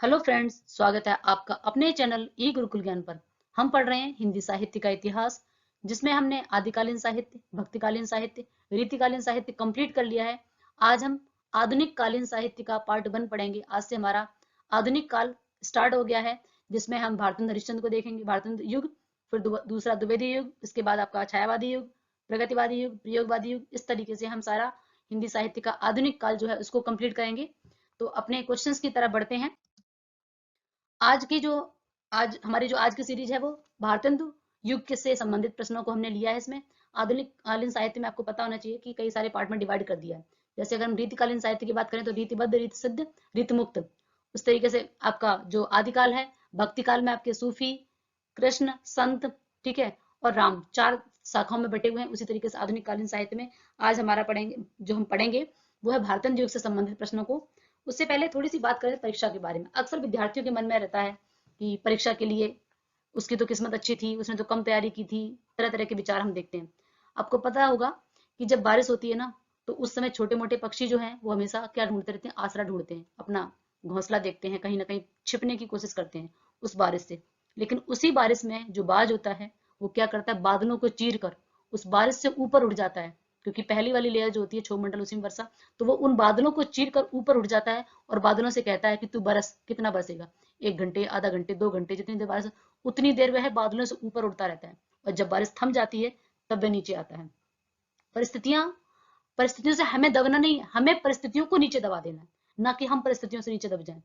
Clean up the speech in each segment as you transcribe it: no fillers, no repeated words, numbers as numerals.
Hello friends, स्वागत है आपका अपने चैनल ई गुरुकुल ज्ञान पर। हम पढ़ रहे हैं हिंदी साहित्य का इतिहास, जिसमें हमने आदिकालीन साहित्य, भक्तिकालीन साहित्य, रीतिकालीन साहित्य कंप्लीट कर लिया है। आज हम आधुनिक कालीन साहित्य का पार्ट 1 पढ़ेंगे। आज से हमारा आधुनिक काल स्टार्ट हो गया है, जिसमें हम भारतेंद्र हरिश्चंद्र को देखेंगे, भारतेंद्र युग, फिर दूसरा द्विवेदी युग, इसके बाद आपका छायावादी युग, प्रगतिवादी युग, प्रयोगवादी युग। इस तरीके से हम सारा हिंदी साहित्य का आधुनिक काल जो है उसको कंप्लीट करेंगे। तो अपने क्वेश्चंस की तरफ बढ़ते हैं। आज की जो आज की सीरीज है वो भारतेंदु युग के से संबंधित प्रश्नों को हमने लिया है। इसमें आधुनिक कालीन साहित्य में आपको पता होना चाहिए कि कई सारे पार्ट में डिवाइड कर दिया है। जैसे अगर हम रीतिकालीन साहित्य की बात करें तो रीतिबद्ध, रीति सिद्ध, रीति मुक्त। उस तरीके से आपका जो आदिकाल है, भक्ति काल में आपके सूफी, कृष्ण, संत, ठीक है, और राम, चार शाखाओं में बटे हुए हैं। उसी तरीके से आधुनिक कालीन साहित्य में आज हमारा पढ़ेंगे, जो हम पढ़ेंगे वो है भारतेंदु युग से संबंधित प्रश्नों को। उससे पहले थोड़ी सी बात करें परीक्षा के बारे में। अक्सर विद्यार्थियों के मन में रहता है कि परीक्षा के लिए उसकी तो किस्मत अच्छी थी, उसने तो कम तैयारी की थी। तरह तरह के विचार हम देखते हैं। आपको पता होगा कि जब बारिश होती है ना, तो उस समय छोटे मोटे पक्षी जो हैं वो हमेशा क्या ढूंढते रहते हैं? आसरा ढूंढते हैं, अपना घोंसला देखते हैं, कहीं ना कहीं छिपने की कोशिश करते हैं उस बारिश से। लेकिन उसी बारिश में जो बाज होता है वो क्या करता है? बादलों को चीर कर उस बारिश से ऊपर उड़ जाता है, क्योंकि पहली वाली लेयर जो होती है क्षोभमंडल, उसी में वर्षा। तो वो उन बादलों को चीर कर ऊपर उठ जाता है और बादलों से कहता है कि तू बरस। कितना बरसेगा? 1 घंटे, आधा घंटे, 2 घंटे, जितनी देर बारिश उतनी देर वह बादलों से ऊपर उड़ता रहता है। और जब बारिश थम जाती है तब वह नीचे आता है। परिस्थितियां परिस्थितियों से हमें दबना नहीं है, हमें परिस्थितियों को नीचे दबा देना है, ना कि हम परिस्थितियों से नीचे दब जाएं।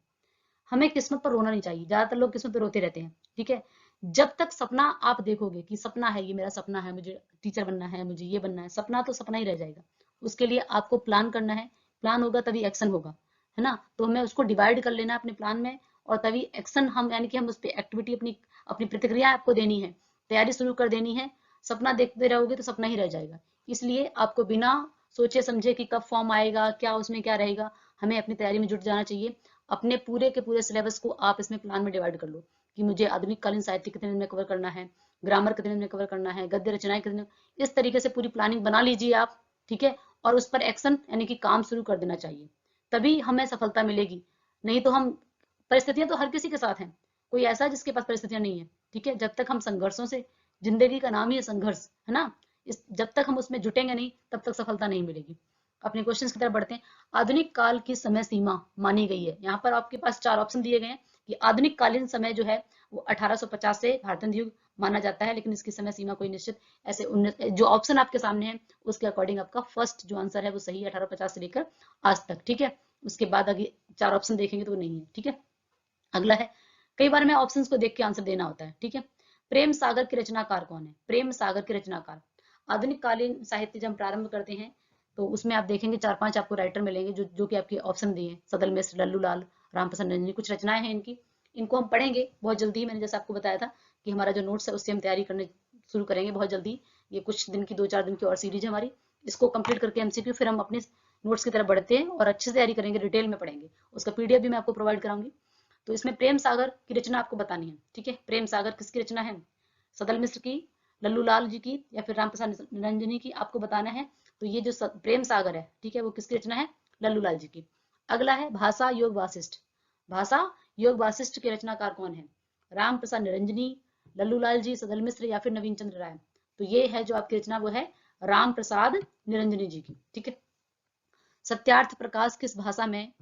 हमें किस्मत पर रोना नहीं चाहिए। ज्यादातर लोग किस्मत पर रोते रहते हैं, ठीक है। जब तक सपना आप देखोगे कि सपना है, ये मेरा सपना है, मुझे टीचर बनना है, मुझे ये बनना है, सपना तो सपना ही रह जाएगा। उसके लिए आपको प्लान करना है। प्लान होगा तभी एक्शन होगा, है ना। तो हमें उसको डिवाइड कर लेना है अपने प्लान में, और तभी एक्शन हम, यानी कि हम उस पर एक्टिविटी, अपनी अपनी प्रतिक्रिया आपको देनी है, तैयारी शुरू कर देनी है। सपना देखते रहोगे तो सपना ही रह जाएगा। इसलिए आपको बिना सोचे समझे कि कब फॉर्म आएगा, क्या उसमें क्या रहेगा, हमें अपनी तैयारी में जुट जाना चाहिए। अपने पूरे के पूरे सिलेबस को आप इसमें प्लान में डिवाइड कर लो कि मुझे आधुनिक कालीन साहित्य कितने दिन में कवर करना है, ग्रामर कितने दिन में कवर करना है, गद्य रचनाएं कितने। इस तरीके से पूरी प्लानिंग बना लीजिए आप, ठीक है। और उस पर एक्शन यानी कि काम शुरू कर देना चाहिए, तभी हमें सफलता मिलेगी। नहीं तो हम, परिस्थितियां तो हर किसी के साथ हैं, कोई ऐसा है जिसके पास परिस्थितियां नहीं है, ठीक है। जब तक हम संघर्षों से, जिंदगी का नाम ही है संघर्ष, है ना। जब तक हम उसमें जुटेंगे नहीं तब तक सफलता नहीं मिलेगी। अपने क्वेश्चन की तरफ बढ़ते हैं। आधुनिक काल की समय सीमा मानी गई है। यहाँ पर आपके पास 4 ऑप्शन दिए गए हैं कि आधुनिक कालीन समय जो है वो 1850 से भारतेंदु युग माना जाता है, लेकिन इसकी समय सीमा कोई निश्चित ऐसे जो ऑप्शन आपके सामने है उसके अकॉर्डिंग आपका फर्स्ट जो आंसर है वो सही है, 1850 से लेकर आज तक, ठीक है। उसके बाद आगे 4 ऑप्शन देखेंगे तो वो नहीं है, ठीक है। अगला है, कई बार हमें ऑप्शंस को देख के आंसर देना होता है, ठीक है। प्रेम सागर के रचनाकार कौन है? प्रेम सागर के रचनाकार, आधुनिक कालीन साहित्य जब प्रारंभ करते हैं तो उसमें आप देखेंगे 4-5 आपको राइटर मिलेंगे जो कि आपके ऑप्शन दिए हैं। सदल मिश्र, लल्लू लाल, रामप्रसाद रंजनी, कुछ रचनाएं हैं इनकी। इनको हम पढ़ेंगे बहुत जल्दी ही। मैंने जैसे आपको बताया था कि हमारा जो नोट्स है उससे हम तैयारी करने शुरू करेंगे बहुत जल्दी। ये कुछ दिन की, 2-4 दिन की और सीरीज है हमारी। इसको कंप्लीट करके एमसीक्यू, फिर हम अपने नोट्स की तरफ बढ़ते हैं और अच्छे से तैयारी करेंगे, डिटेल में पढ़ेंगे। उसका पीडीएफ भी मैं आपको प्रोवाइड कराऊंगी। तो इसमें प्रेम सागर की रचना आपको बतानी है, ठीक है। प्रेम सागर किसकी रचना है? सदल मिश्र की, लल्लू लाल जी की, या फिर रामप्रसाद रंजनी की, आपको बताना है। तो ये जो प्रेम सागर है, ठीक है, वो किसकी रचना है? लल्लू लाल जी की। अगला है भाषा योग वासिष्ठ। भाषा योग वासिष्ठ के रचनाकार कौन है? राम प्रसाद निरंजनी, लल्लू लाल जी, सदल मिश्र, या फिर नवीन चंद्र राय। तो ये है जो आपकी रचना, वो है राम प्रसाद निरंजनी जी की, ठीक है। सत्यार्थ प्रकाश किस भाषा में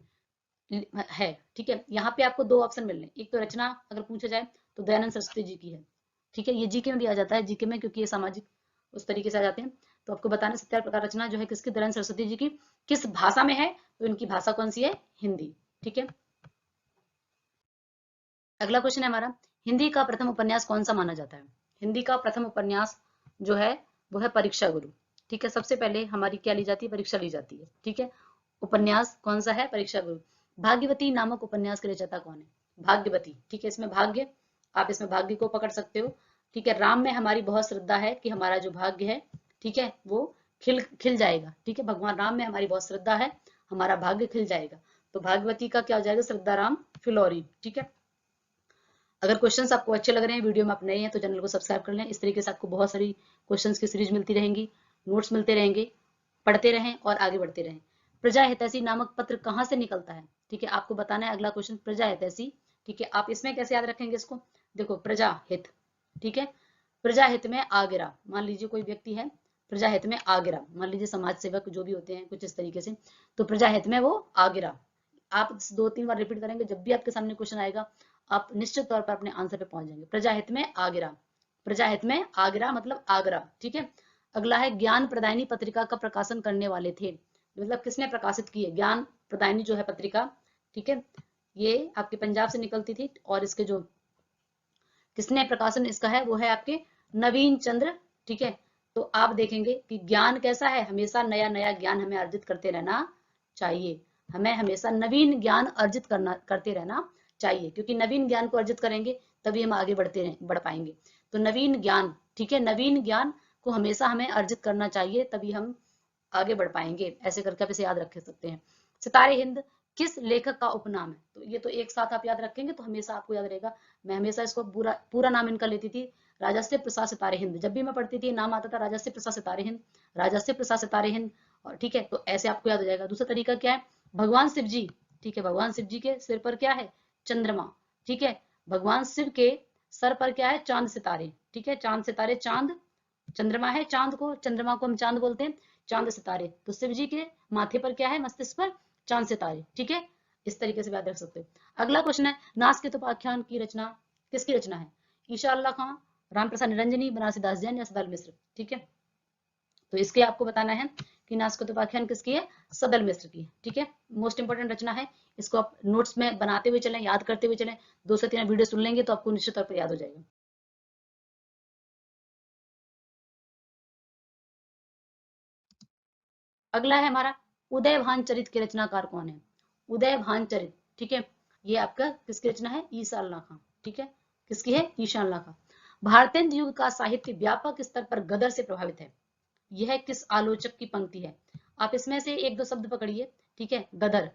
है? ठीक है, यहाँ पे आपको 2 ऑप्शन मिल रहे हैं। एक तो रचना अगर पूछा जाए तो दयानंद सरस्वती जी की है, ठीक है। ये जीके में भी आ जाता है, जीके में, क्योंकि ये सामाजिक उस तरीके से आ जाते हैं। तो आपको बताना सत्यार्थ प्रकाश रचना जो है किसकी? दयानंद सरस्वती जी की। किस भाषा में है? तो इनकी भाषा कौन सी है? हिंदी, ठीक है। अगला क्वेश्चन है हमारा, हिंदी का प्रथम उपन्यास कौन सा माना जाता है? हिंदी का प्रथम उपन्यास जो है वो है परीक्षा गुरु, ठीक है। सबसे पहले हमारी क्या ली जाती है? परीक्षा ली जाती है, ठीक है। उपन्यास कौन सा है? परीक्षा गुरु। भाग्यवती नामक उपन्यास के रचयिता कौन है? भाग्यवती, ठीक है। इसमें भाग्य, आप इसमें भाग्य को पकड़ सकते हो, ठीक है। राम में हमारी बहुत श्रद्धा है कि हमारा जो भाग्य है, ठीक है, वो खिल खिल जाएगा, ठीक है। भगवान राम में हमारी बहुत श्रद्धा है, हमारा भाग्य खिल जाएगा। तो भाग्यवती का क्या हो जाएगा? श्रद्धा राम फिलौरी, ठीक है। अगर क्वेश्चंस आपको अच्छे लग रहे हैं, वीडियो में आप नए हैं, तो चैनल को सब्सक्राइब कर लें। इस तरीके से आपको बहुत सारी क्वेश्चंस की सीरीज मिलती रहेंगी, नोट्स मिलते रहेंगे। पढ़ते रहें और आगे बढ़ते रहें। प्रजा हितैषी नामक पत्र कहाँ से निकलता है? ठीक है, आपको बताना है। अगला क्वेश्चन, प्रजा हितैषी ठीक है, आप इसमें कैसे याद रखेंगे इसको, देखो प्रजा हित, ठीक है, प्रजा हित में आगरा, मान लीजिए कोई व्यक्ति है प्रजा हित में आगरा, मान लीजिए समाज सेवक जो भी होते हैं कुछ इस तरीके से, तो प्रजा हित में वो आगरा, आप 2-3 बार रिपीट करेंगे, जब भी आपके सामने क्वेश्चन आएगा आप निश्चित तौर पर अपने आंसर पे पहुंच जाएंगे। प्रजा हित में आगरा, प्रजा हित में आगरा मतलब आगरा, ठीक है। अगला है ज्ञान प्रदायिनी पत्रिका का प्रकाशन करने वाले थे, मतलब किसने प्रकाशित की है, ज्ञान प्रदायिनी जो है पत्रिका, ठीक है, ये आपके पंजाब से निकलती थी, और इसके जो किसने प्रकाशन इसका है वो है आपके नवीन चंद्र, ठीक है। तो आप देखेंगे कि ज्ञान कैसा है, हमेशा नया नया ज्ञान हमें अर्जित करते रहना चाहिए, हमें हमेशा नवीन ज्ञान अर्जित करते रहना चाहिए, क्योंकि नवीन ज्ञान को अर्जित करेंगे तभी हम आगे बढ़ पाएंगे। तो नवीन ज्ञान, ठीक है, नवीन ज्ञान को हमेशा हमें अर्जित करना चाहिए, तभी हम आगे बढ़ पाएंगे। ऐसे करके आप इसे याद रख सकते हैं। सितारे हिंद किस लेखक का उपनाम है, तो ये तो एक साथ आप याद रखेंगे तो हमेशा आपको याद रहेगा। मैं हमेशा इसको पूरा पूरा नाम इनका लेती थी, राजस्य प्रसाद सितारे हिंद, जब भी मैं पढ़ती थी नाम आता था राजस्य प्रसाद सितारे हिंद, राजस्य प्रसाद सितारे हिंद, और ठीक है, तो ऐसे आपको याद हो जाएगा। दूसरा तरीका क्या है, भगवान शिव जी, ठीक है, भगवान शिव जी के सिर पर क्या है, चंद्रमा, ठीक है, भगवान शिव के सर पर क्या है, चांद सितारे, ठीक है, चांद सितारे, चांद चंद्रमा है, चांद को, चंद्रमा को हम चांद बोलते हैं, चांद सितारे, तो शिव जी के माथे पर क्या है, मस्तिष्क पर चांद सितारे, ठीक है, इस तरीके से याद रख सकते हो। अगला क्वेश्चन है, नास्तिक उपाख्यान की रचना किसकी रचना है, ईशा अल्लाह खां, राम प्रसाद निरंजनी, बनारसी दास जैन या सदल मिश्र, ठीक है। तो इसके आपको बताना है कि नास्तिक उपाख्यान किसकी है, सदल मिश्र की, ठीक है, मोस्ट इंपोर्टेंट रचना है, इसको आप नोट्स में बनाते हुए चलें, याद करते हुए चलें, 2 से 3 वीडियो सुन लेंगे तो आपको निश्चित तौर पर याद हो जाएगा। अगला है हमारा उदय भान चरित के रचनाकार कौन है, उदय भान चरित, ठीक है, ये आपका किसकी रचना है, ईसा अल्लाह खां, ठीक है, किसकी है, ईशा अल्लाह खां। भारतेंद्र युग का साहित्य व्यापक स्तर पर गदर से प्रभावित है, यह किस आलोचक की पंक्ति है, आप इसमें से 1-2 शब्द पकड़िए, ठीक है, गदर,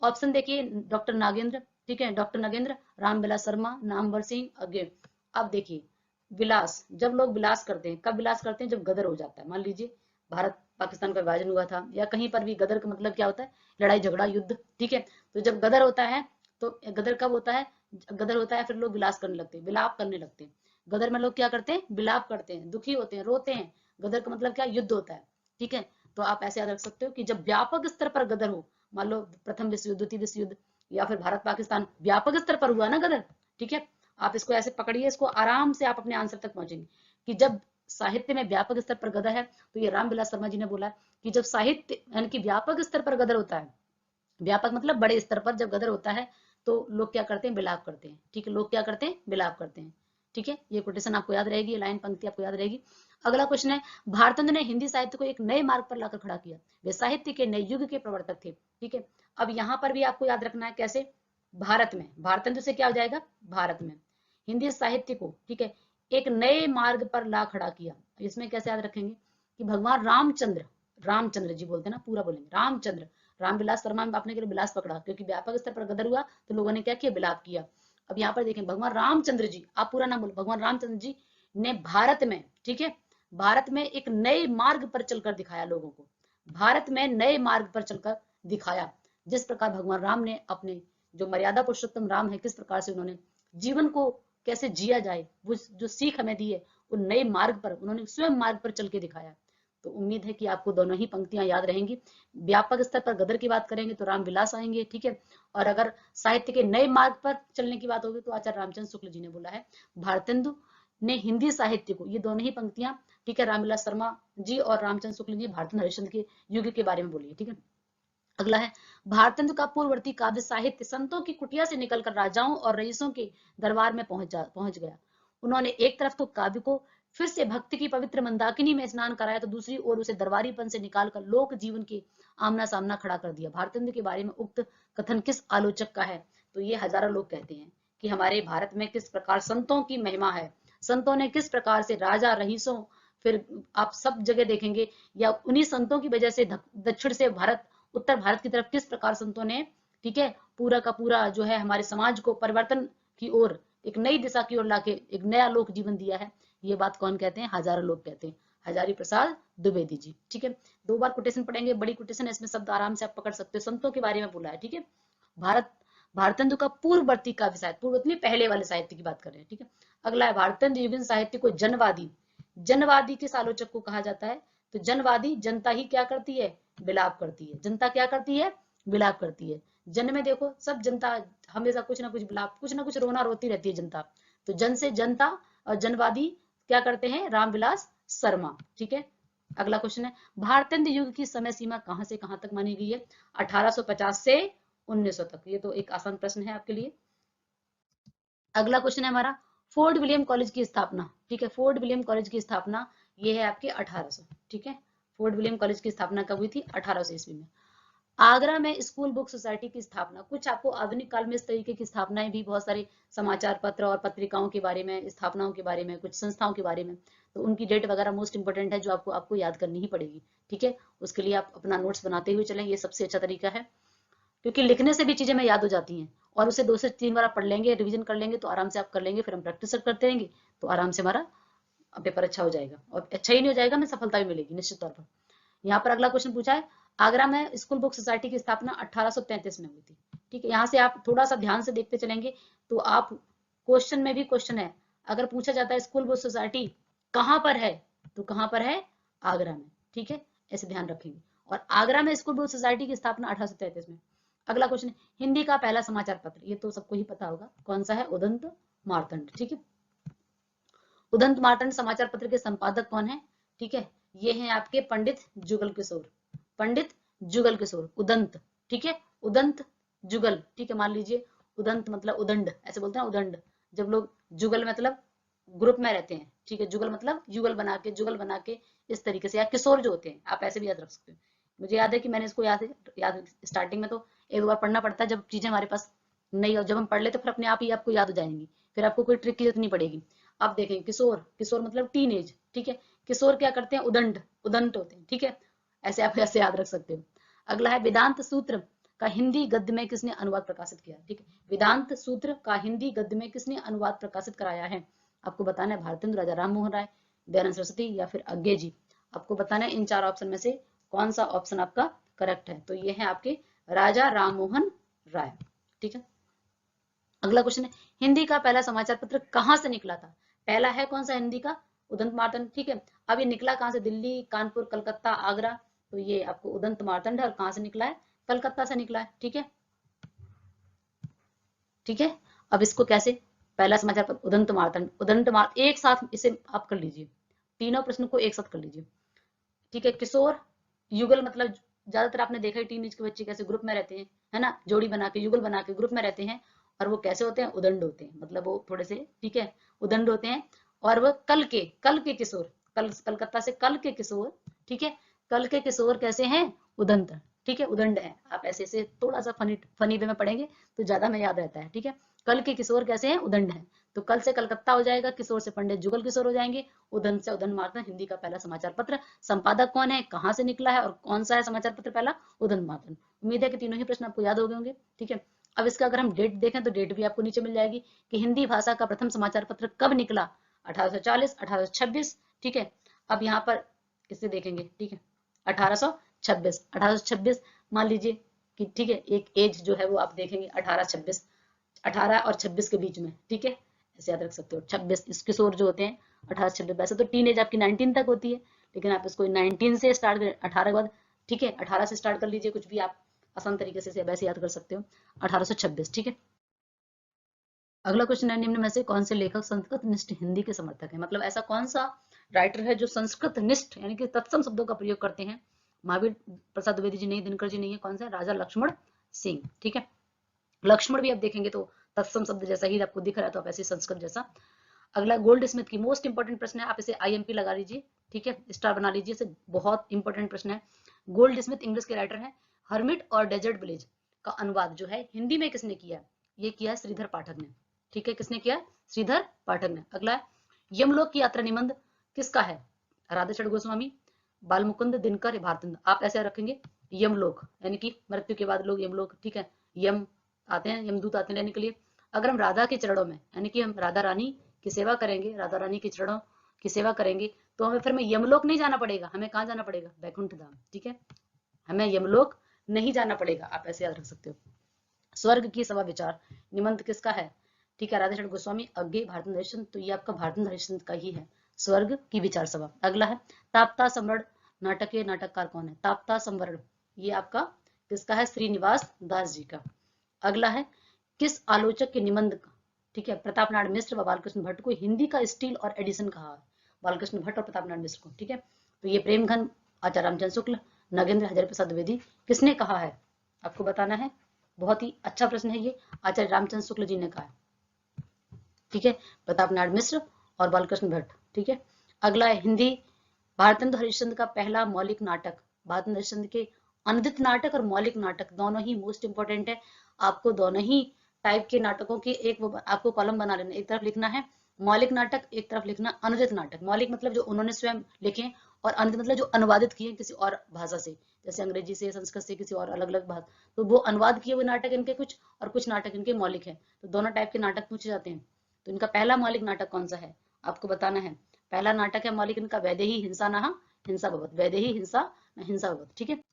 ऑप्शन देखिए, डॉक्टर नागेंद्र, ठीक है, डॉक्टर नगेंद्र, रामविलास शर्मा, नामवर सिंह, अगे। अब देखिए विलास, जब लोग विलास करते हैं, कब विलास करते हैं, जब गदर हो जाता है, मान लीजिए भारत पाकिस्तान का विभाजन हुआ था, या कहीं पर भी गदर का मतलब क्या होता है, लड़ाई झगड़ा युद्ध, ठीक है, तो जब गदर होता है तो गदर कब होता है, गदर होता है फिर लोग विलास करने लगते हैं, विलाप करने लगते हैं, गदर में लोग क्या करते हैं, विलाप करते हैं, दुखी होते हैं, रोते हैं, गदर का मतलब क्या, युद्ध होता है, ठीक है। तो आप ऐसे याद रख सकते हो कि जब व्यापक स्तर पर गदर हो, मान लो प्रथम विश्व युद्ध, द्वितीय विश्व युद्ध, या फिर भारत पाकिस्तान व्यापक स्तर पर हुआ ना गदर, ठीक है, आप इसको ऐसे पकड़िए, इसको आराम से आप अपने आंसर तक पहुंचेंगे कि जब साहित्य में व्यापक स्तर पर गदर है, तो ये रामविलास शर्मा जी ने बोला कि जब साहित्य यानी कि व्यापक स्तर पर गदर होता है, व्यापक मतलब बड़े स्तर पर जब गदर होता है, तो लोग क्या करते हैं, विलाप करते हैं, ठीक है, लोग क्या करते हैं, विलाप करते हैं, ठीक है, ये कोटेशन आपको याद रहेगी, ये लाइन पंक्ति आपको याद रहेगी। अगला क्वेश्चन है, भारतेंद्र ने हिंदी साहित्य को एक नए मार्ग पर लाकर खड़ा किया, वे साहित्य के नए युग के प्रवर्तक थे, ठीक है। अब यहाँ पर भी आपको याद रखना है कैसे, भारत में, भारतेंद्र से क्या हो जाएगा, भारत में हिंदी साहित्य को, ठीक है, एक नए मार्ग पर ला खड़ा किया, इसमें कैसे याद रखेंगे कि भगवान रामचंद्र, रामचंद्र जी बोलते हैं ना, पूरा बोलेंगे रामचंद्र, रामविलास शर्मा में आपने विलास पकड़ा, क्योंकि व्यापक स्तर पर गदर हुआ तो लोगों ने क्या किया, विलाप किया। अब यहाँ पर देखें भगवान रामचंद्र जी, आप पूरा नाम बोलो, भगवान रामचंद्र जी ने भारत में, ठीक है, भारत में एक नए मार्ग पर चलकर दिखाया लोगों को, भारत में नए मार्ग पर चलकर दिखाया, जिस प्रकार भगवान राम ने अपने जो मर्यादा पुरुषोत्तम राम है, किस प्रकार से उन्होंने जीवन को कैसे जिया जाए, वो जो सीख हमें दी है, उन नए मार्ग पर उन्होंने स्वयं मार्ग पर चल के दिखाया। तो उम्मीद है कि आपको दोनों ही पंक्तियां याद रहेंगी। व्यापक स्तर पर गदर की बात करेंगे तो रामविलास आएंगे, ठीक है, और अगर साहित्य के नए मार्ग पर चलने की बात होगी तो आचार्य रामचंद्र शुक्ल जी ने बोला है, भारतेंदु ने हिंदी साहित्य को, ये दोनों ही पंक्तियां, ठीक है, रामविलास शर्मा जी और रामचंद्र शुक्ल जी भारतेंद्र हरिश्चंद्र के युग के बारे में बोली है, ठीक है। अगला है, भारतेंदु का पूर्ववर्ती काव्य साहित्य संतों की कुटिया से निकलकर राजाओं और रईसों के दरबार में पहुंच गया, उन्होंने एक तरफ तो काव्य को फिर से भक्ति की पवित्र मंदाकिनी में स्नान कराया, तो दूसरी ओर उसे दरबारीपन से निकालकर लोक जीवन के आमना सामना खड़ा कर दिया। भारतेंदु के बारे में उक्त कथन किस आलोचक का है, तो ये हजारों लोग कहते हैं कि हमारे भारत में किस प्रकार संतों की महिमा है, संतों ने किस प्रकार से राजा रईसों, फिर आप सब जगह देखेंगे, या उन्हीं संतों की वजह से दक्षिण से भारत, उत्तर भारत की तरफ किस प्रकार संतों ने, ठीक है, पूरा का पूरा जो है हमारे समाज को परिवर्तन की ओर, एक नई दिशा की ओर लाके एक नया लोक जीवन दिया है। ये बात कौन कहते हैं, हजारों लोग कहते हैं, हजारी प्रसाद द्विवेदी जी, ठीक है। 2 बार कोटेशन पढ़ेंगे, बड़ी कोटेशन है, इसमें शब्द आराम से आप पकड़ सकते हो, संतों के बारे में बोला है, ठीक है। भारत भारतेंदु का पूर्ववर्ती काव्य साहित्य, पूर्ववर्ती पहले वाले साहित्य की बात कर रहे हैं, ठीक है। अगला है भारतेंदु युगीन साहित्य को जनवादी, जनवादी किस आलोचक को कहा जाता है? तो जनवादी, जनता ही क्या करती है? विलाप करती है। जनता क्या करती है? विलाप करती है। जन में देखो सब जनता हमेशा कुछ ना कुछ विलाप, कुछ ना कुछ रोना रोती रहती है जनता। तो जन से जनता और जनवादी क्या करते हैं? रामविलास शर्मा, ठीक है। अगला क्वेश्चन है भारतेंदु युग की समय सीमा कहां से कहां तक मानी गई है? 1850 से 1900 तक। ये तो एक आसान प्रश्न है आपके लिए। अगला क्वेश्चन है हमारा फोर्ट विलियम कॉलेज की स्थापना, ठीक है। फोर्ट विलियम कॉलेज की स्थापना ये है आपके 1800, ठीक है। फोर्ट विलियम कॉलेज की स्थापना कब हुई थी? 1800 ईस्वी में। आगरा में स्कूल बुक सोसाइटी की स्थापना, कुछ आपको आधुनिक काल में इस तरीके की स्थापनाएं भी बहुत सारे समाचार पत्र और पत्रिकाओं के बारे में, स्थापनाओं के बारे में, कुछ संस्थाओं के बारे में, तो उनकी डेट वगैरह मोस्ट इंपोर्टेंट है जो आपको आपको याद करनी ही पड़ेगी, ठीक है। उसके लिए आप अपना नोट्स बनाते हुए चलें, ये सबसे अच्छा तरीका है, क्योंकि लिखने से भी चीजें में याद हो जाती हैं, और उसे 2 से 3 बार आप पढ़ लेंगे, रिवीजन कर लेंगे तो आराम से आप कर लेंगे, फिर हम प्रैक्टिस करते रहेंगे तो आराम से हमारा पेपर अच्छा हो जाएगा, और अच्छा ही नहीं हो जाएगा हमें सफलता भी मिलेगी निश्चित तौर पर। यहाँ पर अगला क्वेश्चन पूछा है आगरा में स्कूल बुक सोसाइटी की स्थापना 1833 में हुई थी, ठीक है। यहाँ से आप थोड़ा सा ध्यान से देखते चलेंगे तो आप क्वेश्चन में भी क्वेश्चन है, अगर पूछा जाता है स्कूल बुक सोसाइटी कहाँ पर है, तो कहाँ पर है? आगरा में, ठीक है। ऐसे ध्यान रखेंगे। और आगरा में स्कूल बुक सोसाइटी की स्थापना 1833 में। अगला क्वेश्चन हिंदी का पहला समाचार पत्र, ये तो सबको ही पता होगा कौन सा है? उदंत मार्तंड, ठीक है। उदंत मार्तंड समाचार पत्र के संपादक कौन है? ठीक है, ये हैं आपके पंडित जुगल किशोर, पंडित जुगल किशोर, उदंत, ठीक है, उदंत जुगल, ठीक है। मान लीजिए उदंत मतलब उदंड, ऐसे बोलते हैं उदंड, जब लोग जुगल मतलब ग्रुप में रहते हैं, ठीक है। जुगल मतलब जुगल बना के इस तरीके से, या किशोर जो होते हैं, आप ऐसे भी याद रख सकते हो। मुझे याद है कि मैंने इसको याद स्टार्टिंग में तो एक बार पढ़ना पड़ता है जब चीजें हमारे पास नहीं, और जब हम पढ़ ले तो फिर अपने आप ही आपको याद हो जाएंगी, फिर आपको कोई ट्रिक की जरूरत नहीं पड़ेगी। आप देखें किशोर, किशोर मतलब टीन एज, ठीक है। किशोर क्या करते हैं? उदंड, उदंत होते हैं, ठीक है। ऐसे आप ऐसे याद रख सकते हो। अगला है वेदांत सूत्र का हिंदी गद्य में किसने अनुवाद प्रकाशित किया? ठीक है, वेदांत सूत्र का हिंदी गद्य में किसने अनुवाद प्रकाशित कराया है? आपको बताना है भारतेंदु, राजा राम मोहन राय, दयानंद सरस्वती या फिर अज्ञे जी। आपको बताना है इन 4 ऑप्शन में से कौन सा ऑप्शन आपका करेक्ट है। तो ये है आपके राजा राम मोहन राय, ठीक है। अगला क्वेश्चन है हिंदी का पहला समाचार पत्र कहां से निकला था? पहला है कौन सा हिंदी का? उदंत मार्तंड, ठीक है। अब ये निकला कहां से? दिल्ली, कानपुर, कलकत्ता, आगरा, तो ये आपको उदंत मार्तंड है, और कहां से निकला है? कलकत्ता से निकला है, ठीक है, ठीक है। अब इसको कैसे? पहला समाचार पत्र उदंत मार्तंड, एक साथ इसे आप कर लीजिए, तीनों प्रश्न को एक साथ कर लीजिए, ठीक है। किशोर, युगल मतलब ज्यादातर आपने देखा है टीनेज के बच्चे कैसे ग्रुप में रहते हैं, है ना, जोड़ी बना के, युगल बना के ग्रुप में रहते हैं, और वो कैसे होते हैं? उदंड होते हैं, मतलब वो थोड़े से, ठीक है, उदंड होते हैं। और वो कल के किशोर, कलकत्ता से कल के किशोर, ठीक है, कल के किशोर कैसे हैं? उदंत, ठीक है, उदंड है। आप ऐसे ऐसे थोड़ा सा फनी फनी वे में पढ़ेंगे तो ज्यादा में याद रहता है, ठीक है। कल के किशोर कैसे हैं? उदंड है। तो कल से कलकत्ता हो जाएगा, किशोर से पंडित जुगल किशोर हो जाएंगे, उदंत से उदंड मार्तंड, हिंदी का पहला समाचार पत्र। संपादक कौन है, कहां से निकला है, और कौन सा है समाचार पत्र पहला? उदंत मार्तंड। उम्मीद है कि तीनों ही प्रश्न आपको याद हो गए होंगे, ठीक है। अब इसका अगर हम डेट देखें तो डेट भी आपको नीचे मिल जाएगी कि हिंदी भाषा का प्रथम समाचार पत्र कब निकला? 1840, 1826, ठीक है। अब यहाँ पर इसे देखेंगे, ठीक है, 1826, 1826 मान लीजिए कि, ठीक है, एक एज जो है वो आप देखेंगे 1826, 18 और 26 के बीच में, ठीक है, ऐसे याद रख सकते हो। 26 इस किशोर जो होते हैं 18 26, वैसे तो टीन एज आपकी 19 तक होती है, लेकिन आप इसको 19 से स्टार्ट करें, 18 के बाद, ठीक है, 18 से स्टार्ट कर लीजिए, कुछ भी आप आसान तरीके से वैसे याद कर सकते हो, 1826, ठीक है। अगला क्वेश्चन है निम्न में से कौन से लेखक संस्कृत निष्ठ हिंदी के समर्थक है? मतलब ऐसा कौन सा राइटर है जो संस्कृत निष्ठ यानी कि तत्सम शब्दों का प्रयोग करते हैं? महावीर प्रसाद द्विवेदी जी नहीं, दिनकर जी नहीं है, कौन सा? राजा लक्ष्मण सिंह, ठीक है। लक्ष्मण भी आप देखेंगे तो तत्सम शब्द जैसा ही आपको दिख रहा है, तो आप ऐसे संस्कृत जैसा। अगला गोल्ड स्मिथ की मोस्ट इंपोर्टेंट प्रश्न है, आप इसे आईएमपी लगा लीजिए, ठीक है, स्टार बना लीजिए, इसे बहुत इंपॉर्टेंट प्रश्न है। गोल्ड स्मिथ इंग्लिश के राइटर हैं। हर्मिट और डेजर्ट विलेज का अनुवाद जो है हिंदी में किसने किया? ये किया है श्रीधर पाठक ने, ठीक है, किसने किया? श्रीधर पाठक ने। अगला है यमलोक की यात्रा निबंध किसका है? राधेश्याम गोस्वामी, बालमुकुंद, दिनकर, भारतेंदु। आप ऐसे रखेंगे यमलोक यानी कि मृत्यु के बाद लोग यमलोक, ठीक है, यम आते हैं, यमदूत आते हैं लेने के लिए। अगर हम राधा के चरणों में यानी कि हम राधा रानी की सेवा करेंगे, राधा रानी के चरणों की सेवा करेंगे, तो हमें फिर में यमलोक नहीं जाना पड़ेगा, हमें कहाँ जाना पड़ेगा? बैकुंठ धाम, ठीक है, हमें यमलोक नहीं जाना पड़ेगा, आप ऐसे याद रख सकते हो। स्वर्ग की सभा विचार निबंध किसका है? ठीक है, राधेश्याम गोस्वामी, अज्ञे, भारतेंद्र हरिश्चंद्र, तो ये आपका भारतेंद्र हरिश्चंद्र का ही है, स्वर्ग की विचार सभा। अगला है ताप्ता संवरण नाटक के नाटककार कौन है? ताप्ता संवरण ये आपका किसका है? श्रीनिवास दास जी का। अगला है किस आलोचक के निबंध का, ठीक है, प्रताप नारायण मिश्र व बालकृष्ण भट्ट को हिंदी का स्टील और एडिशन कहा? बालकृष्ण भट्ट और प्रताप नारायण मिश्र को, ठीक है। तो ये प्रेमघन, आचार्य रामचंद्र शुक्ल, नगेंद्र हजारी प्रसाद द्विवेदी, किसने कहा है? आपको बताना है। बहुत ही अच्छा प्रश्न है ये, आचार्य रामचंद्र शुक्ल जी ने कहा है, ठीक है, प्रताप नारायण मिश्र और बालकृष्ण भट्ट, ठीक है। अगला है हिंदी भारतेंदु हरिश्चंद्र का पहला मौलिक नाटक, भारतेंदु हरिश्चंद्र के अनूदित नाटक और मौलिक नाटक दोनों ही मोस्ट इंपोर्टेंट है। आपको दोनों ही टाइप के नाटकों की एक आपको कॉलम बना लेना, एक तरफ लिखना है मौलिक नाटक, एक तरफ लिखना अनुदित नाटक। मौलिक मतलब जो उन्होंने स्वयं लिखे, और अनुदित मतलब जो अनुवादित किए किसी और भाषा से, जैसे अंग्रेजी से, संस्कृत से, किसी और अलग अलग भाषा, तो वो अनुवाद किए हुए नाटक इनके कुछ, और कुछ नाटक इनके मौलिक है। तो दोनों टाइप के नाटक पूछे जाते हैं। तो इनका पहला मौलिक नाटक कौन सा है? आपको बताना है। पहला नाटक है मौलिक इनका वैदेही हिंसा नहा हिंसा भवत, वैदेही हिंसा न हिंसा भवत, ठीक है।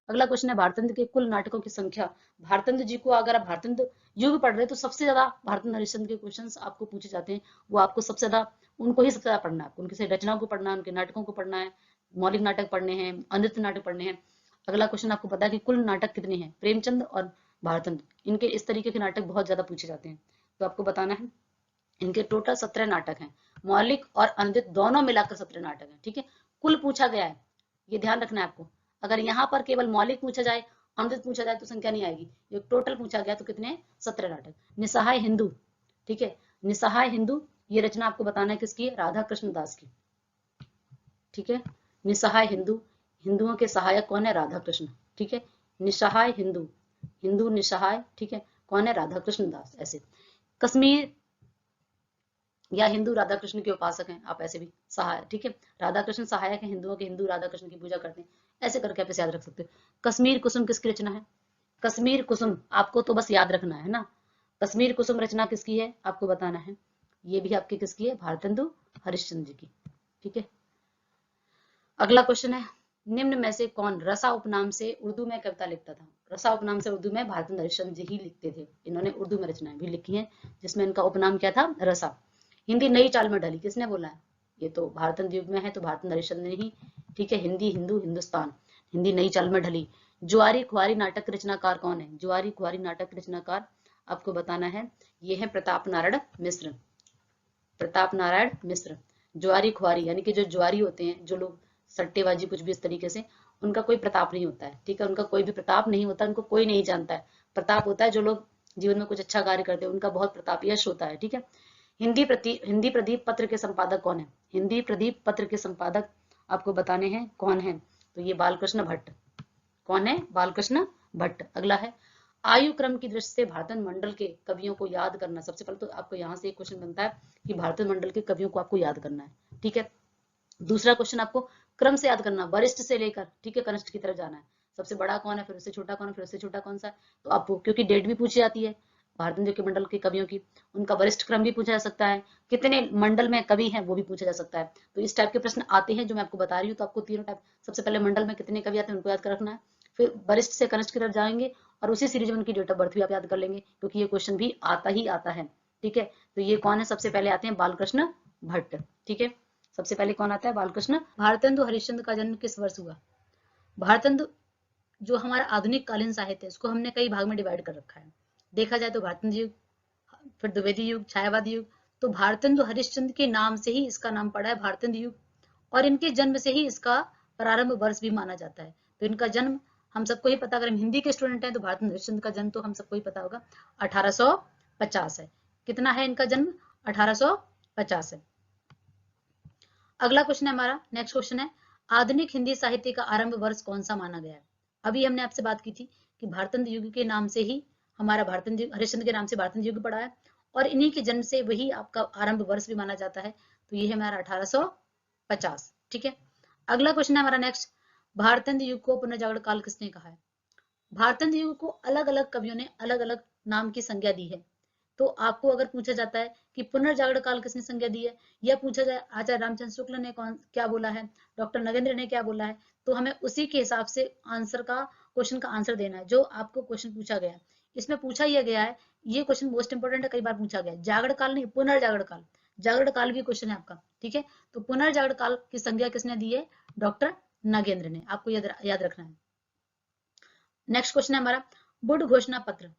अगला क्वेश्चन है भारतेंद्र के कुल नाटकों की संख्या। भारतेंद्र जी को अगर आप भारतेंद्र युग पढ़ रहे हैं तो सबसे ज्यादा भारतेंद्र हरिश्चंद्र के क्वेश्चंस आपको पूछे जाते हैं, वो आपको सबसे ज्यादा, उनको ही सबसे ज्यादा पढ़ना है, उनकी रचनाओं को पढ़ना है, उनके नाटकों को पढ़ना है, मौलिक नाटक पढ़ने हैं, अनृत नाटक पढ़ने हैं। अगला क्वेश्चन आपको पता है कि कुल नाटक कितने हैं? प्रेमचंद और भारतेंद्र, इनके इस तरीके के नाटक बहुत ज्यादा पूछे जाते हैं, तो आपको बताना है। इनके टोटल 17 नाटक हैं, मौलिक और अनूदित दोनों मिलाकर 17 नाटक हैं, ठीक है। कुल पूछा गया है, ये ध्यान रखना है आपको। अगर यहाँ पर केवल मौलिक पूछा जाए, अनूदित पूछा जाए तो संख्या नहीं आएगी। ये टोटल पूछा गया तो कितने? 17 नाटक। निसहाय हिंदू, ठीक है, निसहाय हिंदू ये रचना आपको बताना है किसकी है? राधा कृष्ण दास की, ठीक है। निसहाय हिंदू, हिंदुओं के सहायक कौन है? राधा कृष्ण, ठीक है। निसहाय हिंदू, हिंदू निसहाय, ठीक है, कौन है? राधा कृष्ण दास। ऐसे कश्मीर या हिंदू राधा कृष्ण के उपासक हैं, आप ऐसे भी सहाय, ठीक है, राधा कृष्ण सहायक है हिंदुओं के, हिंदू राधा कृष्ण की पूजा करते हैं, ऐसे करके आप इसे याद रख सकते हो। कश्मीर कुसुम किसकी रचना है? कश्मीर कुसुम आपको तो बस याद रखना है ना, कश्मीर कुसुम रचना किसकी है आपको बताना है। ये भी आपकी किसकी है? भारतेंदु हरिश्चंद्र जी की, ठीक है। अगला क्वेश्चन है निम्न में से कौन रसा उपनाम से उर्दू में कविता लिखता था? रसा उपनाम से उर्दू में भारतेंदु हरिश्चंद्र जी ही लिखते थे, इन्होंने उर्दू में रचनाएं भी लिखी हैं जिसमें इनका उपनाम क्या था? रसा। हिंदी नई चाल में ढली, किसने बोला है? ये तो भारतेंदु युग में है तो भारतेंदु हरिश्चंद्र ने ही, ठीक है। हिंदी हिंदू हिंदुस्तान, हिंदी नई चाल में ढली। जुआरी खुआरी नाटक रचनाकार कौन है? जुआरी खुआरी नाटक रचनाकार आपको बताना है, ये है प्रताप नारायण मिश्र, प्रताप नारायण मिश्र। ज्वारी खुआरी यानी कि जो ज्वारी होते हैं, जो लोग सट्टेबाजी कुछ भी इस तरीके से, उनका कोई प्रताप नहीं होता है, ठीक है, उनका कोई भी प्रताप नहीं होता, उनको कोई नहीं जानता है। प्रताप होता है जो लोग जीवन में कुछ अच्छा कार्य करते हैं, उनका बहुत प्रताप यश होता है, ठीक है। हिंदी प्रदीप पत्र के संपादक कौन है? हिंदी प्रदीप पत्र के संपादक आपको बताने हैं कौन है, तो ये बालकृष्ण भट्ट। कौन है? बालकृष्ण भट्ट। अगला है आयु क्रम की दृष्टि से भारत मंडल के कवियों को याद करना। सबसे पहले तो आपको यहाँ से एक क्वेश्चन बनता है कि भारत मंडल के कवियों को आपको याद करना है, ठीक है। दूसरा क्वेश्चन आपको क्रम से याद करना, वरिष्ठ से लेकर, ठीक है, कनिष्ठ की तरफ जाना है। सबसे बड़ा कौन है, फिर उससे छोटा कौन है, फिर उससे छोटा कौन सा है, तो आपको क्योंकि डेट भी पूछी जाती है भारत के मंडल के कवियों की, उनका वरिष्ठ क्रम भी पूछा जा सकता है, कितने मंडल में कवि हैं वो भी पूछा जा सकता है। तो इस टाइप के प्रश्न आते हैं जो मैं आपको बता रही हूँ। तो आपको तीनों टाइप, सबसे पहले मंडल में कितने कवि आते हैं उनको याद कर रखना है, फिर वरिष्ठ से कनिष्ठ की तरफ जाएंगे, और उसी सीरीज में उनकी डेट ऑफ बर्थ भी आप याद कर लेंगे क्योंकि ये क्वेश्चन भी आता ही आता है, ठीक है। तो ये कौन है? सबसे पहले आते हैं बालकृष्ण भट्ट, ठीक है। सबसे पहले कौन आता है? बालकृष्ण। भारतेंदु हरिश्चंद्र का जन्म किस वर्ष हुआ? भारतेंदु जो हमारा आधुनिक कालीन साहित्य है उसको हमने कई भाग में डिवाइड कर रखा है। देखा जाए तो भारतेंदु युग, फिर द्विवेदी युग, छायावादी युग। तो भारतेंदु हरिश्चंद्र के नाम से ही इसका नाम पड़ा है भारतेंदु युग, और इनके जन्म से ही इसका प्रारंभ वर्ष भी माना जाता है। तो इनका जन्म हम सबको ही पता, अगर हम हिंदी के स्टूडेंट हैं तो भारतेंदु हरिश्चंद्र का जन्म तो हम सबको ही पता होगा 1850 है। कितना है इनका जन्म? 1850 है। अगला क्वेश्चन है हमारा, नेक्स्ट क्वेश्चन है आधुनिक हिंदी साहित्य का आरंभ वर्ष कौन सा माना गया है? अभी हमने आपसे बात की थी कि भारतेंदु युग के नाम से ही हमारा भारतेंदु हरिश्चंद्र के नाम से भारतेंदु युग पड़ा है, और इन्हीं के जन्म से वही आपका आरंभ वर्ष भी माना जाता है। तो ये है हमारा 1850, ठीक है। अगला क्वेश्चन है हमारा नेक्स्ट, भारतेंदु युग को पुनर्जागरण काल किसने कहा है? भारतेंदु युग को अलग अलग कवियों ने अलग अलग नाम की संज्ञा दी है। तो आपको अगर पूछा जाता है कि पुनर्जागरण काल किसने संज्ञा दी है, या पूछा जाए आचार्य रामचंद्र शुक्ल ने कौन क्या बोला है, डॉक्टर नगेंद्र ने क्या बोला है, तो हमें उसी के हिसाब से आंसर का, क्वेश्चन का आंसर देना है जो आपको क्वेश्चन पूछा गया है। इसमें पूछा यह गया है, ये क्वेश्चन मोस्ट इंपोर्टेंट है, कई बार पूछा गया है, जागरण काल नहीं, पुनर्जागरण काल, जागरण काल भी क्वेश्चन है आपका, ठीक है। तो पुनर्जागरण काल की संज्ञा किसने दी है? डॉक्टर नागेंद्र ने, आपको याद रखना है। नेक्स्ट क्वेश्चन है हमारा वुड घोषणा पत्र।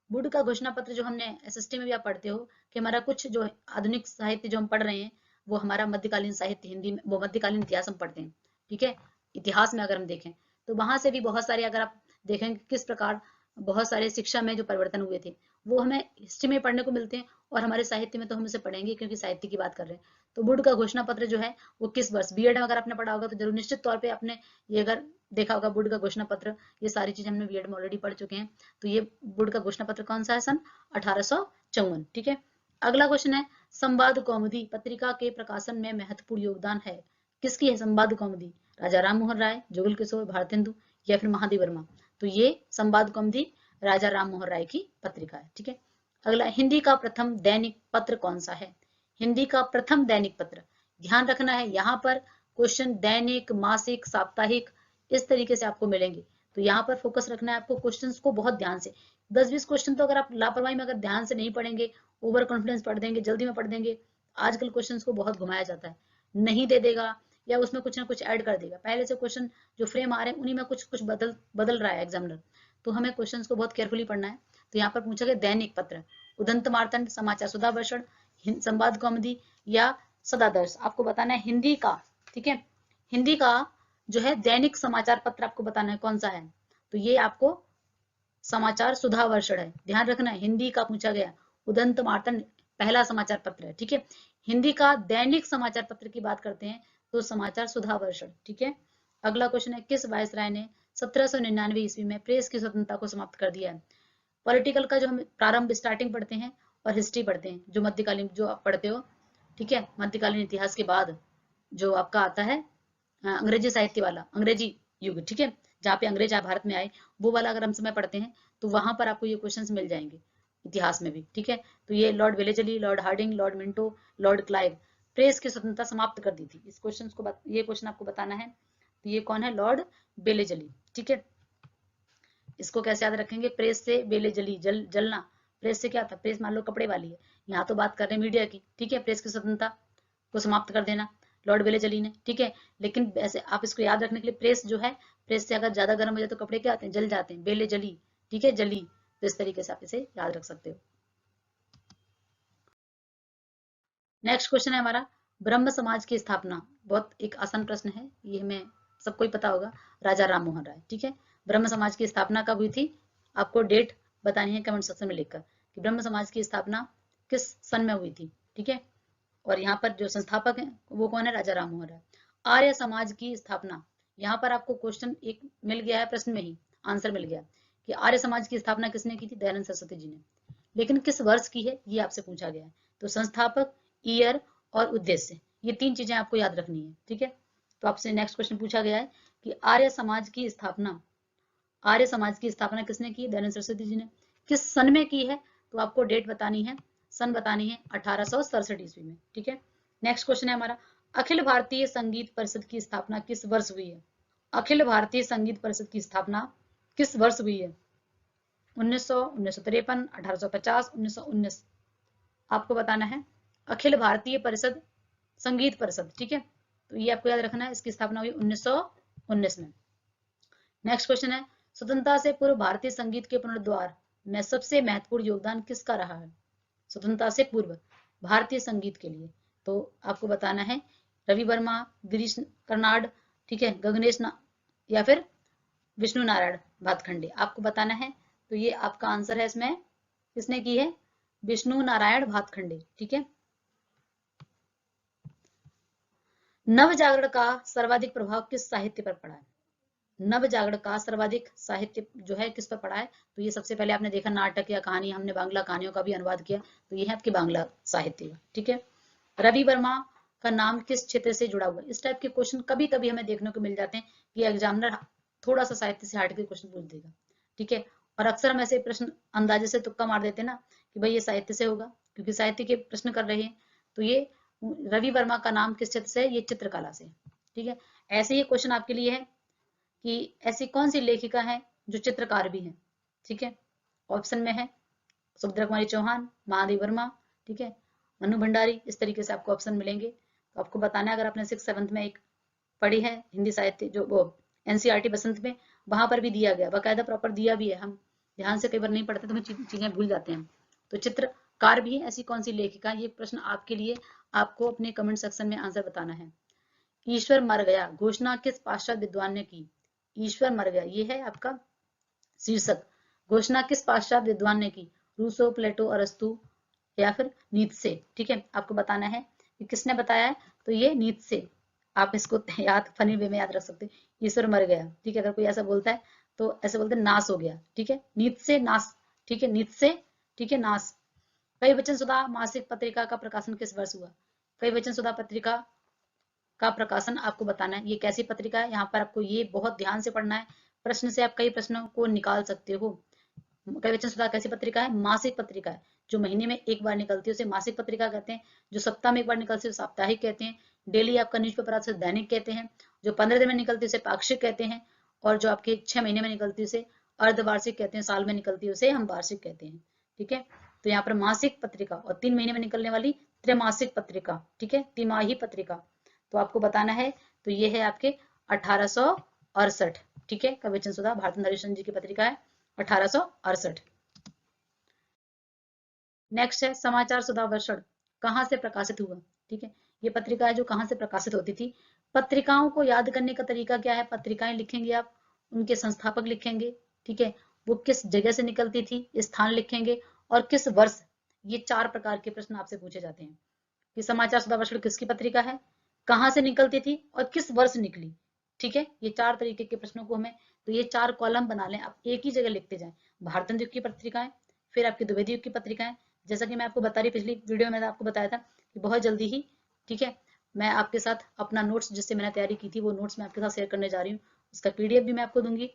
वुड का घोषणा पत्र जो हमने एसएसटी में भी आप पढ़ते हो कि हमारा कुछ जो आधुनिक साहित्य जो हम पढ़ रहे हैं वो हमारा मध्यकालीन साहित्य हिंदी में, वो मध्यकालीन इतिहास हम पढ़ते हैं, ठीक है। इतिहास में अगर हम देखें तो वहां से भी बहुत सारे, अगर आप देखेंगे किस प्रकार बहुत सारे शिक्षा में जो परिवर्तन हुए थे वो हमें हिस्ट्री में पढ़ने को मिलते हैं, और हमारे साहित्य में तो हम इसे पढ़ेंगे क्योंकि साहित्य की बात कर रहे हैं। तो वुड का घोषणा पत्र जो है वो किस वर्ष, बीएड में अगर आपने पढ़ा होगा तो जरूर निश्चित तौर पर आपने ये अगर देखा होगा वुड का घोषणा पत्र, ये सारी चीजें हमने बीएड में ऑलरेडी पढ़ चुके हैं। तो ये वुड का घोषणा पत्र कौन सा है? सन 1854, ठीक है। अगला क्वेश्चन है संवाद कौमुदी पत्रिका के प्रकाशन में महत्वपूर्ण योगदान है, किसकी है संवाद कौमुदी? राजा राम मोहन राय, जुगल किशोर, भारतेंदु या फिर महादेव वर्मा? तो ये संवाद कौमुदी राजा राम मोहन राय की पत्रिका है, ठीक है। अगला हिंदी का प्रथम दैनिक पत्र कौन सा है? हिंदी का प्रथम दैनिक पत्र, ध्यान रखना है यहाँ पर क्वेश्चन दैनिक, मासिक, साप्ताहिक इस तरीके से आपको मिलेंगे, तो यहाँ पर फोकस रखना है आपको क्वेश्चंस को बहुत ध्यान से। 10-20 क्वेश्चन तो अगर आप लापरवाही में अगर ध्यान से नहीं पढ़ेंगे, ओवर कॉन्फिडेंस पढ़ देंगे, जल्दी में पढ़ देंगे, आजकल क्वेश्चंस को बहुत घुमाया जाता है, नहीं दे देगा या उसमें कुछ ना कुछ ऐड कर देगा, पहले से क्वेश्चन जो फ्रेम आ रहे हैं उन्हीं में कुछ कुछ बदल रहा है एग्जामिनर, तो हमें क्वेश्चंस को बहुत केयरफुली पढ़ना है। तो यहाँ पर पूछा गया दैनिक पत्र, उदंत मार्तंड, समाचार सुधा वर्षण, संवाद कौमुदी या सदादर्श, आपको बताना है हिंदी का, ठीक है। हिंदी का जो है दैनिक समाचार पत्र आपको बताना है कौन सा है, तो ये आपको समाचार सुधा वर्षण है, ध्यान रखना है। हिंदी का पूछा गया, उदंत मार्तंड पहला समाचार पत्र है, ठीक है। हिंदी का दैनिक समाचार पत्र की बात करते हैं तो समाचार सुधा वर्षण, ठीक है। अगला क्वेश्चन है किस वायसराय ने 1799 ईस्वी में प्रेस की स्वतंत्रता को समाप्त कर दिया है? पॉलिटिकल का जो हम प्रारंभ स्टार्टिंग पढ़ते हैं और हिस्ट्री पढ़ते हैं, जो मध्यकालीन जो आप पढ़ते हो, ठीक है, मध्यकालीन इतिहास के बाद जो आपका आता है अंग्रेजी साहित्य वाला, अंग्रेजी युग, ठीक है, जहाँ पे अंग्रेज भारत में आए, वो वाला अगर हम समय पढ़ते हैं तो वहां पर आपको ये क्वेश्चंस मिल जाएंगे इतिहास में भी, ठीक है। तो ये Lord Wellesley, Lord Hardinge, Lord Minto, Lord Clive press की स्वतंत्रता समाप्त कर दी थी, इस क्वेश्चन को ये क्वेश्चन आपको बताना है। तो ये कौन है? लॉर्ड वेलेजली, ठीक है। इसको कैसे याद रखेंगे? प्रेस से वेलेजली, जलना, प्रेस से क्या था? प्रेस मान लो कपड़े वाली है, यहाँ तो बात कर रहे हैं मीडिया की, ठीक है। प्रेस की स्वतंत्रता को समाप्त कर देना लॉर्ड वेलेजली ने, ठीक है। लेकिन ऐसे आप इसको याद रखने के लिए, प्रेस जो है, प्रेस से अगर ज्यादा गर्म हो जाए तो कपड़े क्या आते हैं? जल जाते हैं, बेले जली, ठीक है, जली। तो इस तरीके से आप इसे याद रख सकते हो। नेक्स्ट क्वेश्चन है हमारा ब्रह्म समाज की स्थापना, बहुत एक आसान प्रश्न है, ये हमें सबको ही पता होगा, राजा राम मोहन राय, ठीक है। ब्रह्म समाज की स्थापना कब हुई थी? आपको डेट बतानी है कमेंट सेक्शन में लिखकर कि ब्रह्म समाज की स्थापना किस सन में हुई थी, ठीक है। और यहाँ पर जो संस्थापक हैं वो कौन है? राजा राम मोहन राय। आर्य समाज की स्थापना, यहाँ पर आपको क्वेश्चन एक मिल गया है, प्रश्न में ही आंसर मिल गया कि आर्य समाज की स्थापना किसने की थी? दयानंद सरस्वती जी ने। लेकिन किस वर्ष की है ये आपसे पूछा गया है, तो संस्थापक, ईयर और उद्देश्य, ये तीन चीजें आपको याद रखनी है, ठीक है। तो आपसे नेक्स्ट क्वेश्चन पूछा गया है कि आर्य समाज की स्थापना, आर्य समाज की स्थापना किसने की? दयानंद सरस्वती जी ने। किस सन में की है? तो आपको डेट बतानी है, सन बतानी है 1867 ईस्वी में, ठीक है। नेक्स्ट क्वेश्चन है हमारा अखिल भारतीय संगीत परिषद की स्थापना किस वर्ष हुई है? अखिल भारतीय संगीत परिषद की स्थापना किस वर्ष हुई है? 1900, 1953, 1850, 1919, आपको बताना है। अखिल भारतीय परिषद, संगीत परिषद, ठीक है, तो ये आपको याद रखना है, इसकी स्थापना हुई 1919 में। नेक्स्ट क्वेश्चन है स्वतंत्रता से पूर्व भारतीय संगीत के पुनरुद्धार में सबसे महत्वपूर्ण योगदान किसका रहा है? स्वतंत्रता से पूर्व भारतीय संगीत के लिए, तो आपको बताना है रवि वर्मा, गिरीश कर्नाड, ठीक है, गगनेश या फिर विष्णु नारायण भातखंडे, आपको बताना है। तो ये आपका आंसर है, इसमें किसने की है? विष्णु नारायण भातखंडे, ठीक है। नव जागरण का सर्वाधिक प्रभाव किस साहित्य पर पड़ा है? नव जागरण का सर्वाधिक साहित्य जो है किस पर पड़ा है? तो ये सबसे पहले आपने देखा नाटक या कहानी, हमने बांग्ला कहानियों का भी अनुवाद किया, तो ये है आपकी बांग्ला साहित्य, ठीक है। रवि वर्मा का नाम किस क्षेत्र से जुड़ा हुआ है? इस टाइप के क्वेश्चन कभी कभी हमें देखने को मिल जाते हैं कि एग्जामिनर थोड़ा सा साहित्य से हट के क्वेश्चन पूछ देगा, ठीक है। और अक्सर हम ऐसे प्रश्न अंदाजे से तुक्का मार देते हैं ना कि भाई ये साहित्य से होगा, क्योंकि साहित्य के प्रश्न कर रहे हैं। तो ये रवि वर्मा का नाम किस क्षेत्र से है? ये चित्रकला से, ठीक है। ऐसे ही क्वेश्चन आपके लिए है कि ऐसी कौन सी लेखिका है जो चित्रकार भी है, ठीक है। ऑप्शन में है सुभद्रा कुमारी चौहान, महादेवी वर्मा, ठीक है, मनु भंडारी, इस तरीके से आपको ऑप्शन मिलेंगे। तो आपको बताना है, अगर आपने 6th-7th में एक पढ़ी है हिंदी साहित्य जो वो एनसीईआरटी बसंत में, वहां पर भी दिया गया, बाकायदा प्रॉपर दिया भी है। हम ध्यान से कई बार नहीं पढ़ते तो हम चीजें भूल जाते हैं। तो चित्रकार भी है, ऐसी कौन सी लेखिका, ये प्रश्न आपके लिए, आपको अपने कमेंट सेक्शन में आंसर बताना है। ईश्वर मर गया घोषणा किस पाश्चात्य विद्वान ने की? ईश्वर मर गया, ये है आपका शीर्षक। घोषणा किस पाश्चात्य विद्वान ने की? रूसो, प्लेटो, अरस्तु या फिर नीत्शे, ठीक है। आपको बताना है कि किसने बताया है, तो ये नीत्शे। आप इसको याद फनी वे में याद रख सकते हैं। ईश्वर मर गया, ठीक है। अगर कोई ऐसा बोलता है तो ऐसे बोलते हैं नाश हो गया, ठीक है, नीत्शे नाश, ठीक है, नीत्शे, ठीक है, नाश। कई वचन सुधा मासिक पत्रिका का प्रकाशन किस वर्ष हुआ? कई वचन सुधा पत्रिका का प्रकाशन आपको बताना है। ये कैसी पत्रिका है, यहाँ पर आपको ये बहुत ध्यान से पढ़ना है, प्रश्न से आप कई प्रश्नों को निकाल सकते हो। कई वचन सुधा कैसी पत्रिका है? मासिक पत्रिका है। जो महीने में एक बार निकलती है उसे मासिक पत्रिका कहते हैं। जो सप्ताह में एक बार निकलती है उसे साप्ताहिक कहते हैं। डेली आपका न्यूज़पेपर आता है उसे दैनिक कहते हैं। जो 15 दिन में निकलती है उसे पाक्षिक कहते हैं। और जो आपके 6 महीने में निकलती है उसे अर्धवार्षिक कहते हैं। साल में निकलती है उसे हम वार्षिक कहते हैं, ठीक है। तो यहाँ पर मासिक पत्रिका और 3 महीने में निकलने वाली त्रैमासिक पत्रिका, ठीक है, तिमाही पत्रिका। तो आपको बताना है, तो ये है आपके 1868, ठीक है। कवि वचन सुधा भारत हरिश्चंद्र जी की पत्रिका है 1868। नेक्स्ट है समाचार सुधा वर्षण कहाँ से प्रकाशित हुआ, ठीक है। ये पत्रिका है जो कहाँ से प्रकाशित होती थी। पत्रिकाओं को याद करने का तरीका क्या है? पत्रिकाएं लिखेंगे आप, उनके संस्थापक लिखेंगे, ठीक है, वो किस जगह से निकलती थी, स्थान लिखेंगे, और किस वर्ष। ये 4 प्रकार के प्रश्न आपसे पूछे जाते हैं कि समाचार सुधा वर्षण किसकी पत्रिका है, कहाँ से निकलती थी और किस वर्ष निकली, ठीक है। ये 4 तरीके के प्रश्नों को हमें, तो ये 4 कॉलम बना लें आप, एक ही जगह लिखते जाएं। भारतेंदु युग की पत्रिकाएं, फिर आपकी द्विवेदी युग की पत्रिकाएं। जैसा कि मैं आपको बता रही, पिछली वीडियो में आपको बताया था कि बहुत जल्दी ही, ठीक है, मैं आपके साथ अपना नोट्स जिससे मैंने तैयारी की थी वो नोट्स मैं आपके साथ शेयर करने जा रही हूँ। उसका पीडीएफ भी मैं आपको दूंगी,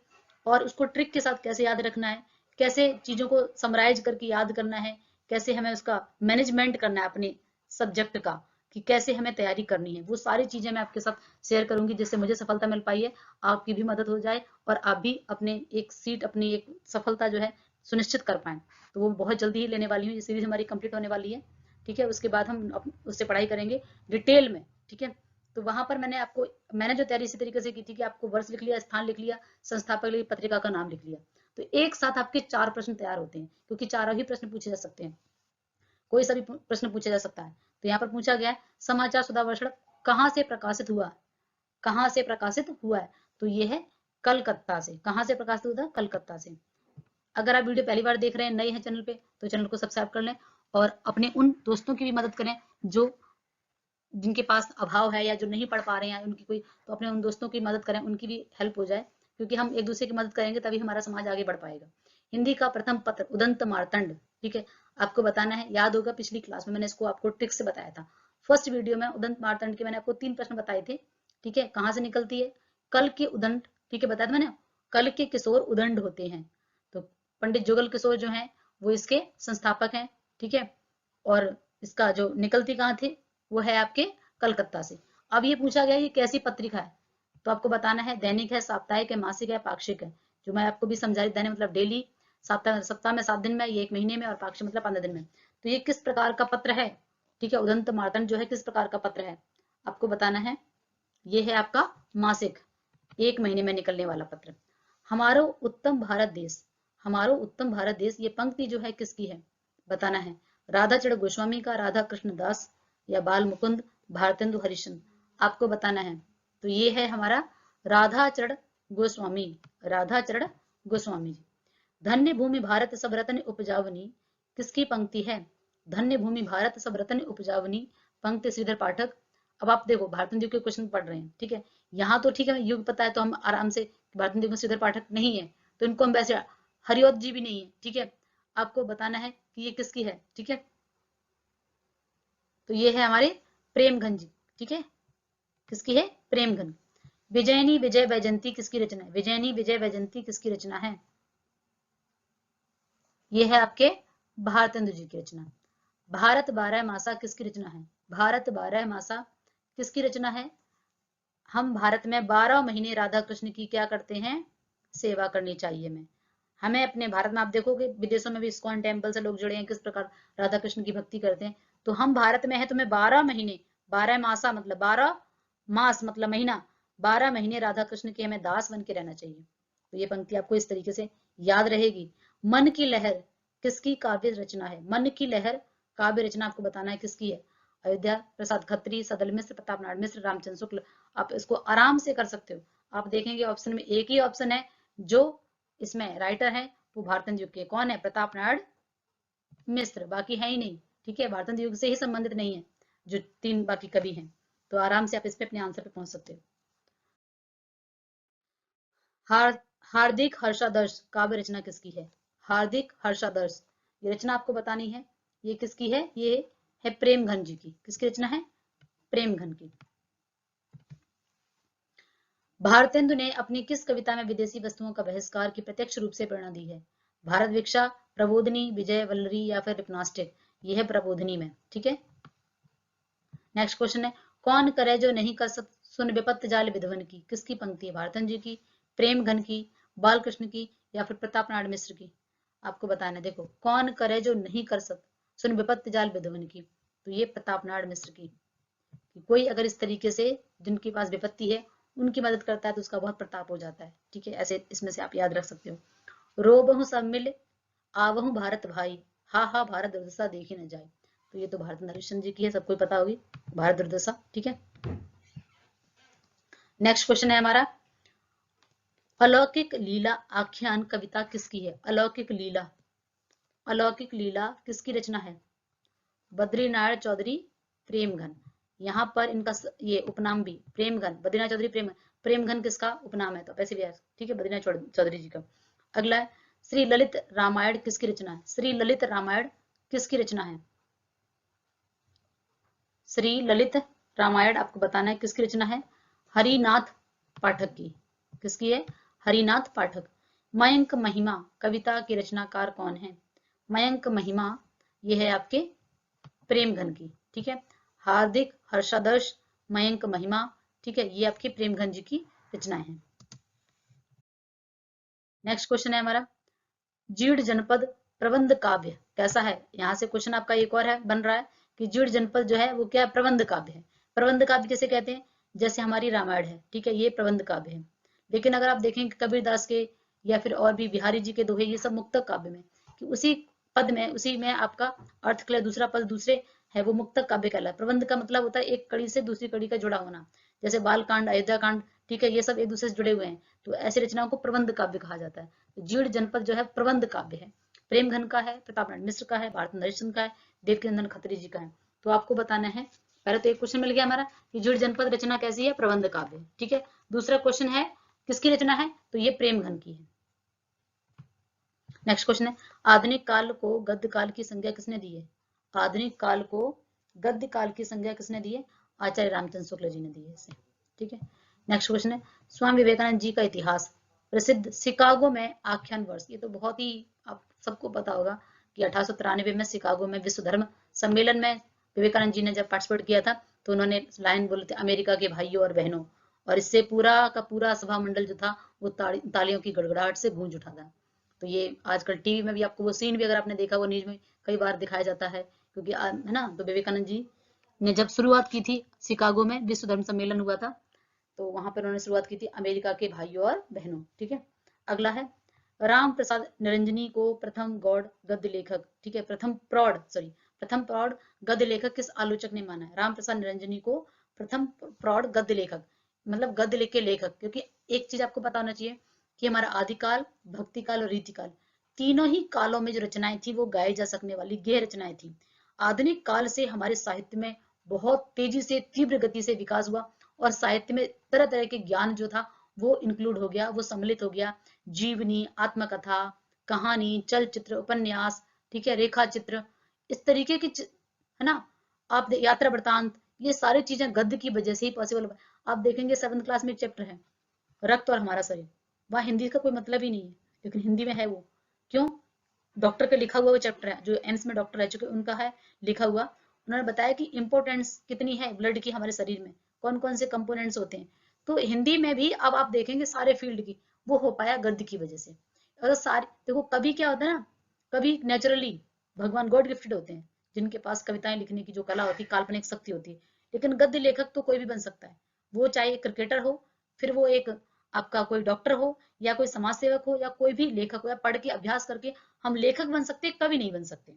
और उसको ट्रिक के साथ कैसे याद रखना है, कैसे चीजों को समराइज करके याद करना है, कैसे हमें उसका मैनेजमेंट करना है अपने सब्जेक्ट का, कि कैसे हमें तैयारी करनी है, वो सारी चीजें मैं आपके साथ शेयर करूंगी, जिससे मुझे सफलता मिल पाई है, आपकी भी मदद हो जाए, और आप भी अपने एक सीट, अपनी एक सफलता जो है सुनिश्चित कर पाए। तो वो बहुत जल्दी ही लेने वाली हूँ, ये सीरीज हमारी कंप्लीट होने वाली है, ठीक है। उसके बाद हम उससे पढ़ाई करेंगे डिटेल में, ठीक है। तो वहां पर मैंने जो तैयारी इसी तरीके से की थी कि आपको वर्ष लिख लिया, स्थान लिख लिया, संस्थापक लिख, पत्रिका का नाम लिख लिया, तो एक साथ आपके 4 प्रश्न तैयार होते हैं, क्योंकि 4 ही प्रश्न पूछे जा सकते हैं, कोई सा भी प्रश्न पूछा जा सकता है। तो यहाँ पर पूछा गया है समाचार सुधा वर्षण कहाँ से प्रकाशित हुआ, कहाँ से प्रकाशित हुआ है, तो ये है कलकत्ता से। कहाँ से प्रकाशित हुआ था? कलकत्ता से। अगर आप वीडियो पहली बार देख रहे हैं, नए हैं चैनल पे, तो चैनल को सब्सक्राइब कर लें, और अपने उन दोस्तों की भी मदद करें जो जिनके पास अभाव है या जो नहीं पढ़ पा रहे हैं उनकी कोई, तो अपने उन दोस्तों की मदद करें, उनकी भी हेल्प हो जाए, क्योंकि हम एक दूसरे की मदद करेंगे तभी हमारा समाज आगे बढ़ पाएगा। हिंदी का प्रथम पत्र उदंत मार्तंड, ठीक है। आपको बताना है, याद होगा पिछली क्लास में मैंने इसको आपको ट्रिक से बताया था। फर्स्ट वीडियो में उदंत मार्तंड के मैंने आपको 3 प्रश्न बताए थे, ठीक है। कहाँ से निकलती है? कल के उदंड, ठीक है, बताया था मैंने, कल के किशोर उदंड होते हैं। तो पंडित जुगल किशोर जो हैं वो इसके संस्थापक हैं, ठीक है। और इसका जो निकलती कहाँ थी, वो है आपके कलकत्ता से। अब ये पूछा गया ये कैसी पत्रिका है, तो आपको बताना है दैनिक है, साप्ताहिक है, मासिक है, पाक्षिक है। जो मैं आपको भी समझा रही, दैनिक मतलब डेली, सप्ताह में 7 दिन में, ये 1 महीने में, और पाक्षिक मतलब 15 दिन में। तो ये किस प्रकार का पत्र है, ठीक है, उदंत मार्तंड जो है किस प्रकार का पत्र है, आपको बताना है। ये है आपका मासिक, 1 महीने में निकलने वाला पत्र। हमारो उत्तम भारत देश, हमारो उत्तम भारत देश, ये पंक्ति जो है किसकी है, बताना है। राधा चरण गोस्वामी का, राधा कृष्ण दास, या बाल मुकुंद, भारतेंदु हरिश्चंद्र, आपको बताना है। तो ये है हमारा राधाचरण गोस्वामी, राधाचरण गोस्वामी जी। धन्य भूमि भारत सब रत्न उपजावनी, किसकी पंक्ति है? धन्य भूमि भारत सब रत्न उपजावनी, पंक्ति श्रीधर पाठक। अब आप देखो भारतेंदु के क्वेश्चन पढ़ रहे हैं, ठीक है। यहाँ तो ठीक है युग पता है तो हम आराम से, भारतेंदु में श्रीधर पाठक नहीं है तो इनको हम वैसे, हरिऔध जी भी नहीं है, ठीक है। आपको बताना है कि ये किसकी है, ठीक है। तो ये है हमारे प्रेमघन जी, ठीक है। किसकी है? प्रेमघन। विजयनी विजय वैजंती किसकी रचना है? विजयनी विजय वैजंती किसकी रचना है? ये है आपके भारतेंदु जी की रचना। भारत 12 मासा किसकी रचना है? भारत 12 मासा किसकी रचना है? हम भारत में 12 महीने राधा कृष्ण की क्या करते हैं? सेवा करनी चाहिए हमें। हमें अपने भारत में आप देखोगे विदेशों में भी इस्कॉन टेम्पल से लोग जुड़े हैं, किस प्रकार राधा कृष्ण की भक्ति करते हैं। तो हम भारत में है, तुम्हें 12 महीने, 12 मासा मतलब 12 मास मतलब महीना, 12 महीने राधा कृष्ण के हमें दास बन के रहना चाहिए। तो ये पंक्ति आपको इस तरीके से याद रहेगी। मन की लहर किसकी काव्य रचना है? मन की लहर काव्य रचना आपको बताना है किसकी है। अयोध्या प्रसाद खत्री, सदल मिश्र, प्रताप नारायण मिश्र, रामचंद्र शुक्ल। आप इसको आराम से कर सकते हो। आप देखेंगे ऑप्शन में एक ही ऑप्शन है जो इसमें राइटर है, वो भारतेंद्र युग के कौन है? प्रताप नारायण मिश्र, बाकी है ही नहीं। ठीक है, भारतेंद्र युग से ही संबंधित नहीं है जो 3 बाकी कवि हैं। तो आराम से आप इस पे अपने आंसर पे पहुंच सकते हो। हार्दिक हर्षादर्श काव्य रचना किसकी है? हार्दिक हर्षादर्श, ये रचना आपको बतानी है। ये किसकी है? ये है प्रेमघन जी की। किसकी रचना है? प्रेमघन की। भारतेंदु ने अपनी किस कविता में विदेशी वस्तुओं का बहिष्कार की प्रत्यक्ष रूप से प्रेरणा दी है? भारत भिक्षा, प्रबोधनी, विजय वल्लरी या फिर रिपनास्टिक? यह है प्रबोधनी में। ठीक है, नेक्स्ट क्वेश्चन है, कौन करे जो नहीं कर सक सुन विपत्त जाल विधवन की? किसकी पंक्ति है? भारतेंदु जी की, प्रेमघन की, बालकृष्ण की या फिर प्रताप नारायण मिश्र की? आपको बताना है। देखो, कौन करे जो नहीं कर सक सुन विपत्त जाल विधवन की, तो ये प्रताप नारायण मिश्र की। कोई अगर इस तरीके से जिनके पास विपत्ति है उनकी मदद करता है तो उसका बहुत प्रताप हो जाता है। ठीक है, ऐसे इसमें से आप याद रख सकते हो। रोबहु सब मिल आवहु भारत भाई, हा हा भारत दुर्दशा देखी न जाए। तो ये तो भारत हरिश्चंद्र जी की है, सबको पता होगी भारत दुर्दशा। ठीक है, नेक्स्ट क्वेश्चन है हमारा, अलौकिक लीला आख्यान कविता किसकी है? अलौकिक लीला, अलौकिक लीला किसकी रचना है? बद्रीनारायण चौधरी प्रेमघन। यहाँ पर इनका ये उपनाम भी प्रेमघन, बद्रीनाथ चौधरी प्रेमघन किसका उपनाम है? तो वैसे भी है। ठीक है, बद्रीनाथ चौधरी जी का। अगला है, श्री ललित रामायण किसकी रचना है? श्री ललित रामायण किसकी रचना है? श्री ललित रामायण आपको बताना है किसकी रचना है? हरिनाथ पाठक की। किसकी है? हरिनाथ पाठक। मयंक महिमा कविता के रचनाकार कौन है? मयंक महिमा ये है आपके प्रेमघन की। ठीक है, हार्दिक हर्षादर्श, मयंक महिमा। ठीक है, ये आपके प्रेमघन जी की रचनाएं हैं। नेक्स्ट क्वेश्चन है हमारा, जीड़ जनपद प्रबंध काव्य कैसा है? यहाँ से क्वेश्चन आपका एक और है बन रहा है कि जीड़ जनपद जो है वो क्या प्रबंध काव्य है। प्रबंध काव्य किसे कहते हैं? जैसे हमारी रामायण है, ठीक है, ये प्रबंध काव्य है। लेकिन अगर आप देखें कबीरदास के या फिर और भी बिहारी जी के दोहे, ये सब मुक्तक काव्य में, कि उसी पद में उसी में आपका अर्थ के लिए दूसरा पद दूसरे है, वो मुक्तक काव्य कहलाता है। प्रबंध का मतलब होता है एक कड़ी से दूसरी कड़ी का जुड़ा होना, जैसे बाल कांड, अयोध्या कांड। ठीक है, ये सब एक दूसरे से जुड़े हुए हैं, तो ऐसी रचनाओं को प्रबंध काव्य कहा जाता है। जीड़ जनपद जो है प्रबंध काव्य है। प्रेमघन का है, प्रताप नारायण मिश्र का है, भारत हरिश्चंद्र का है, देवकी नंदन खत्री जी का है। तो आपको बताना है, पहले तो एक क्वेश्चन मिल गया हमारा कि जीड़ जनपद रचना कैसी है? प्रबंध काव्य। ठीक है, दूसरा क्वेश्चन है किसकी रचना है? तो ये प्रेमघन की है। नेक्स्ट क्वेश्चन है, आधुनिक काल को गद्य काल की संज्ञा किसने दी है? आधुनिक काल को गद्य काल की संज्ञा किसने दी है? आचार्य रामचंद्र शुक्ल जी ने दी है इसे। ठीक है, नेक्स्ट क्वेश्चन है, स्वामी विवेकानंद जी का इतिहास प्रसिद्ध शिकागो में आख्यान वर्ष। ये तो बहुत ही आप सबको पता होगा कि 1893 में शिकागो में विश्व धर्म सम्मेलन में विवेकानंद जी ने जब पार्टिसिपेट किया था तो उन्होंने लाइन बोले थे, अमेरिका के भाइयों और बहनों, और इससे पूरा का पूरा सभा मंडल जो था वो तालियों की गड़गड़ाहट से गूंज उठा था। तो ये आजकल टीवी में भी आपको वो सीन भी अगर आपने देखा, वो न्यूज में कई बार दिखाया जाता है, क्योंकि है ना। तो विवेकानंद जी ने जब शुरुआत की थी, शिकागो में विश्व धर्म सम्मेलन हुआ था, तो वहां पर उन्होंने शुरुआत की थी, अमेरिका के भाइयों और बहनों। ठीक है, अगला है, राम प्रसाद निरंजनी को प्रथम गौड़ गद्य लेखक, ठीक है, प्रथम प्रौढ़ गद्य लेखक किस आलोचक ने माना है? राम प्रसाद निरंजनी को प्रथम प्रौढ़ गद्य लेखक, मतलब गद्य के लेखक, क्योंकि एक चीज आपको पता होना चाहिए कि हमारा आदिकाल, भक्तिकाल और रीतिकाल, तीनों ही कालों में जो रचनाएं थी वो गाई जा सकने वाली गेय रचनाएं थी। आधुनिक काल से हमारे साहित्य में बहुत तेजी से तीव्र गति से विकास हुआ और साहित्य में तरह तरह के ज्ञान जो था वो इंक्लूड हो गया, वो सम्मिलित हो गया। जीवनी, आत्मकथा, कहानी, चलचित्र, उपन्यास, ठीक है, रेखा चित्र, इस तरीके की है ना, आप यात्रा वृतांत, ये सारी चीजें गद्य की वजह से ही पॉसिबल। आप देखेंगे 7th क्लास में एक चैप्टर है रक्त और हमारा शरीर, वहाँ हिंदी का कोई मतलब ही नहीं है, लेकिन हिंदी में है वो। क्यों? डॉक्टर का लिखा हुआ वो चैप्टर है, जो एम्स में डॉक्टर रह चुके उनका है लिखा हुआ। उन्होंने बताया कि इंपॉर्टेंस कितनी है ब्लड की हमारे शरीर में, कौन कौन से कंपोनेंट्स होते हैं। तो हिंदी में भी अब आप देखेंगे सारे फील्ड की वो हो पाया गद्य की वजह से। अगर सारे देखो, कभी क्या होता है ना, कभी नेचुरली भगवान गॉड गिफ्टेड होते हैं जिनके पास कविताएं लिखने की जो कला होती है, काल्पनिक शक्ति होती है, लेकिन गद्य लेखक तो कोई भी बन सकता है। वो चाहे क्रिकेटर हो, फिर वो एक आपका कोई डॉक्टर हो, या कोई समाज सेवक हो, या कोई भी लेखक हो, या पढ़ के अभ्यास करके हम लेखक बन सकते हैं, कभी नहीं बन सकते।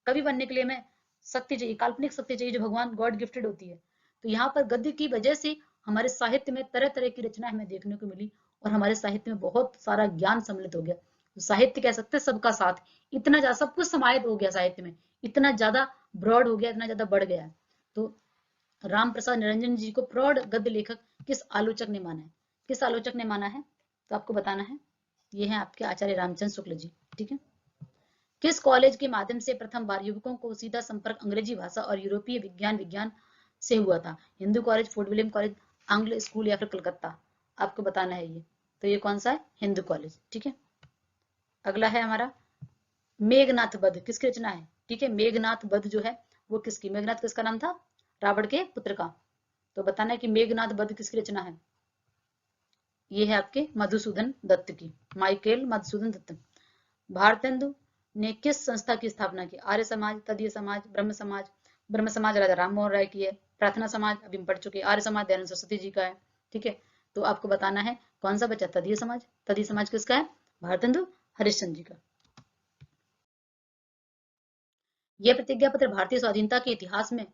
कवि बनने के लिए हमें शक्ति चाहिए, काल्पनिक शक्ति चाहिए जो भगवान गॉड गिफ्टेड होती है। तो यहाँ पर गद्य की वजह से हमारे साहित्य में तरह तरह की रचना हमें देखने को मिली, और हमारे साहित्य में बहुत सारा ज्ञान सम्मिलित हो गया। तो साहित्य कह सकते हैं सबका साथ, इतना ज्यादा सब कुछ समाहित हो गया साहित्य में, इतना ज्यादा ब्रॉड हो गया, इतना ज्यादा बढ़ गया। तो राम प्रसाद निरंजन जी को प्रौढ़ गद्य लेखक किस आलोचक ने माना है, किस आलोचक ने माना है, तो आपको बताना है। ये है आपके आचार्य रामचंद्र शुक्ल जी। ठीक है। किस कॉलेज के माध्यम से प्रथम बार युवकों को सीधा संपर्क अंग्रेजी भाषा और यूरोपीय विज्ञान से हुआ था? Hindu college, fort William college, आंग्ल स्कूल, या फिर कलकत्ता? आपको बताना है ये। तो ये कौन सा है? हिंदू कॉलेज। ठीक है। अगला है हमारा मेघनाथ वध किसकी रचना है? ठीक है। मेघनाथ वध जो है वो किसकी, मेघनाथ किसका नाम था? रावण के पुत्र का। तो बताना है कि मेघनाथ वध किसकी रचना है? ये है आपके मधुसूदन दत्त की, माइकेल मधुसूदन दत्त। भारतेंदु ने किस संस्था की स्थापना की? आर्य समाज, तदीय समाज, ब्रह्म समाज। ब्रह्म समाज राजा राम मोहन राय की है। प्रार्थना समाज अभी हम पढ़ चुके हैं। आर्य समाज दयानंद सरस्वती जी का है। ठीक है। तो आपको बताना है कौन सा बचा? तदीय समाज। तदीय समाज किसका है? भारतेंदु हरिश्चंद्र जी का। यह प्रतिज्ञा पत्र भारतीय स्वाधीनता के इतिहास में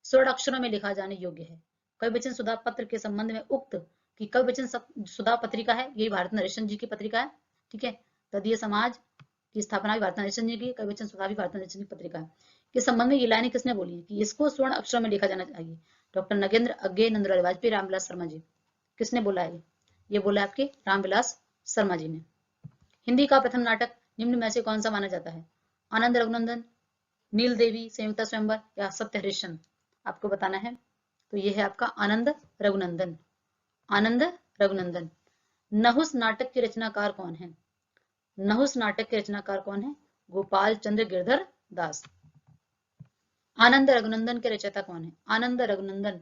स्वर्ण अक्षरों में लिखा जाने योग्य है। कवि वचन सुधा पत्र के संबंध में उक्त कि कवि वचन सुधा पत्रिका है, यही भारत हरिश्चंद्र जी की पत्रिका है। ठीक है। तदीय समाज की स्थापना भी भारत हरिश्चंद्र जी की, कवि वचन सुधा भी भारत हरिश्चंद्र की पत्रिका है। के संबंध में ये लाइनें किसने बोली है कि इसको स्वर्ण अक्षरों में लिखा जाना चाहिए? डॉक्टर नगेंद्र अज्ञे, नंदलाल वाजपेयी, रामविलास शर्मा जी। किसने बोला है? ये बोला आपके रामविलास शर्मा जी ने। हिंदी का प्रथम नाटक निम्न में से कौन सा माना जाता है? आनंद रघुनंदन, नील देवी, संयुक्ता स्वयंवर, या सत्य हरिश्चंद्र? आपको बताना है। तो ये है आपका आनंद रघुनंदन। आनंद रघुनंदन। नहुस नाटक के रचनाकार कौन है? नहुस नाटक के रचनाकार कौन है? गोपाल चंद्र गिरधर दास। आनंद रघुनंदन के रचयिता कौन है? आनंद रघुनंदन,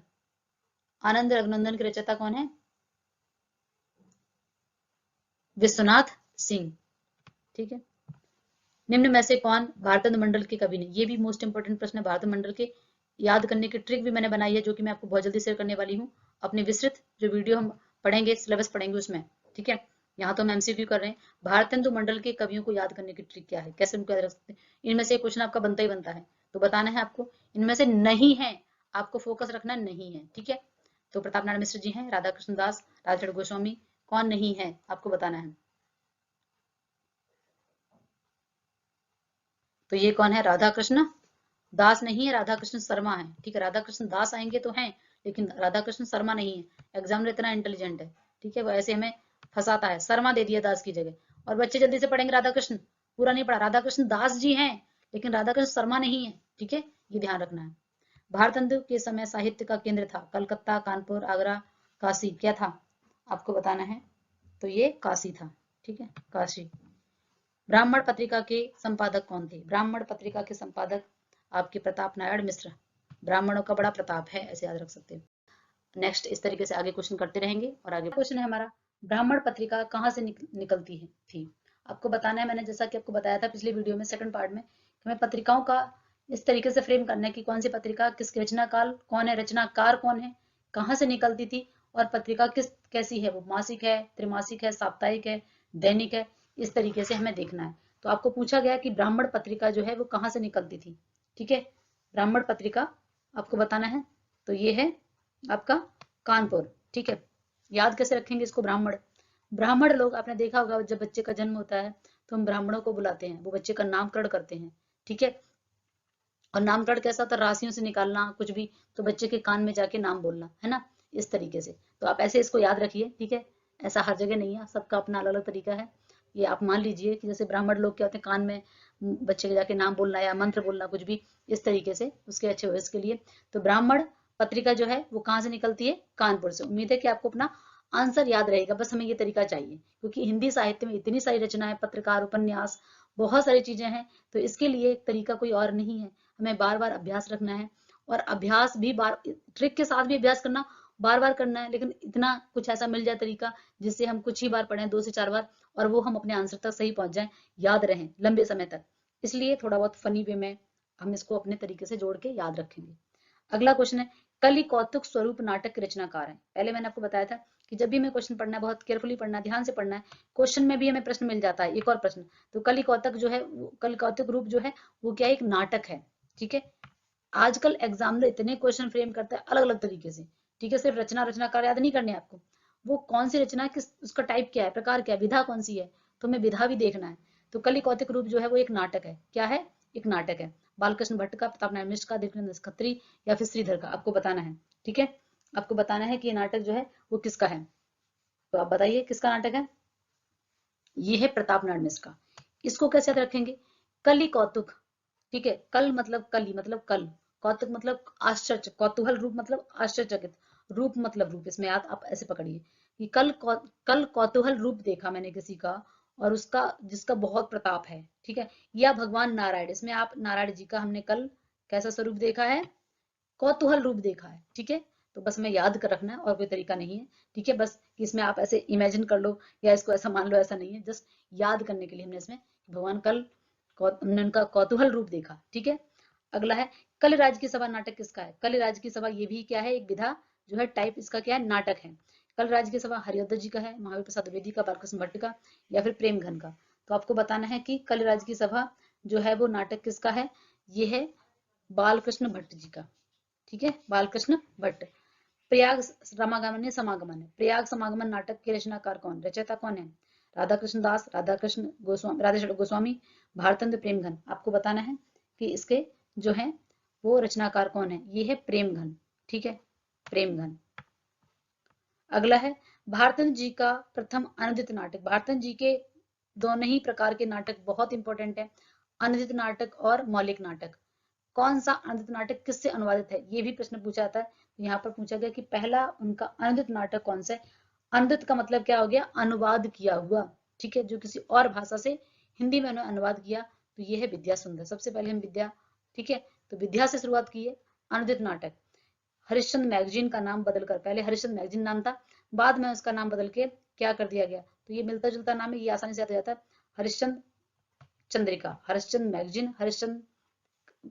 आनंद रघुनंदन के रचयिता कौन है? विश्वनाथ सिंह। ठीक है। निम्न में से कौन भारत मंडल के कवि ने? ये भी मोस्ट इंपोर्टेंट प्रश्न है। भारत मंडल के याद करने की ट्रिक भी मैंने बनाई है, जो कि मैं आपको बहुत जल्दी शेयर करने वाली हूँ अपने विस्तृत जो वीडियो हम पढ़ेंगे, सिलेबस पढ़ेंगे उसमें। ठीक है। यहाँ तो हम एमसीक्यू कर रहे हैं। भारतेंदु मंडल के कवियों को याद करने की ट्रिक क्या है, कैसे उनको याद रख सकते हैं? इनमें से क्वेश्चन आपका बनता ही बनता है, तो बताना है आपको। इनमें से नहीं है, आपको फोकस रखना नहीं है। ठीक है। तो प्रताप नारायण मिश्र जी हैं, राधा कृष्ण दास, राजचंद्र गोस्वामी, कौन नहीं है आपको बताना है। तो ये कौन है? राधा कृष्ण दास नहीं है, राधा कृष्ण शर्मा है। ठीक है। राधा कृष्ण दास आएंगे तो हैं, लेकिन राधा कृष्ण शर्मा नहीं है। एग्जामिनर इतना इंटेलिजेंट है। ठीक है। वो ऐसे हमें फंसाता है, शर्मा दे दिया दास की जगह, और बच्चे जल्दी से पढ़ेंगे राधा कृष्ण, पूरा नहीं पढ़ा। राधा कृष्ण दास जी हैं, लेकिन राधा कृष्ण शर्मा नहीं है। ठीक है। ये ध्यान रखना है। भारतेंदु के समय साहित्य का केंद्र था कलकत्ता, कानपुर, आगरा, काशी। क्या था आपको बताना है। तो ये काशी था। ठीक है। काशी। ब्राह्मण पत्रिका के संपादक कौन थे? ब्राह्मण पत्रिका के संपादक आपके प्रताप नारायण मिश्र। ब्राह्मणों का बड़ा प्रताप है, ऐसे याद रख सकते हो। नेक्स्ट इस तरीके से आगे क्वेश्चन करते रहेंगे। और आगे क्वेश्चन है हमारा, ब्राह्मण पत्रिका कहाँ से निकलती है थी? आपको बताना है। मैंने जैसा कि आपको बताया था पिछले वीडियो में, सेकंड पार्ट में, कि हमें पत्रिकाओं का इस तरीके से फ्रेम करना है कि कौन सी पत्रिका, किसकी रचना काल कौन है, रचनाकार कौन है, कहाँ से निकलती थी, और पत्रिका किस कैसी है, वो मासिक है, त्रिमासिक है, साप्ताहिक है, दैनिक है, इस तरीके से हमें देखना है। तो आपको पूछा गया कि ब्राह्मण पत्रिका जो है वो कहाँ से निकलती थी। ठीक है। ब्राह्मण पत्रिका आपको बताना है। तो ये है आपका कानपुर। ठीक है। याद कैसे रखेंगे इसको? ब्राह्मण, ब्राह्मण लोग आपने देखा होगा जब बच्चे का जन्म होता है तो हम ब्राह्मणों को बुलाते हैं, वो बच्चे का नामकरण करते हैं। ठीक है। और नामकरण कैसा होता है? राशियों से निकालना कुछ भी, तो बच्चे के कान में जाके नाम बोलना, है ना, इस तरीके से। तो आप ऐसे इसको याद रखिए। ठीक है। ऐसा हर जगह नहीं है, सबका अपना अलग अलग तरीका है। ये आप मान लीजिए कि जैसे ब्राह्मण लोग क्या होते हैं, कान में बच्चे के जाके नाम बोलना या मंत्र बोलना कुछ भी, इस तरीके से उसके अच्छे भविष्य के लिए। तो ब्राह्मण पत्रिका जो है वो कहाँ से निकलती है? कानपुर से। उम्मीद है कि आपको अपना आंसर याद रहेगा, बस हमें ये तरीका चाहिए, क्योंकि हिंदी साहित्य में इतनी सारी रचनाएं, पत्रकार, उपन्यास, बहुत सारी चीजें हैं, तो इसके लिए एक तरीका कोई और नहीं है। हमें बार बार अभ्यास रखना है, और अभ्यास भी बार ट्रिक के साथ भी अभ्यास करना बार बार करना है, लेकिन इतना कुछ ऐसा मिल जाए तरीका जिससे हम कुछ ही बार पढ़ें, 2 से 4 बार, और वो हम अपने आंसर तक सही पहुंच जाएं, याद रहें लंबे समय तक। इसलिए थोड़ा बहुत फनी वे में हम इसको अपने तरीके से जोड़ के याद रखेंगे। अगला क्वेश्चन है, कलि कौतुक स्वरूप नाटक के रचनाकार हैं। पहले मैंने आपको बताया था कि जब भी हमें क्वेश्चन पढ़ना है, बहुत केयरफुली पढ़ना है, ध्यान से पढ़ना है। क्वेश्चन में भी हमें प्रश्न मिल जाता है, एक और प्रश्न। तो कलि कौतुक जो है, कलि कौतुक रूप जो है वो क्या है, एक नाटक है। ठीक है, आजकल एग्जामिनर इतने क्वेश्चन फ्रेम करता है अलग अलग तरीके से। ठीक है, सिर्फ रचना रचनाकार याद नहीं करने आपको, वो कौन सी रचना है, किस उसका टाइप क्या है, प्रकार क्या है, विधा कौन सी है, तो हमें विधा भी देखना है। तो कलि कौतिक रूप जो है वो एक नाटक है। क्या है, एक नाटक है। बालकृष्ण भट्ट का, प्रताप नारायण मिश्र का, देवकीनंदन खत्री या फिर श्रीधर का, आपको बताना है। ठीक है, आपको बताना है कि ये नाटक जो है वो किसका है। तो आप बताइए किसका नाटक है। ये है प्रताप नारायण मिश्र का। इसको कैसे याद रखेंगे, कलि कौतुक। ठीक है, कल मतलब कली मतलब कल, कौतुक मतलब आश्चर्य, कौतूहल रूप मतलब आश्चर्यचकित, रूप मतलब रूप। इसमें याद आप ऐसे पकड़िए कि कल कौतूहल रूप देखा मैंने किसी का, और उसका जिसका बहुत प्रताप है। ठीक है, या भगवान नारायण, इसमें आप नारायण जी का हमने कल कैसा स्वरूप देखा है, कौतूहल रूप देखा है। ठीक है, तो बस हमें याद कर रखना है, और कोई तरीका नहीं है। ठीक है, बस इसमें आप ऐसे इमेजिन कर लो या इसको ऐसा मान लो, ऐसा नहीं है, जस्ट याद करने के लिए हमने इसमें भगवान कल हमने उनका कौतूहल रूप देखा। ठीक है, अगला है, कल राज की सभा नाटक किसका है। कल राज की सभा ये भी क्या है, एक विधा जो है, टाइप इसका क्या है, नाटक है। कल राज की सभा हरिऔध जी का है, महावीर प्रसाद द्विवेदी का, बालकृष्ण भट्ट का, या फिर प्रेम घन का। तो आपको बताना है कि कल राज की सभा जो है वो नाटक किसका है। ये है बालकृष्ण भट्ट जी का। ठीक है, बालकृष्ण भट्ट। प्रयाग रामागमन समागमन है, प्रयाग समागमन नाटक के रचनाकार कौन, रचयिता कौन है। राधा कृष्ण दास, राधाकृष्ण गोस्वामी, राधेश्वर गोस्वामी, भारतेंद्र प्रेमघन। आपको बताना है कि इसके जो है वो रचनाकार कौन है। ये है प्रेमघन। ठीक है, प्रेमघन। अगला है, भारतेंद्र जी का प्रथम अनूदित नाटक। भारतेंद्र जी के दोनों ही प्रकार के नाटक बहुत इंपॉर्टेंट है, अनूदित नाटक और मौलिक नाटक। कौन सा अनूदित नाटक किससे अनुवादित है, ये भी प्रश्न पूछा जाता है। तो यहाँ पर पूछा गया कि पहला उनका अनूदित नाटक कौन सा है। अनूदित का मतलब क्या हो गया, अनुवाद किया हुआ। ठीक है, जो किसी और भाषा से हिंदी में उन्होंने अनुवाद किया, तो ये है विद्या सुंदर। सबसे पहले हम विद्या, ठीक है, तो विद्या से शुरुआत की है अनूदित नाटक। हरिश्चंद्र मैगजीन का नाम बदलकर, पहले हरिश्चंद्र मैगजीन नाम था, बाद में उसका नाम बदल के क्या कर दिया गया, तो ये मिलता जुलता नाम है, ये आसानी से याद हो जाता है, हरिश्चंद्र चंद्रिका। हरिश्चंद्र मैगजीन, हरिश्चंद्र,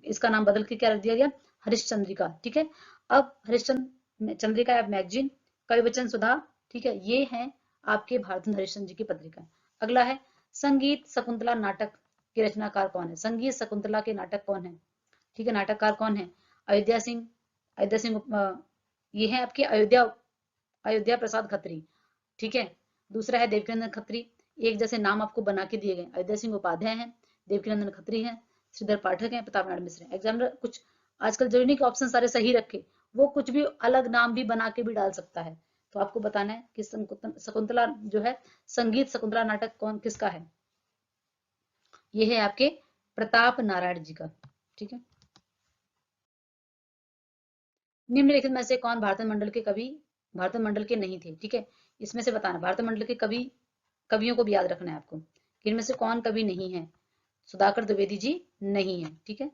इसका नाम बदल के क्या रख दिया गया, हरिश्चंद्रिका। ठीक है, अब हरिश्चंद्र चंद्रिका या मैगजीन, कवि वचन सुधा। ठीक है, ये है आपके भारतेंद्र हरिश्चंद्र जी की पत्रिका। अगला है, संगीत शकुंतला नाटक के रचनाकार कौन है। संगीत शकुंतला के नाटक कौन है। ठीक है, नाटककार कौन है, अयोध्या सिंह, अयोध्या सिंह ये है आपके अयोध्या, अयोध्या प्रसाद खत्री। ठीक है, दूसरा है देवकीनंदन खत्री। एक जैसे नाम आपको बना के दिए गए, अयोध्या सिंह उपाध्याय हैं, देवकीनंदन खत्री हैं, श्रीधर पाठक हैं, प्रताप नारायण मिश्र हैं। एग्जामिनर कुछ आजकल जरूरी नहीं कि ऑप्शन सारे सही रखे, वो कुछ भी अलग नाम भी बना के भी डाल सकता है। तो आपको बताना है कि शकुंतला जो है, संगीत शकुंतला नाटक कौन किसका है। ये है आपके प्रताप नारायण जी का। ठीक है, निम्नलिखित में से कौन भारत मंडल के कवि, भारत मंडल के नहीं थे। ठीक है, इसमें से बताना भारत मंडल के कवि, कवियों को भी याद रखना है आपको कि इनमें से कौन कवि नहीं है। सुधाकर द्विवेदी जी नहीं है। ठीक है,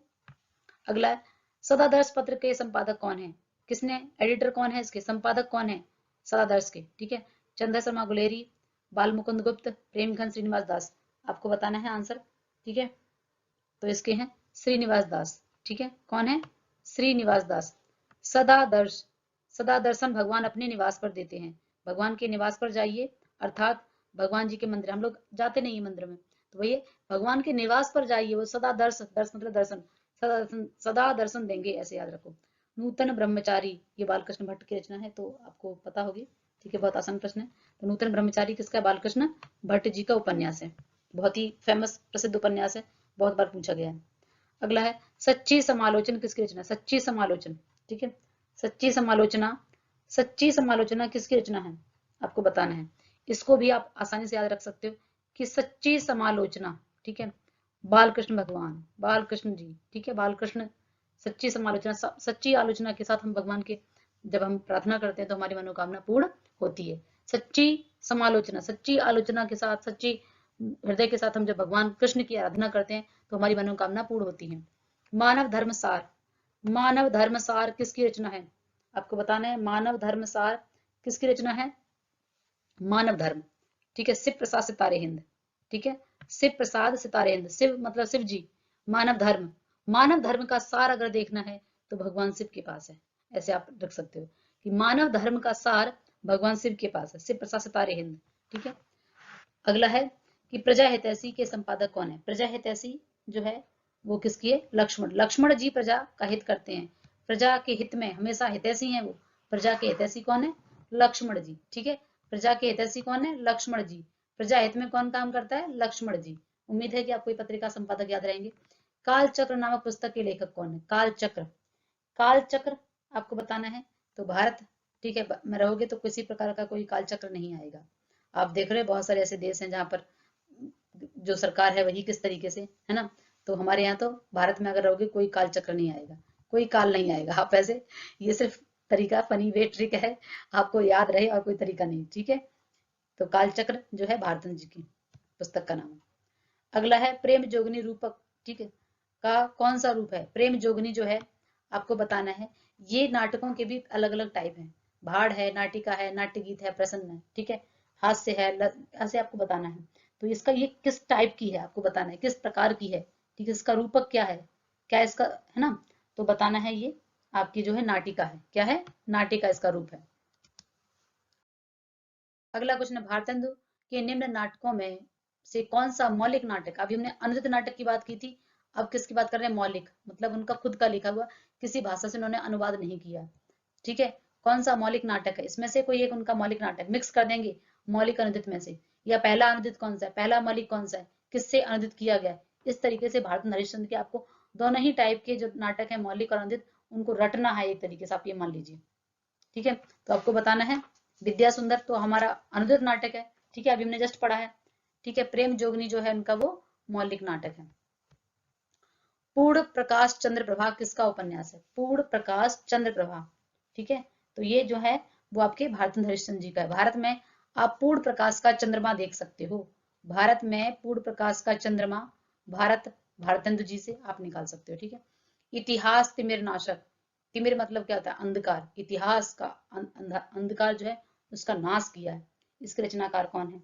अगला है, सदादर्श पत्र के संपादक कौन है। किसने, एडिटर कौन है इसके, संपादक कौन है सदादर्श के। ठीक है, चंद्र शर्मा गुलेरी, बाल मुकुंद गुप्त, प्रेमघन श्रीनिवास दास। आपको बताना है आंसर। ठीक है, तो इसके हैं श्रीनिवास दास। ठीक है, कौन है, श्रीनिवास दास। सदादर्श, सदा दर्शन भगवान अपने निवास पर देते हैं। भगवान के निवास पर जाइए, अर्थात भगवान जी के मंदिर, हम लोग जाते नहीं है मंदिर में, तो वही भगवान के निवास पर जाइए, वो सदा दर्श, दर्श मतलब दर्शन, सदा दर्शन, सदा दर्शन देंगे, ऐसे याद रखो। नूतन ब्रह्मचारी, ये बालकृष्ण भट्ट की रचना है, तो आपको पता होगी। ठीक है, बहुत आसान प्रश्न है। तो नूतन ब्रह्मचारी किसका, बालकृष्ण भट्ट जी का उपन्यास है, बहुत ही फेमस प्रसिद्ध उपन्यास है, बहुत बार पूछा गया है। अगला है, सच्ची समालोचन किसकी रचना, सच्ची समालोचन। ठीक है, सच्ची समालोचना, सच्ची समालोचना किसकी रचना है, आपको बताना है। इसको भी आप आसानी से याद रख सकते हो कि सच्ची समालोचना, ठीक है, बालकृष्ण भगवान, बालकृष्ण जी। ठीक है, बालकृष्ण, सच्ची समालोचना, सच्ची आलोचना के साथ हम भगवान के जब हम प्रार्थना करते हैं तो हमारी मनोकामना पूर्ण होती है। सच्ची समालोचना, सच्ची आलोचना के साथ, सच्ची हृदय के साथ हम जब भगवान कृष्ण की आराधना करते हैं तो हमारी मनोकामना पूर्ण होती है। मानव धर्म सार, मानव धर्म सार किसकी रचना है, आपको बताना है मानव धर्म सार किसकी रचना है? मानव धर्म, ठीक है, शिव प्रसाद सितारे हिंद, ठीक है, शिव प्रसाद सितारे हिंद, शिव मतलब शिव जी, मानव धर्म, मानव धर्म का सार अगर देखना है तो भगवान शिव के पास है, ऐसे आप रख सकते हो कि मानव धर्म का सार भगवान शिव के पास है, शिव प्रसाद सितारे हिंद, ठीक है। अगला है कि प्रजा हितैषी के संपादक कौन है? प्रजा हितैषी जो है वो किसकी है? लक्ष्मण, लक्ष्मण जी प्रजा का हित करते हैं, प्रजा के हित में हमेशा हितैषी हैं वो, प्रजा के हितैषी कौन है? लक्ष्मण जी, ठीक है, प्रजा के हितैषी कौन है? लक्ष्मण जी, प्रजा हित में कौन काम करता है? लक्ष्मण जी। उम्मीद है कि आपको ये पत्रिका संपादक याद रहेंगे। कालचक्र नामक पुस्तक के लेखक कौन है? कालचक्र, कालचक्र आपको बताना है तो भारत, ठीक है, में रहोगे तो किसी प्रकार का कोई कालचक्र नहीं आएगा। आप देख रहे हैं बहुत सारे ऐसे देश हैं जहाँ पर जो सरकार है वही किस तरीके से है ना, तो हमारे यहाँ तो भारत में अगर रहोगे कोई कालचक्र नहीं आएगा, कोई काल नहीं आएगा। आप ऐसे, ये सिर्फ तरीका फनी वे ट्रिक है, आपको याद रहे और कोई तरीका नहीं, ठीक है। तो कालचक्र जो है भारतन जी की पुस्तक का नाम। अगला है प्रेम जोगनी रूपक, ठीक है, का कौन सा रूप है? प्रेम जोगनी जो है आपको बताना है, ये नाटकों के भी अलग अलग टाइप हैं, भाड़ है, नाटिका है, नाट्य गीत है, प्रसन्न है, ठीक है, हास्य है, ऐसे आपको बताना है। तो इसका ये किस टाइप की है आपको बताना है, किस प्रकार की है, ठीक है, इसका रूपक क्या है, क्या इसका है ना, तो बताना है ये आपकी जो है नाटिका है, क्या है? नाटिका इसका रूप है। अगला क्वेश्चन है भारतेंदु के निम्न नाटकों में से कौन सा मौलिक नाटक, अभी हमने अनुदित नाटक की बात की थी, अब किसकी बात कर रहे हैं? मौलिक, मतलब उनका खुद का लिखा हुआ, किसी भाषा से उन्होंने अनुवाद नहीं किया, ठीक है, कौन सा मौलिक नाटक है? इसमें से कोई एक उनका मौलिक नाटक मिक्स कर देंगे मौलिक अनुदित में से, या पहला अनुदित कौन सा है, पहला मौलिक कौन सा है, किससे अनुदित किया गया है, इस तरीके से भारत हरिश्चंद्र के आपको दोनों ही टाइप के जो नाटक है मौलिक और अनुदित, उनको रटना है एक तरीके से, आप ये मान लीजिए, ठीक है। तो आपको बताना है विद्या सुंदर तो हमारा अनुदित नाटक है, ठीक है, अभी हमने जस्ट पढ़ा है, ठीक है। प्रेम जोगनी जो है उनका वो मौलिक नाटक है। पूर्ण प्रकाश चंद्र प्रभा किसका उपन्यास है? पूर्ण प्रकाश चंद्र प्रभा, ठीक है, तो ये जो है वो आपके भारत हरिश्चंद्र जी का है। भारत में आप पूर्ण प्रकाश का चंद्रमा देख सकते हो, भारत में पूर्ण प्रकाश का चंद्रमा भारत भारतेंदु जी से आप निकाल सकते हो, ठीक है। इतिहास तिमिर नाशक, तिमिर मतलब क्या होता है? अंधकार, इतिहास का अंधकार जो है उसका नाश किया है, इसके रचनाकार कौन है?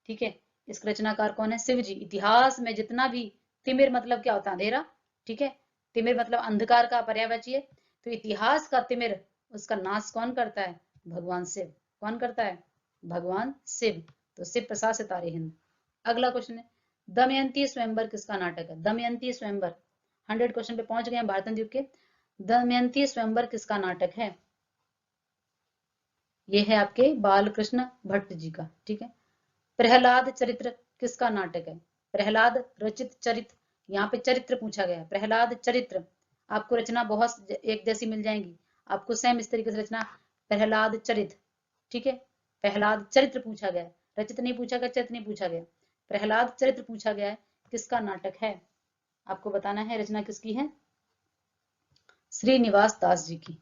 ठीक है, इसके रचनाकार कौन है? शिव जी। इतिहास में जितना भी, तिमिर मतलब क्या होता है? अंधेरा, ठीक है, तिमिर मतलब अंधकार का पर्यायवाची है, तो इतिहास का तिमिर, उसका नाश कौन करता है? भगवान शिव। कौन करता है? भगवान शिव। तो शिव प्रसाद सितारे हिंद। अगला क्वेश्चन है दमयंती स्वयंवर किसका नाटक है? दमयंती स्वयंवर, 100 क्वेश्चन पे पहुंच गए हैं भारत युग के। दमयंती स्वयंवर किसका नाटक है? ये है आपके बालकृष्ण भट्ट जी का, ठीक है। प्रहलाद चरित्र किसका नाटक है? प्रहलाद रचित चरित्र, यहाँ पे चरित्र पूछा गया है, प्रहलाद चरित्र। आपको रचना बहुत एक जैसी मिल जाएंगी, आपको सेम इस तरीके से रचना, प्रहलाद चरित्र, ठीक है, प्रहलाद चरित्र पूछा गया, रचित नहीं पूछा गया, चरित्र नहीं पूछा गया, प्रहलाद चरित्र पूछा गया है, किसका नाटक है? आपको बताना है रचना किसकी है? श्रीनिवास दास जी की,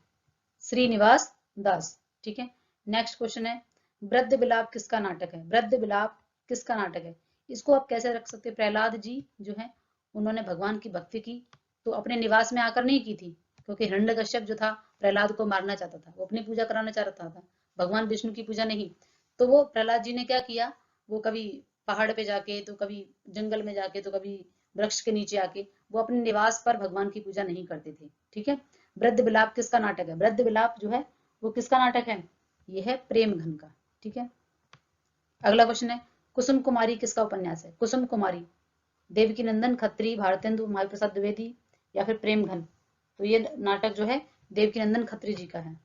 श्रीनिवास दास, ठीक है। नेक्स्ट क्वेश्चन है वृद्ध विलाप किसका नाटक है? वृद्ध विलाप किसका नाटक है? इसको आप कैसे रख सकते हैं? प्रहलाद जी जो है उन्होंने भगवान की भक्ति की, तो अपने निवास में आकर नहीं की थी, क्योंकि हिरण्यकश्यप जो था प्रहलाद को मारना चाहता था, वो अपनी पूजा कराना चाहता था, भगवान विष्णु की पूजा नहीं। तो वो प्रहलाद जी ने क्या किया, वो कभी पहाड़ पे जाके, तो कभी जंगल में जाके, तो कभी वृक्ष के नीचे आके, वो अपने निवास पर भगवान की पूजा नहीं करते थे, ठीक है। वृद्ध विलाप किसका नाटक है? वृद्ध विलाप जो है वो किसका नाटक है? ये है प्रेमघन का, ठीक है। अगला क्वेश्चन है कुसुम कुमारी किसका उपन्यास है? कुसुम कुमारी देवकी नंदन खत्री, भारतेंदु महाप्रसाद द्विवेदी, या फिर प्रेमघन? तो ये नाटक जो है देवकी नंदन खत्री जी का है।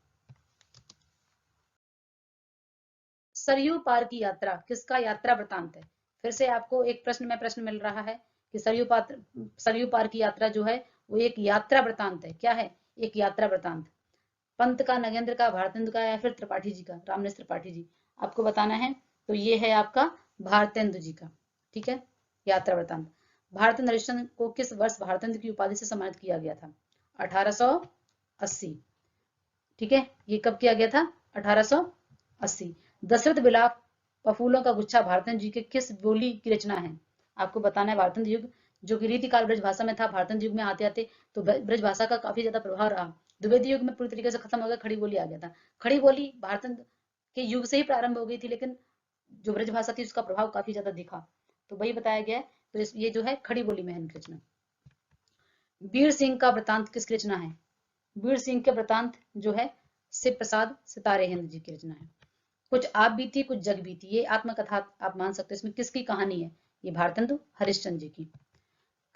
सरयू पार की यात्रा किसका यात्रा वृतांत है? फिर से आपको एक प्रश्न में प्रश्न मिल रहा है कि सरयू पार की यात्रा जो है वो एक यात्रा वृतांत है, क्या है? एक यात्रा वृतांत। पंत का, नगेंद्र का, भारतेंदु का, या फिर त्रिपाठी जी का, रामनेस त्रिपाठी जी? आपको बताना है, तो ये है आपका भारतेंदु जी का, ठीक है, यात्रा वृतांत। भारतेंदु हरिश्चंद्र को किस वर्ष भारतेंदु की उपाधि से सम्मानित किया गया था? 1880, ठीक है, ये कब किया गया था? 1880। दशरथ विलाप फूलों का गुच्छा भारतेंदु जी के किस बोली की रचना है? आपको बताना है भारतेंदु युग जो कि रीतिकाल ब्रज भाषा में था, भारतेंदु युग में आते आते तो ब्रज भाषा का काफी ज्यादा प्रभाव रहा, द्विवेदी युग में पूरी तरीके से खत्म हो गया, खड़ी बोली आ गया था। खड़ी बोली भारतंत्र के युग से ही प्रारंभ हो गई थी, लेकिन जो ब्रजभाषा थी उसका प्रभाव काफी ज्यादा दिखा, तो वही बताया गया है। तो ये जो है खड़ी बोली में है इनकी रचना। वीर सिंह का वृतांत किसकी रचना है? वीर सिंह के वृतांत जो है शिव प्रसाद सितारे हिंद जी की रचना है। कुछ आप बीती कुछ जग बीती, ये आत्मकथा आप मान सकते हो। इसमें किसकी कहानी है? ये भारतेंदु हरिश्चंद्र जी की।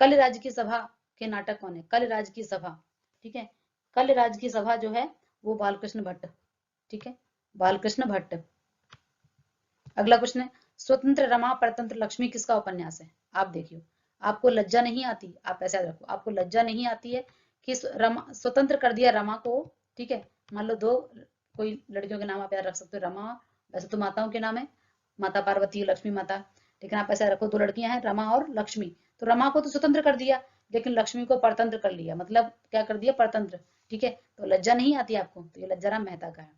कलराज की सभा के नाटक कौन है? कलराज की सभा, ठीक है। कलराज की सभा जो है वो बालकृष्ण भट्ट, ठीक है, बालकृष्ण भट्ट। अगला क्वेश्चन है, स्वतंत्र रमा परतंत्र लक्ष्मी किसका उपन्यास है? आप देखियो, आपको लज्जा नहीं आती, आप ऐसा रखो, आपको लज्जा नहीं आती है कि रमा स्वतंत्र कर दिया रमा को, ठीक है। मान लो दो कोई लड़कियों के नाम आप याद रख सकते हो, रमा, वैसे तो माताओं के नाम है, माता पार्वती, लक्ष्मी माता, लेकिन आप ऐसा रखो दो लड़कियां हैं रमा और लक्ष्मी, तो रमा को तो स्वतंत्र कर दिया, लेकिन लक्ष्मी को परतंत्र कर लिया, मतलब क्या कर दिया? परतंत्र, ठीक है। तो लज्जा नहीं आती आपको, तो ये लज्जाराम मेहता का है,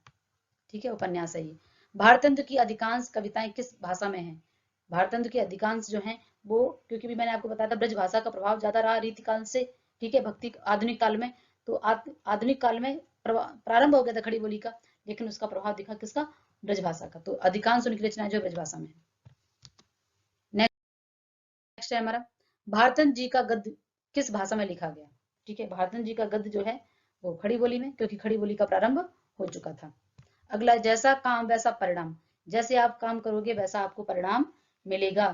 ठीक है, उपन्यास है ये। भारतेंदु की अधिकांश कविताएं किस भाषा में हैं? भारतेंदु की अधिकांश जो हैं वो, क्योंकि भी मैंने आपको बताया था ब्रज भाषा का प्रभाव ज्यादा रहा रीतिकाल से, ठीक है, भक्ति आधुनिक काल में, तो आधुनिक काल में प्रारंभ हो गया था खड़ी बोली का, लेकिन उसका प्रभाव दिखा किसका? ब्रज भाषा का। तो अधिकांश उनकी रचनाएं जो ब्रज भाषा में है। नेक्स्ट है हमारा, भारतेंदु जी का गद्य किस भाषा में लिखा गया? ठीक है, भारतेंदु जी का गद्य जो है वो खड़ी बोली में, क्योंकि खड़ी बोली का प्रारंभ हो चुका था। अगला, जैसा काम वैसा परिणाम, जैसे आप काम करोगे वैसा आपको परिणाम मिलेगा।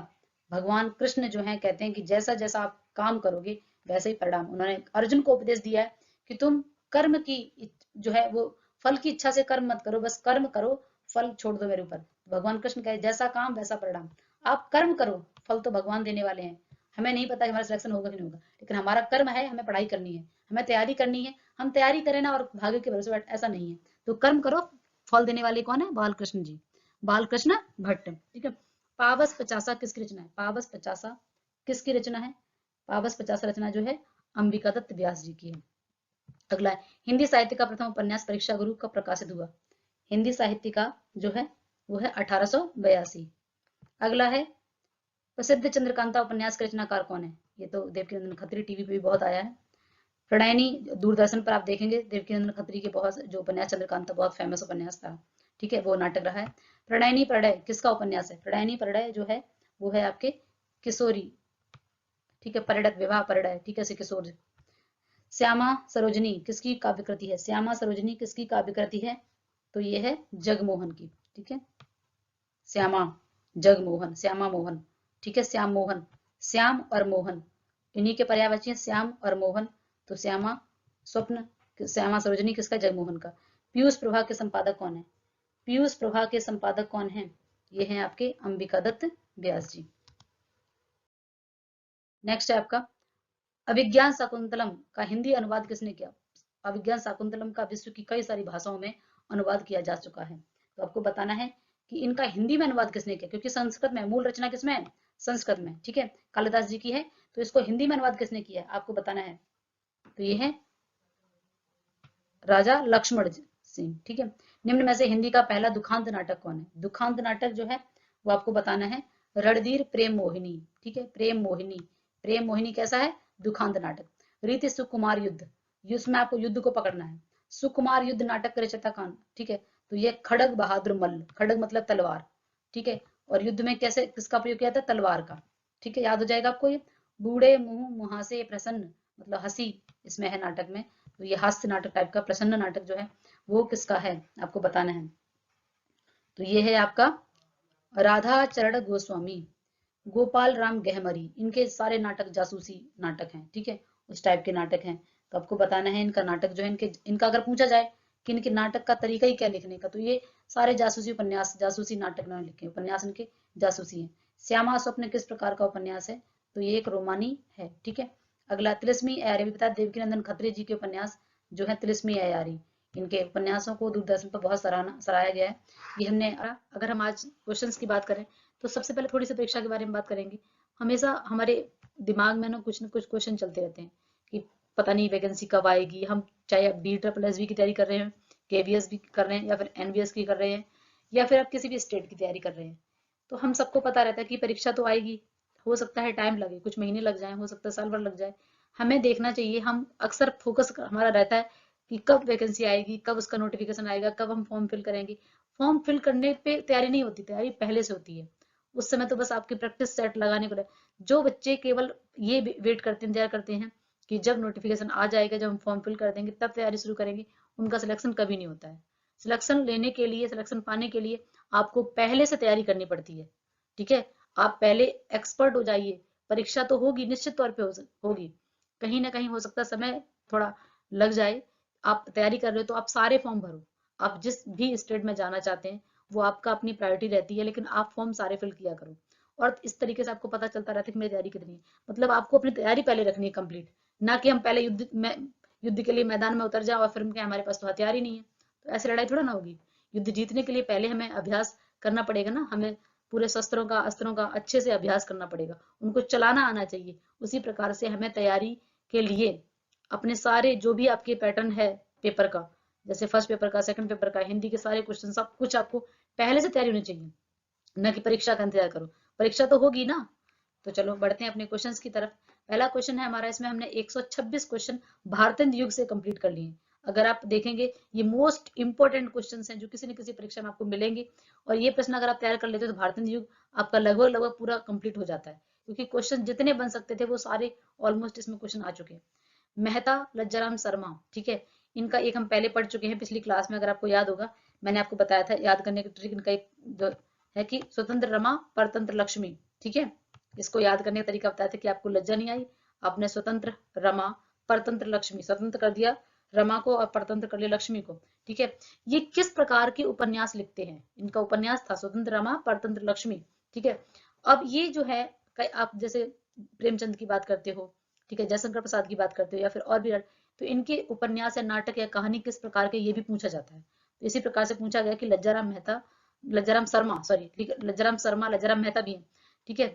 भगवान कृष्ण जो है कहते हैं कि जैसा जैसा आप काम करोगे वैसे ही परिणाम। उन्होंने अर्जुन को उपदेश दिया है कि तुम कर्म की जो है वो फल की इच्छा से कर्म मत करो, बस कर्म करो, फल छोड़ दो मेरे ऊपर। भगवान कृष्ण कहे जैसा काम वैसा परिणाम, आप कर्म करो, फल तो भगवान देने वाले हैं। हमें नहीं पता कि हमारा सिलेक्शन होगा कि नहीं होगा, लेकिन हमारा कर्म है, हमें पढ़ाई करनी है, हमें तैयारी करनी है, हम तैयारी करें ना और भाग्य के भरोसे बैठ, ऐसा नहीं है। तो कर्म करो, फल देने वाले कौन है? बालकृष्ण जी, बालकृष्ण भट्ट, ठीक है। पावस पचासा किसकी रचना है? पावस पचासा किसकी रचना है? पावस पचासा रचना जो है अंबिका दत्त व्यास जी की है। अगला है, हिंदी साहित्य का प्रथम उपन्यास परीक्षा गुरु कब प्रकाशित हुआ? हिंदी साहित्य का जो है वो है 1882। अगला है, प्रसिद्ध चंद्रकांता उपन्यास का रचनाकार कौन है? ये तो देवकीनंदन खत्री, टीवी पे भी बहुत आया है। प्रणयनी, दूरदर्शन पर आप देखेंगे देवकीनंदन खत्री के बहुत जो उपन्यास चंद्रकांता बहुत फेमस उपन्यास था, ठीक है, वो नाटक रहा है। प्रणयनी प्रणय किसका उपन्यास है? प्रणयनी प्रणय जो है वो है आपके किशोरी, ठीक है, परिणत विवाह परिणय, ठीक है, किशोर। श्यामा सरोजनी किसकी काव्य कृति है? श्यामा सरोजनी किसकी काव्य कृति है? तो ये है जगमोहन की, ठीक है, श्यामा जगमोहन, श्यामा मोहन, ठीक है, श्याम मोहन, श्याम और मोहन इन्हीं के पर्यायवाची हैं, श्याम और मोहन। तो श्यामा स्वप्न, श्यामा सरोजनी किसका? जगमोहन का। पीयूष प्रभा के संपादक कौन है? पीयूष प्रभा के संपादक कौन है? ये हैं आपके अंबिका दत्त व्यास जी। नेक्स्ट है आपका, अभिज्ञान शाकुंतलम का हिंदी अनुवाद किसने किया? अभिज्ञान शाकुंतलम का विश्व की कई सारी भाषाओं में अनुवाद किया जा चुका है, तो आपको बताना है कि इनका हिंदी में अनुवाद किसने किया, क्योंकि संस्कृत में मूल रचना किसमें है? संस्कृत में, ठीक है, कालिदास जी की है, तो इसको हिंदी में अनुवाद किसने किया आपको बताना है। तो ये है राजा लक्ष्मण सिंह, ठीक है। निम्न में से हिंदी का पहला दुखांत नाटक कौन है? दुखांत नाटक जो है वो आपको बताना है रणधीर प्रेम मोहिनी, ठीक है, प्रेम मोहिनी। प्रेम मोहिनी कैसा है? दुखांत नाटक। रीति सुकुमार युद्ध, इसमें आपको युद्ध को पकड़ना है। सुकुमार युद्ध नाटक के रचयिता कौन? ठीक है, तो ये खड़ग बहादुर मल्ल, खड़ग मतलब तलवार, ठीक है, और युद्ध में कैसे किसका प्रयोग किया था? तलवार का, ठीक है, याद हो जाएगा आपको ये। बूढ़े मुंह मुहासे प्रसन्न मतलब हंसी इसमें है नाटक में, तो ये हास्य नाटक टाइप का प्रसन्न नाटक जो है वो किसका है आपको बताना है। तो ये है आपका राधा चरण गोस्वामी, गोपाल राम गहमरी, इनके सारे नाटक जासूसी नाटक हैं, ठीक है, उस टाइप के नाटक हैं। तो आपको बताना है इनका नाटक जो है इनका अगर पूछा जाए कि इनके नाटक का तरीका ही क्या लिखने का, तो ये सारे जासूसी उपन्यास जासूसी नाटक ना लिखे, उपन्यास इनके जासूसी हैं। श्यामा स्वप्न किस प्रकार का उपन्यास है? तो ये एक रोमानी है, ठीक है। अगला, तिलिस्मी अय्यारी, बता देवकीनंदन खत्री जी के उपन्यास जो है तिलिस्मी अय्यारी, इनके उपन्यासों को दूरदर्शन पर बहुत सराहाया गया है। ये हमने, अगर हम आज क्वेश्चंस की बात करें तो सबसे पहले थोड़ी सी परीक्षा के बारे में बात करेंगे। हमेशा हमारे दिमाग में ना कुछ क्वेश्चन चलते रहते हैं कि पता नहीं वैकेंसी कब आएगी। हम चाहे आप BSSB की तैयारी कर रहे हैं, KVS भी कर रहे हैं, या फिर NVS की कर रहे हैं, या फिर आप किसी भी स्टेट की तैयारी कर रहे हैं, तो हम सबको पता रहता है कि परीक्षा तो आएगी, हो सकता है टाइम लगे, कुछ महीने लग जाए, हो सकता है साल भर लग जाए। हमें देखना चाहिए, हम अक्सर फोकस हमारा रहता है कि कब वैकेंसी आएगी, कब उसका नोटिफिकेशन आएगा, कब हम फॉर्म फिल करेंगे। फॉर्म फिल करने पे तैयारी नहीं होती, तैयारी पहले से होती है। उस समय तो बस आपकी प्रैक्टिस सेट लगाने को। जो बच्चे केवल ये वेट करते हैं, इंतजार करते हैं कि जब नोटिफिकेशन आ जाएगा, जब हम फॉर्म फिल कर देंगे तब तैयारी शुरू करेंगे, उनका सिलेक्शन कभी नहीं होता है। सिलेक्शन लेने के लिए, सिलेक्शन पाने के लिए आपको पहले से तैयारी करनी पड़ती है। ठीक है, आप पहले एक्सपर्ट हो जाइए। परीक्षा तो होगी, निश्चित तौर पे होगी, कहीं ना कहीं हो सकता है समय थोड़ा लग जाए। आप तैयारी कर रहे हो तो आप सारे फॉर्म भरो। आप जिस भी स्टेट में जाना चाहते हैं वो आपका अपनी प्रायोरिटी रहती है, लेकिन आप फॉर्म सारे फिल किया करो। और इस तरीके से आपको पता चलता रहता है कि मेरी तैयारी कितनी है। मतलब आपको अपनी तैयारी पहले रखनी है कंप्लीट, ना कि हम पहले युद्ध के लिए मैदान में उतर जाओ और फिर हम हमारे पास तो हथियार ही नहीं है। तो ऐसे लड़ाई थोड़ा ना होगी। युद्ध जीतने के लिए पहले हमें अभ्यास करना पड़ेगा ना, हमें पूरे शस्त्रों का, अस्त्रों का अच्छे से अभ्यास करना पड़ेगा, उनको चलाना आना चाहिए। उसी प्रकार से हमें तैयारी के लिए अपने सारे जो भी आपके पैटर्न है पेपर का, जैसे फर्स्ट पेपर का, सेकंड पेपर का, हिंदी के सारे क्वेश्चन, सब कुछ आपको पहले से तैयारी होनी चाहिए, न कि परीक्षा का इंतजार करो। परीक्षा तो होगी ना। तो चलो बढ़ते हैं अपने क्वेश्चंस की तरफ। पहला क्वेश्चन है हमारा, इसमें हमने 126 क्वेश्चन भारतेंदु युग से कंप्लीट कर लिए। अगर आप देखेंगे ये मोस्ट इंपोर्टेंट क्वेश्चंस हैं जो किसी न किसी परीक्षा में आपको मिलेंगे, और ये प्रश्न अगर आप तैयार कर लेते हो तो भारतेंदु युग आपका लगभग लगभग पूरा कंप्लीट हो जाता है, क्योंकि क्वेश्चन जितने बन सकते थे वो सारे ऑलमोस्ट इसमें क्वेश्चन आ चुके हैं। मेहता लज्जाराम शर्मा, ठीक है, इनका एक हम पहले पढ़ चुके हैं पिछली क्लास में, अगर आपको याद होगा मैंने आपको बताया था याद करने की ट्रिक। इनका एक जो है कि स्वतंत्र रमा परतंत्र लक्ष्मी, ठीक है, इसको याद करने का तरीका बताया था कि आपको लज्जा नहीं आई, आपने स्वतंत्र रमा परतंत्र लक्ष्मी, स्वतंत्र कर दिया रमा को और परतंत्र कर लिया लक्ष्मी को। ठीक है, ये किस प्रकार के उपन्यास लिखते हैं, इनका उपन्यास था स्वतंत्र रमा परतंत्र लक्ष्मी। ठीक है, अब ये जो है आप जैसे प्रेमचंद की बात करते हो, ठीक है, जयशंकर प्रसाद की बात करते हो, या फिर और भी, तो इनके उपन्यास या नाटक या कहानी किस प्रकार के, ये भी पूछा जाता है। तो इसी प्रकार से पूछा गया कि लज्जाराम मेहता, लज्जाराम शर्मा, सॉरी, लज्जाराम शर्मा, लज्जाराम मेहता भी है। ठीक है,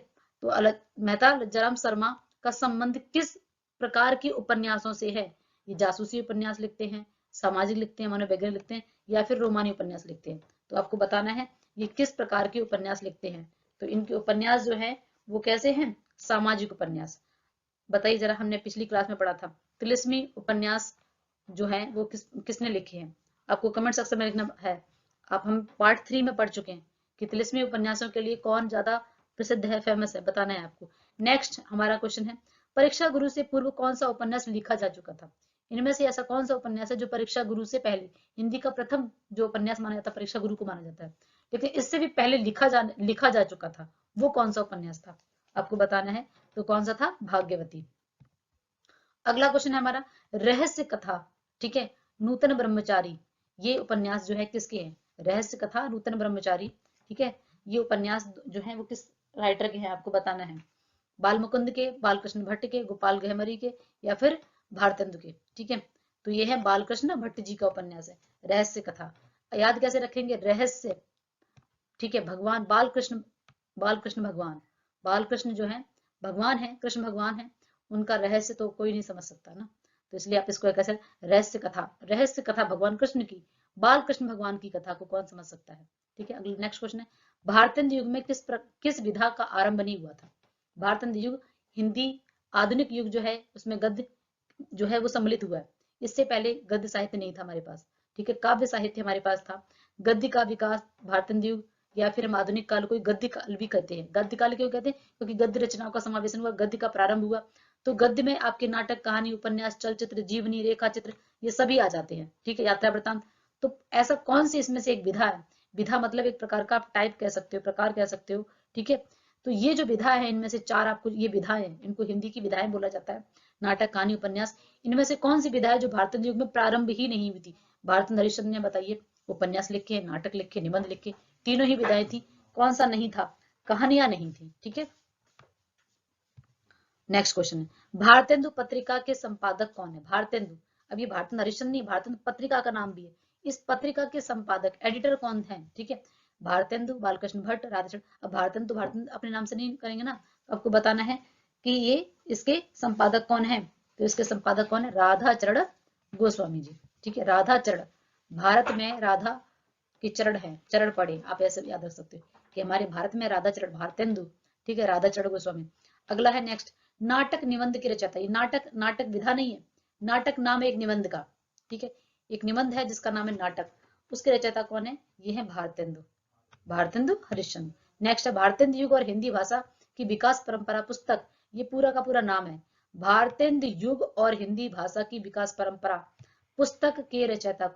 तो मेहता लज्जाराम शर्मा का संबंध किस प्रकार के उपन्यासों से है। ये जासूसी उपन्यास लिखते हैं, सामाजिक लिखते हैं, मनोवैज्ञानिक लिखते हैं, या फिर रोमानी उपन्यास लिखते हैं। तो आपको बताना है ये किस प्रकार के उपन्यास लिखते हैं। तो इनके उपन्यास जो है वो कैसे हैं, सामाजिक उपन्यास। बताइए जरा, हमने पिछली क्लास में पढ़ा था तिलिस्मी उपन्यास जो है वो किसने लिखे हैं, आपको कमेंट सेक्शन में लिखना है। आप हम पार्ट 3 में पढ़ चुके हैं कि तिलिस्मी उपन्यासों के लिए कौन ज्यादा प्रसिद्ध है, फेमस है, बताना है आपको। नेक्स्ट हमारा क्वेश्चन है, परीक्षा गुरु से पूर्व कौन सा उपन्यास लिखा जा चुका था। इनमें से ऐसा कौन सा उपन्यास है जो परीक्षा गुरु से पहले, हिंदी का प्रथम जो उपन्यास माना जाता है परीक्षा गुरु को माना जाता है, लेकिन इससे भी पहले लिखा जा चुका था, वो कौन सा उपन्यास था, आपको बताना है। तो कौन सा था, भाग्यवती। अगला क्वेश्चन है हमारा, रहस्य कथा, ठीक है, नूतन ब्रह्मचारी, ये उपन्यास जो है किसके हैं, रहस्य कथा नूतन ब्रह्मचारी। ठीक है, ये उपन्यास जो है वो किस राइटर के हैं, आपको बताना है। बालमुकुंद के, बालकृष्ण भट्ट के, गोपाल गहमरी के, या फिर भारतेंदु के। ठीक है, तो ये है बालकृष्ण भट्ट जी का उपन्यास है रहस्य कथा। याद कैसे रखेंगे, रहस्य, ठीक है, भगवान बालकृष्ण, बालकृष्ण भगवान, बालकृष्ण जो है भगवान है, कृष्ण भगवान है, उनका रहस्य तो कोई नहीं समझ सकता ना। तो इसलिए आप इसको कैसे, रहस्य कथा, रहस्य कथा भगवान कृष्ण की, बाल कृष्ण भगवान की कथा को कौन समझ सकता है। ठीक है, अगला नेक्स्ट क्वेश्चन है, भारतेंदु युग में किस विधा का आरंभ नहीं हुआ था। भारतेंदु युग हिंदी आधुनिक युग जो है उसमें गद्य जो है वो सम्मिलित हुआ है, इससे पहले गद्य साहित्य नहीं था हमारे पास। ठीक है, काव्य साहित्य हमारे पास था। गद्य का विकास भारतेंदु युग, या फिर हम आधुनिक काल को गद्य काल भी कहते हैं। गद्य काल क्यों कहते हैं, क्योंकि गद्य रचनाओं का समावेशन हुआ, गद्य का प्रारंभ हुआ। तो गद्य में आपके नाटक, कहानी, उपन्यास, चलचित्र, जीवनी, रेखा चित्र, ये सभी आ जाते हैं। ठीक है, यात्रा वृतांत। तो ऐसा कौन सी इसमें से एक विधा है, विधा मतलब एक प्रकार का आप टाइप कह सकते हो, प्रकार कह सकते हो। ठीक है, तो ये जो विधा है इनमें से चार आपको ये विधाएं, इनको हिंदी की विधाएं बोला जाता है, नाटक, कहानी, उपन्यास। इनमें से कौन सी विधा है जो भारतीय युग में प्रारंभ ही नहीं हुई थी। भारत हरिश्चंद्र ने बताइए, उपन्यास लिखे, नाटक लिखे, निबंध लिखे, तीनों ही विधाएं थी, कौन सा नहीं था, कहानियां नहीं थी। ठीक है, नेक्स्ट क्वेश्चन है, भारतेंदु पत्रिका के संपादक कौन है। भारतेंदु, अब ये भारत हरिश्चंद्र नहीं, भारतेंदु पत्रिका का नाम भी है। इस पत्रिका के संपादक, एडिटर कौन है। ठीक है, भारतेंदु, बालकृष्ण भट्ट, राधाचरण। अब भारतेंदु, भारतेंदु अपने नाम से नहीं करेंगे ना, तो आपको बताना है कि ये इसके संपादक कौन है। तो इसके संपादक कौन है, राधाचरण गोस्वामी जी। ठीक है, राधाचरण, भारत में राधा के चरण है, चरण पढ़े, आप ऐसे याद रख सकते हो कि हमारे भारत में राधाचरण, भारतेंदु। ठीक है, राधाचरण गोस्वामी। अगला है नेक्स्ट, नाटक निबंध के रचयिता। ये नाटक, नाटक विधा नहीं है, नाटक नाम है एक निबंध का। ठीक है, एक निबंध है जिसका नाम है नाटक, उसके रचयिता कौन है? ये है भारतेंदु हरिश्चंद्र। नेक्स्ट है भारतेंदु युग और हिंदी भाषा की विकास परंपरा पुस्तक, ये पूरा का पूरा नाम है, भारतेंदु युग और हिंदी भाषा की विकास परंपरा पुस्तक के रचयिता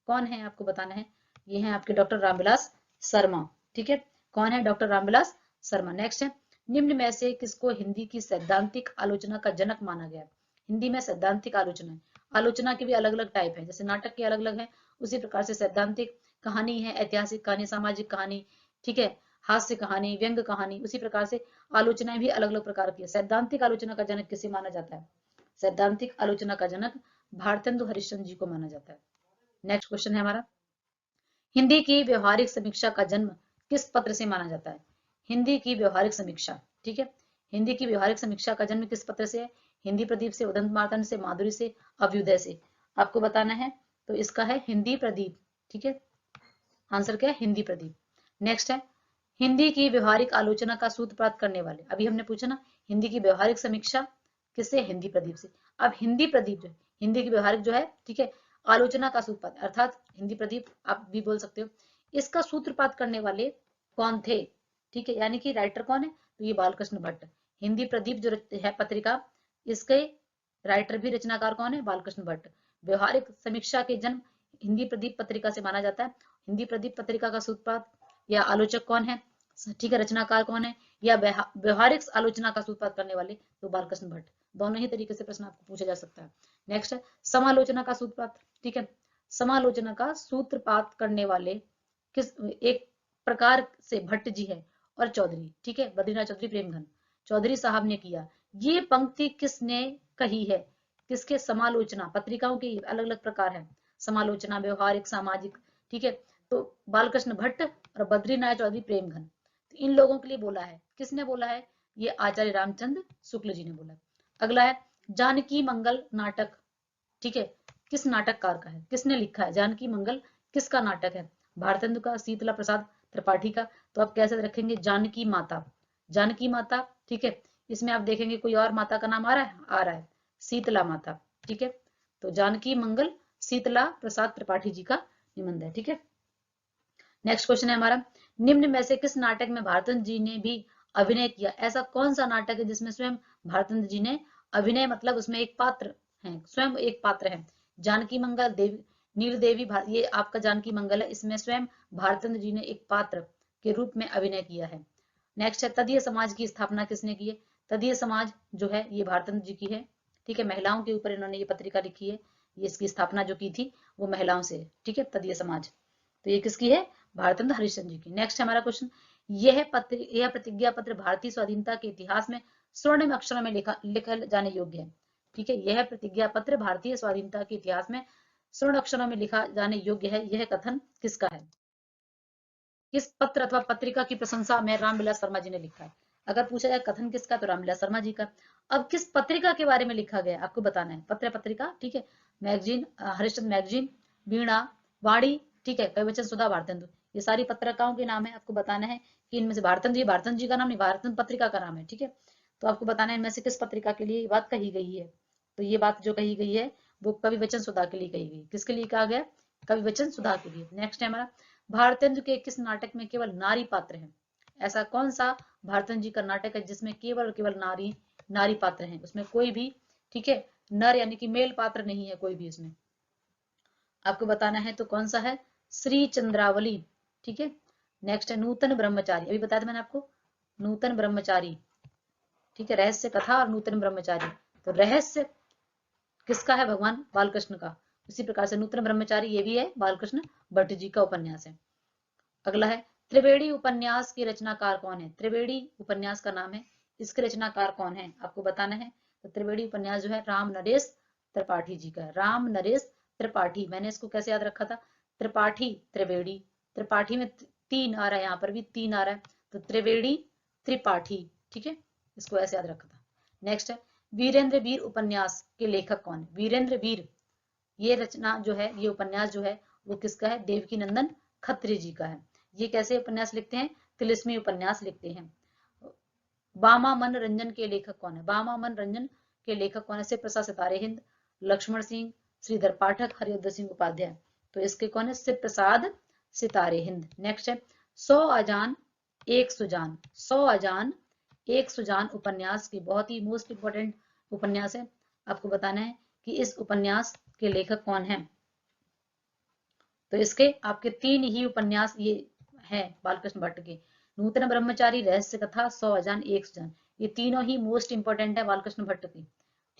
कौन है आपको बताना है। ये है आपके डॉक्टर रामविलास शर्मा। ठीक है, कौन है? डॉक्टर रामविलास शर्मा। नेक्स्ट है निम्न में से किसको हिंदी की सैद्धांतिक आलोचना का जनक माना गया? हिंदी में सैद्धांतिक आलोचना के भी अलग अलग टाइप है, जैसे नाटक के अलग अलग है, उसी प्रकार से सैद्धांतिक कहानी है, ऐतिहासिक कहानी, सामाजिक कहानी, ठीक है, हास्य कहानी, व्यंग कहानी, उसी प्रकार से आलोचनाएं भी अलग अलग प्रकार की है। सैद्धांतिक आलोचना का जनक किसे माना जाता है? सैद्धांतिक आलोचना का जनक भारतेंदु हरिश्चंद्र जी को माना जाता है। नेक्स्ट क्वेश्चन है हमारा, हिंदी की व्यवहारिक समीक्षा का जन्म किस पत्र से माना जाता है? हिंदी की व्यवहारिक समीक्षा, ठीक है, हिंदी की व्यवहारिक समीक्षा का जन्म किस पत्र से है? हिंदी प्रदीप से, उदंत मार्तंड से, माधुरी से, अभ्युदय से। आपको बताना है, तो इसका है हिंदी प्रदीप। ठीक है, आंसर क्या है? हिंदी प्रदीप। नेक्स्ट है हिंदी की व्यवहारिक आलोचना का सूत्र प्राप्त करने वाले, अभी हमने पूछा ना हिंदी की व्यवहारिक समीक्षा किससे? हिंदी प्रदीप से। अब हिंदी प्रदीप जो हिंदी की व्यवहारिक जो है, ठीक है, आलोचना का सूत्रपात अर्थात हिंदी प्रदीप आप भी बोल सकते हो, इसका सूत्रपात करने वाले कौन थे? ठीक है, यानी कि राइटर कौन है? तो ये बालकृष्ण भट्ट। हिंदी प्रदीप जो है पत्रिका, इसके राइटर भी रचनाकार कौन है? बालकृष्ण भट्ट। व्यवहारिक समीक्षा के जन्म हिंदी प्रदीप पत्रिका से माना जाता है। हिंदी प्रदीप पत्रिका का सूत्रपात या आलोचक कौन है? ठीक है, रचनाकार कौन है? या व्यवहारिक आलोचना का सूत्रपात करने वाले तो बालकृष्ण भट्ट। दोनों ही तरीके से प्रश्न आपको पूछा जा सकता है। नेक्स्ट है समालोचना का सूत्रपात। ठीक है, समालोचना का सूत्रपात करने वाले किस एक प्रकार से भट्ट जी है और चौधरी। ठीक है, बद्रीनाथ चौधरी प्रेमघन चौधरी साहब ने किया। ये पंक्ति किसने कही है? किसके? समालोचना, पत्रिकाओं के अलग अलग प्रकार है, समालोचना, व्यवहारिक, सामाजिक। ठीक है, तो बालकृष्ण भट्ट और बद्रीनाथ चौधरी प्रेमघन, तो इन लोगों के लिए बोला है। किसने बोला है? ये आचार्य रामचंद्र शुक्ल जी ने बोला। अगला है जानकी मंगल नाटक। ठीक है, किस नाटककार का है? किसने लिखा है? जानकी मंगल किसका नाटक है? भारतेंदु का, शीतला प्रसाद त्रिपाठी का। तो आप कैसे रखेंगे? जानकी माता, जानकी माता। ठीक है, इसमें आप देखेंगे कोई और माता का नाम आ रहा है? आ रहा है, शीतला माता। ठीक है, तो जानकी मंगल शीतला प्रसाद त्रिपाठी जी का निबंध है। ठीक है, नेक्स्ट क्वेश्चन है हमारा, निम्न में से किस नाटक में भारतेंदु जी ने भी अभिनय किया? ऐसा कौन सा नाटक है जिसमें स्वयं भारतेंदु जी ने अभिनय, मतलब उसमें एक पात्र है, स्वयं एक पात्र है? जानकी मंगल, देवी नील देवी, ये आपका जानकी मंगल है, इसमें स्वयं भारतेंदु जी ने एक पात्र के रूप में अभिनय किया है। नेक्स्ट है तदीय समाज की स्थापना किसने की है? तदीय समाज जो है ये भारतेंदु जी की है। ठीक है, महिलाओं के ऊपर इन्होंने ये पत्रिका लिखी है, ये इसकी स्थापना जो की थी वो महिलाओं से। ठीक है, तदीय समाज, तो ये किसकी है? भारतेंदु हरिश्चंद्र जी की। नेक्स्ट हमारा क्वेश्चन, यह प्रतिज्ञा पत्र भारतीय स्वाधीनता के इतिहास में स्वर्णिम अक्षरों में लिखा जाने योग्य है। ठीक है, यह प्रतिज्ञा पत्र भारतीय स्वाधीनता के इतिहास में स्वर्ण अक्षरों में लिखा जाने योग्य है, यह कथन किसका है? किस पत्र अथवा पत्रिका की प्रशंसा में रामविलास शर्मा जी ने लिखा है? अगर पूछा जाए कथन किसका, तो रामविलास शर्मा जी का। अब किस पत्रिका के बारे में लिखा गया आपको बताना है, पत्र पत्रिका। ठीक है, मैगजीन, हरिश्चंद्र मैगजीन, वीणा, वाणी, ठीक है, कविवचन सुधा, भारतेंदु, ये सारी पत्रिकाओं के नाम है। आपको बताना है कि इनमें से भारतेंदु जी का नाम नहीं, भारतेंदु पत्रिका का नाम है। ठीक है, तो आपको बताना है इनमें से किस पत्रिका के लिए बात कही गई है। तो ये बात जो कही गई है वो कविवचन सुधा के लिए कही गई। किसके लिए कहा गया? कविवचन सुधा के लिए। नेक्स्ट है हमारा, भारतेंदु के किस नाटक में केवल नारी पात्र हैं? ऐसा कौन सा भारतेंदु जी का नाटक है जिसमें केवल और केवल नारी पात्र हैं? उसमें कोई भी, ठीक है, नर यानी कि मेल पात्र नहीं है कोई भी इसमें। आपको बताना है तो कौन सा है? श्री चंद्रावली। ठीक है, नेक्स्ट है नूतन ब्रह्मचारी, अभी बताया था मैंने आपको, नूतन ब्रह्मचारी। ठीक है, रहस्य कथा और नूतन ब्रह्मचारी, तो रहस्य किसका है? भगवान बालकृष्ण का। उसी प्रकार से नूतन ब्रह्मचारी ये भी है बालकृष्ण भट्ट जी का उपन्यास है। अगला है त्रिवेणी उपन्यास की रचनाकार कौन है? त्रिवेणी उपन्यास का नाम है, इसके रचनाकार कौन है आपको बताना है। तो त्रिवेणी उपन्यास जो है राम नरेश त्रिपाठी जी का है, राम नरेश त्रिपाठी। मैंने इसको कैसे याद रखा था? त्रिपाठी त्रिवेणी, त्रिपाठी में तीन आ रहा है, यहाँ पर भी तीन आ रहा है, तो त्रिवेणी त्रिपाठी। ठीक है, इसको ऐसे याद रखा था। नेक्स्ट है वीरेंद्र वीर उपन्यास के लेखक कौन है? वीरेंद्र वीर, ये रचना जो है, ये उपन्यास जो है वो किसका है? देवकी नंदन खत्री जी का है। ये कैसे उपन्यास लिखते हैं? तिलिस्मी उपन्यास लिखते हैं। बामा मनोरंजन के लेखक कौन है? बामा मनोरंजन के लेखक कौन है? शिव प्रसाद सितारे हिंद, लक्ष्मण सिंह श्रीधर पाठक, हरिवंश सिंह उपाध्याय। तो इसके कौन है? शिव प्रसाद सितारे हिंद। नेक्स्ट है 100 अजान एक सुजान। 100 अजान एक सुजान उपन्यास की बहुत ही मोस्ट इंपोर्टेंट उपन्यास है। आपको बताना है कि इस उपन्यास के लेखक कौन है। तो इसके आपके 3 ही उपन्यास ये है बालकृष्ण भट्ट के, नूतन ब्रह्मचारी, रहस्य कथा, 100 अजान एक सुजान। ये तीनों ही मोस्ट इंपोर्टेंट है बालकृष्ण भट्ट की।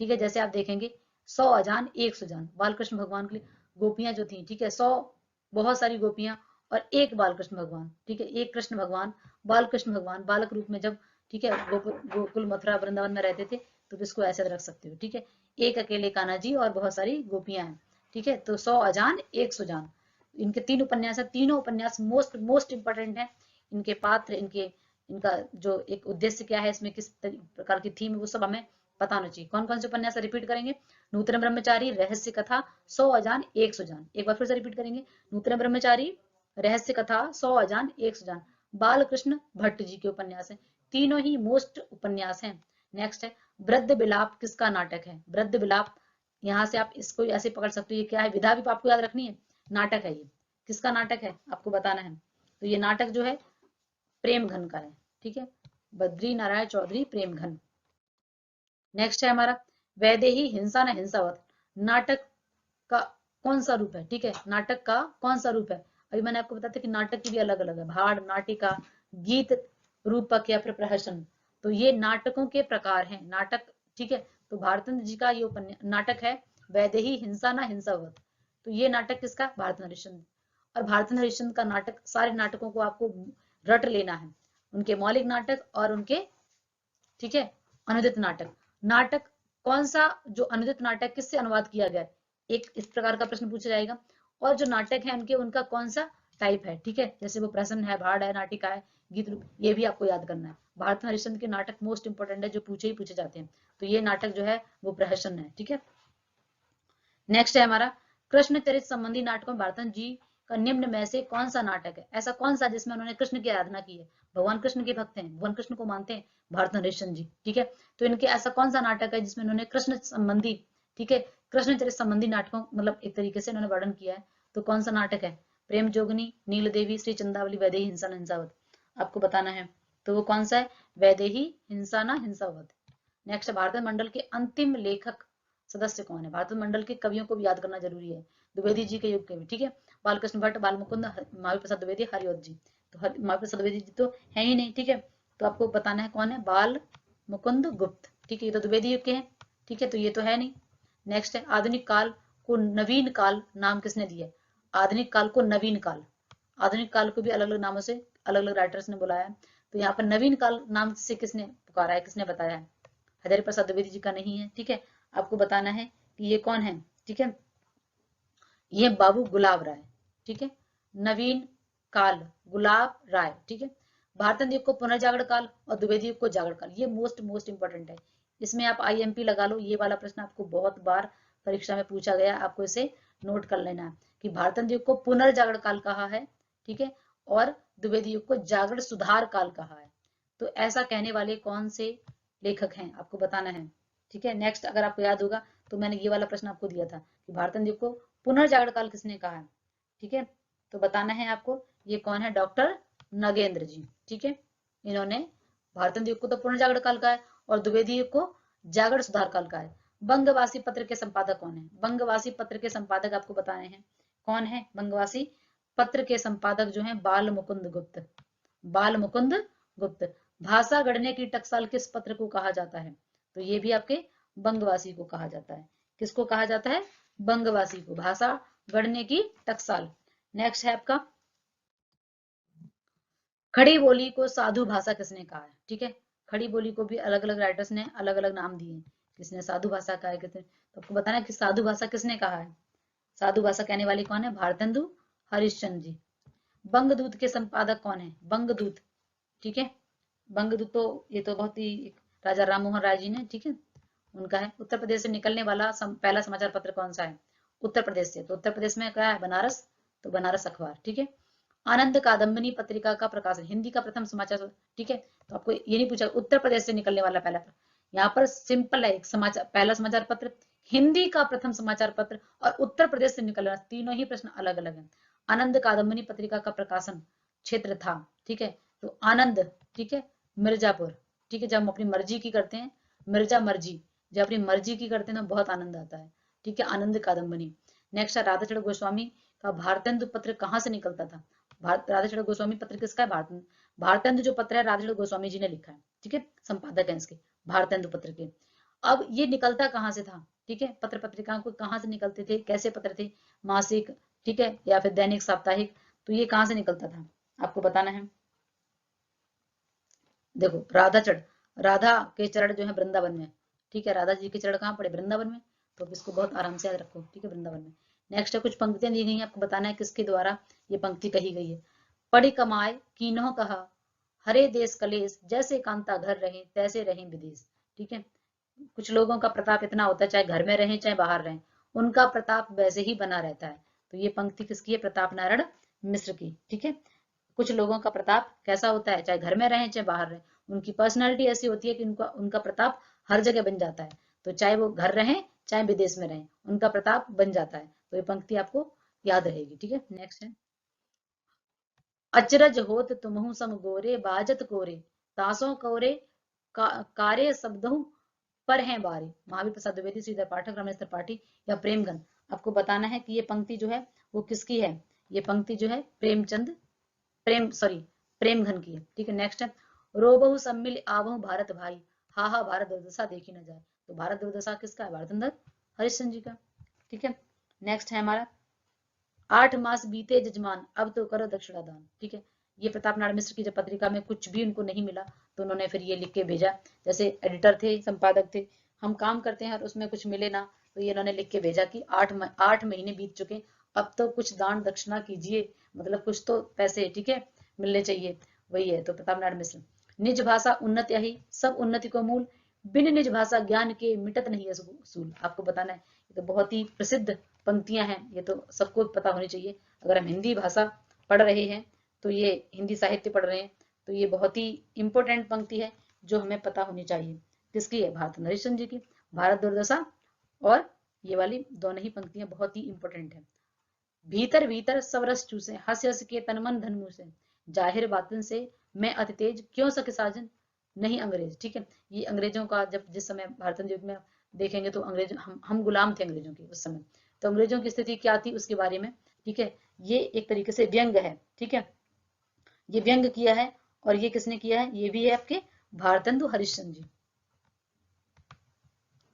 ठीक है, जैसे आप देखेंगे 100 अजान एक सुजान, बालकृष्ण भगवान के लिए गोपियां जो थी, ठीक है, 100 बहुत सारी गोपियां और एक बालकृष्ण भगवान, ठीक है, एक कृष्ण भगवान, बालकृष्ण भगवान बालक रूप में जब, ठीक है, गोकुल मथुरा वृंदावन में रहते थे, तो इसको ऐसे रख सकते हो। ठीक है, एक अकेले कान्हा जी और बहुत सारी गोपियां हैं। ठीक है, तो 100 अजान एक सुजान, इनके 3 उपन्यास है। तीनों उपन्यास मोस्ट मोस्ट इंपोर्टेंट है। इनके पात्र, इनका जो एक उद्देश्य क्या है, इसमें किस प्रकार की थीम, वो सब हमें पता होना चाहिए। कौन कौन से उपन्यास रिपीट करेंगे? नूतन ब्रह्मचारी, रहस्य कथा, 100 अजान एक सुजान। एक बार फिर से रिपीट करेंगे, नूतन ब्रह्मचारी, रहस्य कथा, 100 अजान एक सुजान, बालकृष्ण भट्ट जी के उपन्यास है। तीनों ही मोस्ट उपन्यास हैं। नेक्स्ट है वृद्ध विलाप किसका नाटक है? वृद्ध विलाप, यहाँ से आप इसको ऐसे पकड़ सकते हो, ये क्या है? विधा भी आपको याद रखनी है, नाटक है। ये किसका नाटक है आपको बताना है। तो ये नाटक जो है प्रेम घन का है। ठीक है, बद्री नारायण चौधरी प्रेम घन। नेक्स्ट है हमारा वैदेही हिंसा न हिंसावत, नाटक का कौन सा रूप है? ठीक है, नाटक का कौन सा रूप है? अभी मैंने आपको बताया था कि नाटक की भी अलग अलग है, भाड़, नाटिका, गीत, रूपक या फिर प्रहसन। तो ये नाटकों के प्रकार हैं, नाटक। ठीक है, तो भारतेंद्र जी का ये नाटक है वैदेही हिंसा न हिंसावत। तो ये नाटक किसका? भारतेंद्र हरिश्चंद्र। और भारतेंद्र हरिश्चंद्र का नाटक, सारे नाटकों को आपको रट लेना है, उनके मौलिक नाटक और उनके, ठीक है, अनुदित नाटक। नाटक कौन सा, जो अनुदित नाटक किससे अनुवाद किया गया, एक इस प्रकार का प्रश्न पूछा जाएगा। और जो नाटक है उनके, उनका कौन सा टाइप है। ठीक है, जैसे वो प्रसन्न है, भाड़ है, नाटिका है, गीत रूप, ये भी आपको याद करना है। भारत हरिश्चंद्र के नाटक मोस्ट इंपोर्टेंट है, जो पूछे ही पूछे जाते हैं। तो ये नाटक जो है वो प्रहसन है। ठीक है, नेक्स्ट है हमारा कृष्ण चरित्र संबंधी नाटकों में भारतेंद्र जी का निम्न में से कौन सा नाटक है? ऐसा कौन सा जिसमें उन्होंने कृष्ण की आराधना की है? भगवान कृष्ण के भक्त हैं, भगवान कृष्ण को मानते हैं भारतेंद्र हरिश्चंद्र जी। ठीक है, तो इनके ऐसा कौन सा नाटक है जिसमें उन्होंने कृष्ण संबंधी, ठीक है, कृष्ण चरित्र संबंधी नाटकों, मतलब एक तरीके से उन्होंने वर्णन किया है। तो कौन सा नाटक है? प्रेम जोगनी, नील देवी, श्री चंदावली, वैदेही हिंसा न हिंसावत। आपको बताना है, तो वो कौन सा है? वैदेही हिंसा न हिंसावत। नेक्स्ट, भारत मंडल के अंतिम लेखक सदस्य कौन है? भारत मंडल के कवियों को भी याद करना जरूरी है, द्विवेदी जी के युग के भी। ठीक है, बालकृष्ण भट्ट, बाल मुकुंद, महावीर प्रसाद द्विवेदी, हरिवंश जी। तो महावीर प्रसाद द्विवेदी जी तो है ही नहीं। ठीक है, तो आपको बताना है कौन है? बाल मुकुंद गुप्त। ठीक है, ये तो द्विवेदी युग के हैं। ठीक है, तो ये तो है नहीं। नेक्स्ट है आधुनिक काल को नवीन काल नाम किसने दिया? आधुनिक काल को नवीन काल, आधुनिक काल को भी अलग अलग नामों से अलग अलग राइटर्स ने बुलाया है। तो यहाँ पर नवीन काल नाम से किसने पुकारा है, किसने बताया है? हजारी प्रसाद द्विवेदी जी का नहीं है। ठीक है, आपको बताना है कि ये कौन है। ठीक है, ये बाबू गुलाब राय। ठीक है, नवीन काल गुलाब राय। ठीक है, भारतेंद्र युग को पुनर्जागरण काल और द्विवेदी युग को जागरण काल, ये मोस्ट मोस्ट इंपोर्टेंट है। इसमें आप IMP लगा लो, ये वाला प्रश्न आपको बहुत बार परीक्षा में पूछा गया, आपको इसे नोट कर लेना है कि भारतेंद्र युग को पुनर्जागरण काल कहा है। ठीक है, और द्विवेदी युग को जागरण सुधार काल कहा है। तो ऐसा कहने वाले कौन से लेखक हैं, आपको बताना है। ठीक है, नेक्स्ट, अगर आपको याद होगा तो मैंने ये वाला प्रश्न आपको दिया था कि भारतेंद्र युग को पुनर्जागरण काल किसने कहा है। ठीक है, तो बताना है आपको, ये कौन है? डॉक्टर नगेंद्र जी। ठीक है, इन्होंने भारतेंद्र युग को तो पुनर्जागरण काल का है और द्विवेदी युग को जागरण सुधार काल का है। बंगवासी पत्र के संपादक कौन है? बंगवासी पत्र के संपादक आपको बताने हैं कौन है। बंगवासी पत्र के संपादक जो है बाल मुकुंद गुप्त, बाल मुकुंद गुप्त। भाषा गढ़ने की टकसाल किस पत्र को कहा जाता है? तो ये भी आपके बंगवासी को कहा जाता है। किसको कहा जाता है? बंगवासी को, भाषा गढ़ने की टकसाल। नेक्स्ट है आपका खड़ी बोली को साधु भाषा किसने कहा है? ठीक है, खड़ी बोली को भी अलग अलग राइटर्स ने अलग अलग नाम दिए, किसने साधु भाषा कहा है, किसने, तो आपको बताना है कि साधु भाषा किसने कहा है। साधु भाषा कहने वाले कौन है? भारतेंदु हरिश्चंद्र जी। बंगदूत के संपादक कौन है? बंगदूत, ठीक है, बंगदूत तो ये तो बहुत ही राजा राम मोहन राय जी ने, ठीक है, उनका है। उत्तर प्रदेश से निकलने वाला पहला समाचार पत्र कौन सा है? उत्तर प्रदेश से, तो उत्तर प्रदेश में क्या है? बनारस, तो बनारस अखबार। ठीक है, आनंद कादम्बिनी पत्रिका का प्रकाशन, हिंदी का प्रथम समाचार। ठीक है, तो आपको ये नहीं पूछा उत्तर प्रदेश से निकलने वाला पहला, यहाँ पर सिंपल है, एक समाचार, पहला समाचार पत्र हिंदी का प्रथम समाचार पत्र और उत्तर प्रदेश से निकला, तीनों ही प्रश्न अलग अलग हैं। आनंद कादम्बनी पत्रिका का प्रकाशन क्षेत्र था, ठीक है, तो आनंद, ठीक है, मिर्जापुर, ठीक है, जब हम अपनी मर्जी की करते हैं, मिर्जा मर्जी, जब अपनी मर्जी की करते हैं तो बहुत आनंद आता है, ठीक है, आनंद कादम्बनी। नेक्स्ट है राधाचरण गोस्वामी का भारतेंदु पत्र कहाँ से निकलता था? राधाचरण गोस्वामी पत्र किसका है? भारतेंदु जो पत्र है राधाचरण गोस्वामी जी ने लिखा है, ठीक है, संपादक है इसके भारतेंदु पत्र के। अब ये निकलता कहाँ से था, ठीक है, पत्र पत्रिकाओं को कहाँ से निकलते थे, कैसे पत्र थे, मासिक, ठीक है, या फिर दैनिक, साप्ताहिक, तो ये कहाँ से निकलता था आपको बताना है। देखो राधा के चरण जो है वृंदावन में, ठीक है, राधा जी के चरण कहाँ पड़े? वृंदावन में, तो इसको बहुत आराम से याद रखो, ठीक है, वृंदावन में। नेक्स्ट है कुछ पंक्तियां दी गई हैं, आपको बताना है किसके द्वारा ये पंक्ति कही गई है। पढ़ी कमाए कीन्हो कहा, हरे देश कलेश, जैसे कांता घर रहे तैसे रहे विदेश, ठीक है। कुछ लोगों का प्रताप इतना होता है, चाहे घर में रहें चाहे बाहर रहें, उनका प्रताप वैसे ही बना रहता है। तो ये पंक्ति किसकी है? प्रताप नारायण मिश्र की, ठीक है। कुछ लोगों का प्रताप कैसा होता है, चाहे घर में रहें चाहे बाहर रहें, उनकी पर्सनैलिटी ऐसी होती है कि उनका उनका प्रताप हर जगह बन जाता है। तो चाहे वो घर रहें चाहे विदेश में रहें, उनका प्रताप बन जाता है। तो ये पंक्ति आपको याद रहेगी, ठीक है। नेक्स्ट है अचरज होत तुमहु सम गोरे, बाजत कोरे तासों कोरे, कारे शब्दों पर हैं बारे। महावीर प्रसाद द्विवेदी, श्रीधर पाठक, रमेश त्रिपाठी या प्रेमगन। आपको बताना है कि ये पंक्ति जो है वो किसकी है। ये पंक्ति जो है प्रेमचंद, प्रेमघन की है, ठीक है। नेक्स्ट है रोबहु सम्मिल आवहु भारत भाई, हा हा भारत दुर्दशा देखी न जाए। तो भारत दुर्दशा किसका है? भारतेंद्र हरिश्चंद्र जी का, ठीक है। नेक्स्ट है हमारा 8 मास बीते जजमान, अब तो करो दक्षिणा दान, ठीक है। ये प्रताप नारायण मिश्र की जब पत्रिका में कुछ भी उनको नहीं मिला तो उन्होंने फिर ये लिख के भेजा, जैसे एडिटर थे, संपादक थे, हम काम करते हैं और उसमें कुछ मिले ना, तो ये इन्होंने लिख के भेजा कि 8 महीने बीत चुके, अब तो कुछ दान दक्षिणा कीजिए, मतलब कुछ तो पैसे, ठीक है, मिलने चाहिए। वही है, तो प्रताप नारायण मिश्र। निज भाषा उन्नत यही, सब उन्नति को मूल, बिन निज भाषा ज्ञान के मिटत नहीं असूल। आपको बताना है, ये तो बहुत ही प्रसिद्ध पंक्तियां हैं, ये तो सबको पता होनी चाहिए। अगर हम हिंदी भाषा पढ़ रहे हैं, तो ये हिंदी साहित्य पढ़ रहे हैं, तो ये बहुत ही इंपॉर्टेंट पंक्ति है जो हमें पता होनी चाहिए। किसकी है? भारतेंद्र हरिश्चंद्र जी की। भारत दुर्दशा और ये वाली दोनों ही पंक्तियां बहुत ही इंपॉर्टेंट है। भीतर भीतर सब रस चूसे, हंस हंस के तन मन धन मुँह से, जाहिर बातन से मैं अति तेज, क्यों सके साजन नहीं अंग्रेज, ठीक है। ये अंग्रेजों का, जब जिस समय भारत युग में देखेंगे तो अंग्रेज, हम गुलाम थे अंग्रेजों के उस समय, तो अंग्रेजों की स्थिति क्या थी उसके बारे में, ठीक है। ये एक तरीके से व्यंग है, ठीक है, ये व्यंग किया है। और ये किसने किया है? ये भी है आपके भारतेंदु हरिश्चंद्र जी।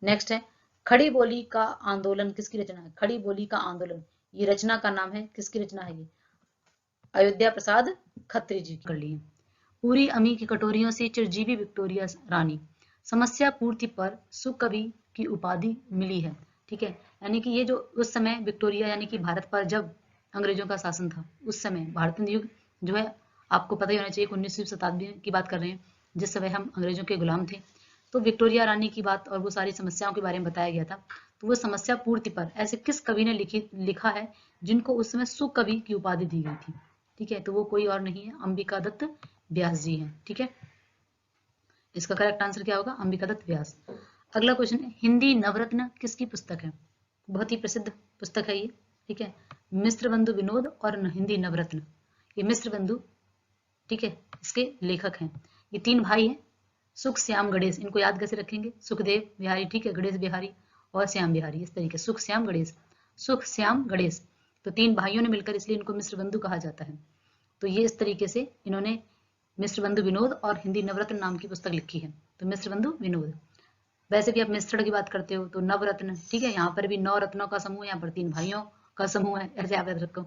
नेक्स्ट है खड़ी बोली का आंदोलन किसकी रचना है? खड़ी बोली का आंदोलन, ये रचना का नाम है, किसकी रचना है? ये अयोध्या प्रसाद खत्री जी कर लिए। पूरी अमी की कटोरियों से चिरजीवी विक्टोरिया रानी, समस्या पूर्ति पर सुकवि की उपाधि मिली है, ठीक है। यानी कि ये जो उस समय विक्टोरिया यानी कि भारत पर जब अंग्रेजों का शासन था, उस समय भारत युग जो है, आपको पता ही होना चाहिए 19वीं शताब्दी की बात कर रहे हैं, जिस समय हम अंग्रेजों के गुलाम थे। तो विक्टोरिया रानी की बात और वो सारी समस्याओं के बारे में बताया गया था। तो वो समस्या पूर्ति पर ऐसे किस कवि ने लिखा है जिनको उस समय सुकवि की उपाधि दी गई थी, ठीक है। तो वो कोई और नहीं है, अंबिका दत्त व्यास जी हैं, ठीक है। इसका करेक्ट आंसर क्या होगा? अंबिका दत्त व्यास। अगला क्वेश्चन है हिंदी नवरत्न किसकी पुस्तक है? बहुत ही प्रसिद्ध पुस्तक है ये, ठीक है। मिश्र बंधु विनोद और हिंदी नवरत्न, ये मिश्र बंधु, ठीक है, इसके लेखक हैं। ये 3 भाई हैं, सुख श्याम गणेश। इनको याद कैसे रखेंगे? सुखदेव बिहारी, ठीक है, गणेश बिहारी और श्याम बिहारी, इस तरीके सुख श्याम गणेश, सुख श्याम गणेश। तो 3 भाइयों ने मिलकर इसलिए इनको मिश्र बंधु कहा जाता है। तो ये इस तरीके से इन्होंने मिश्र बंधु विनोद और हिंदी नवरत्न नाम की पुस्तक लिखी है। तो मिश्र बंधु विनोद। वैसे भी आप मिश्रण की बात करते हो तो नवरत्न, ठीक है, यहाँ पर भी 9 रत्नों का समूह, यहाँ पर 3 भाइयों का समूह है, ऐसे आप याद रखो।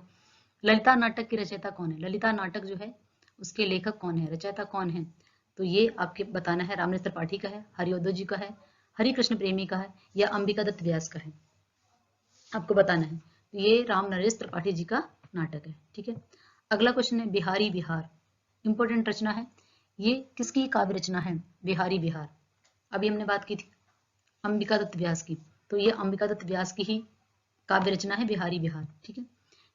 ललिता नाटक की रचयिता कौन है? ललिता नाटक जो है उसके लेखक कौन है, रचयिता कौन है? तो ये आपके बताना है, रामनेत्र त्रिपाठी का है, हरियोदय जी का है, हरि कृष्ण प्रेमी का है या अंबिका दत्त व्यास का है, आपको बताना है। तो ये राम नरेश त्रिपाठी जी का नाटक है, ठीक है। अगला क्वेश्चन है बिहारी बिहार, इंपॉर्टेंट रचना है। ये किसकी काव्य रचना है? बिहारी बिहार, अभी हमने बात की थी अंबिका दत्त व्यास की, तो ये अंबिका दत्त व्यास की ही काव्य रचना है बिहारी बिहार, ठीक है।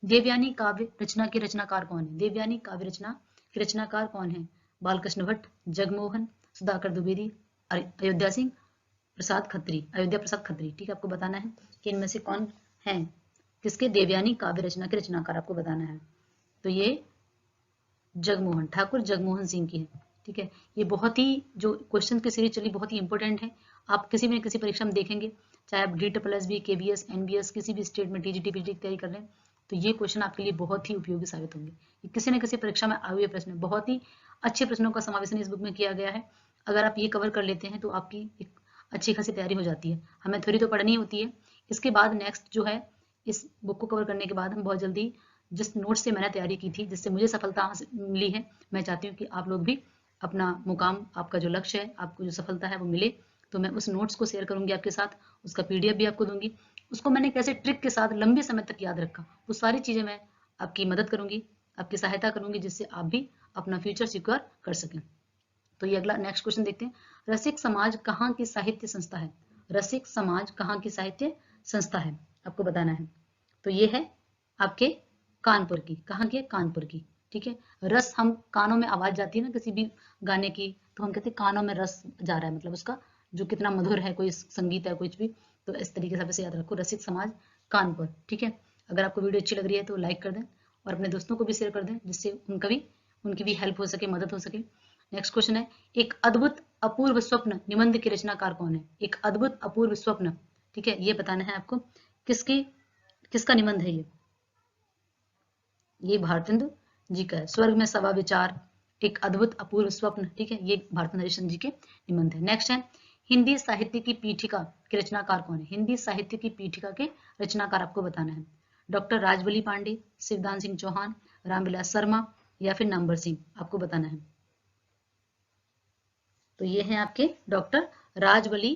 देवयानी काव्य रचना के रचनाकार कौन है? देवयानी काव्य रचना के रचनाकार कौन है? बालकृष्ण भट्ट, जगमोहन, सुधाकर द्विवेदी, अयोध्या सिंह, प्रसाद खत्री, अयोध्या प्रसाद खत्री, ठीक है। आपको बताना है कि इनमें से कौन है, किसके देवयानी काव्य रचना के रचनाकार आपको बताना है। तो ये जगमोहन ठाकुर जगमोहन सिंह की है, ठीक है। ये बहुत ही जो क्वेश्चन की सीरीज चली बहुत ही इंपॉर्टेंट है। आप किसी भी किसी परीक्षा में देखेंगे, चाहे आप DSSB, KBS, NBS किसी भी स्टेट में TGT PGT की तैयारी कर रहे हैं, तो ये क्वेश्चन आपके लिए बहुत ही उपयोगी साबित होंगे। ये किसी न किसी परीक्षा में आए हुए प्रश्न है, बहुत ही अच्छे प्रश्नों का समावेशन इस बुक में किया गया है। अगर आप ये कवर कर लेते हैं तो आपकी एक अच्छी खासी तैयारी हो जाती है। हमें थ्योरी तो पढ़नी होती है, इसके बाद नेक्स्ट जो है इस बुक को कवर करने के बाद हम बहुत जल्दी जिस नोट्स से मैंने तैयारी की थी, जिससे मुझे सफलता मिली है, मैं चाहती हूँ कि आप लोग भी अपना मुकाम, आपका जो लक्ष्य है, आपको जो सफलता है वो मिले, तो मैं उस नोट्स को शेयर करूंगी आपके साथ, उसका PDF भी आपको दूंगी। उसको मैंने कैसे ट्रिक के साथ लंबे समय तक याद रखा, वो सारी चीज़ें मैं आपकी मदद करूंगी, आपकी सहायता करूंगी, जिससे आप भी अपना फ्यूचर सिक्योर कर सकें। तो ये अगला नेक्स्ट क्वेश्चन देखते हैं। रसिक समाज कहाँ की साहित्य संस्था है? रसिक समाज कहाँ की साहित्य संस्था है, आपको बताना है। तो ये है आपके कानपुर की, कहाँ की है? कानपुर की, ठीक है। रस, हम कानों में आवाज जाती है ना किसी भी गाने की, तो हम कहते हैं कानों में रस जा रहा है, मतलब उसका जो कितना मधुर है कोई संगीत है कुछ भी, तो इस तरीके से आप इसे याद रखो, रसिक समाज कानपुर, ठीक है। अगर आपको वीडियो अच्छी लग रही है तो लाइक कर दें और अपने दोस्तों को भी शेयर कर दें, जिससे उनकी भी हेल्प हो सके, मदद हो सके। नेक्स्ट क्वेश्चन है, एक अद्भुत अपूर्व स्वप्न निबंध के रचनाकार कौन है? एक अद्भुत अपूर्व स्वप्न, ठीक है, ये बताना है आपको, किसका निबंध है ये भारतेंदु जी का है। स्वर्ग में सवा विचार, एक अद्भुत अपूर्व स्वप्न, ठीक है, ये भारतेंदु हरिश्चंद्र जी के निबंध है। नेक्स्ट है, हिंदी साहित्य की पीठिका के रचनाकार कौन है? हिंदी साहित्य की पीठिका के रचनाकार आपको बताना है। डॉक्टर राजबली पांडे, शिवदान सिंह चौहान, रामविलास शर्मा या फिर नंबर सिंह, आपको बताना है। तो ये हैं आपके डॉक्टर राजबली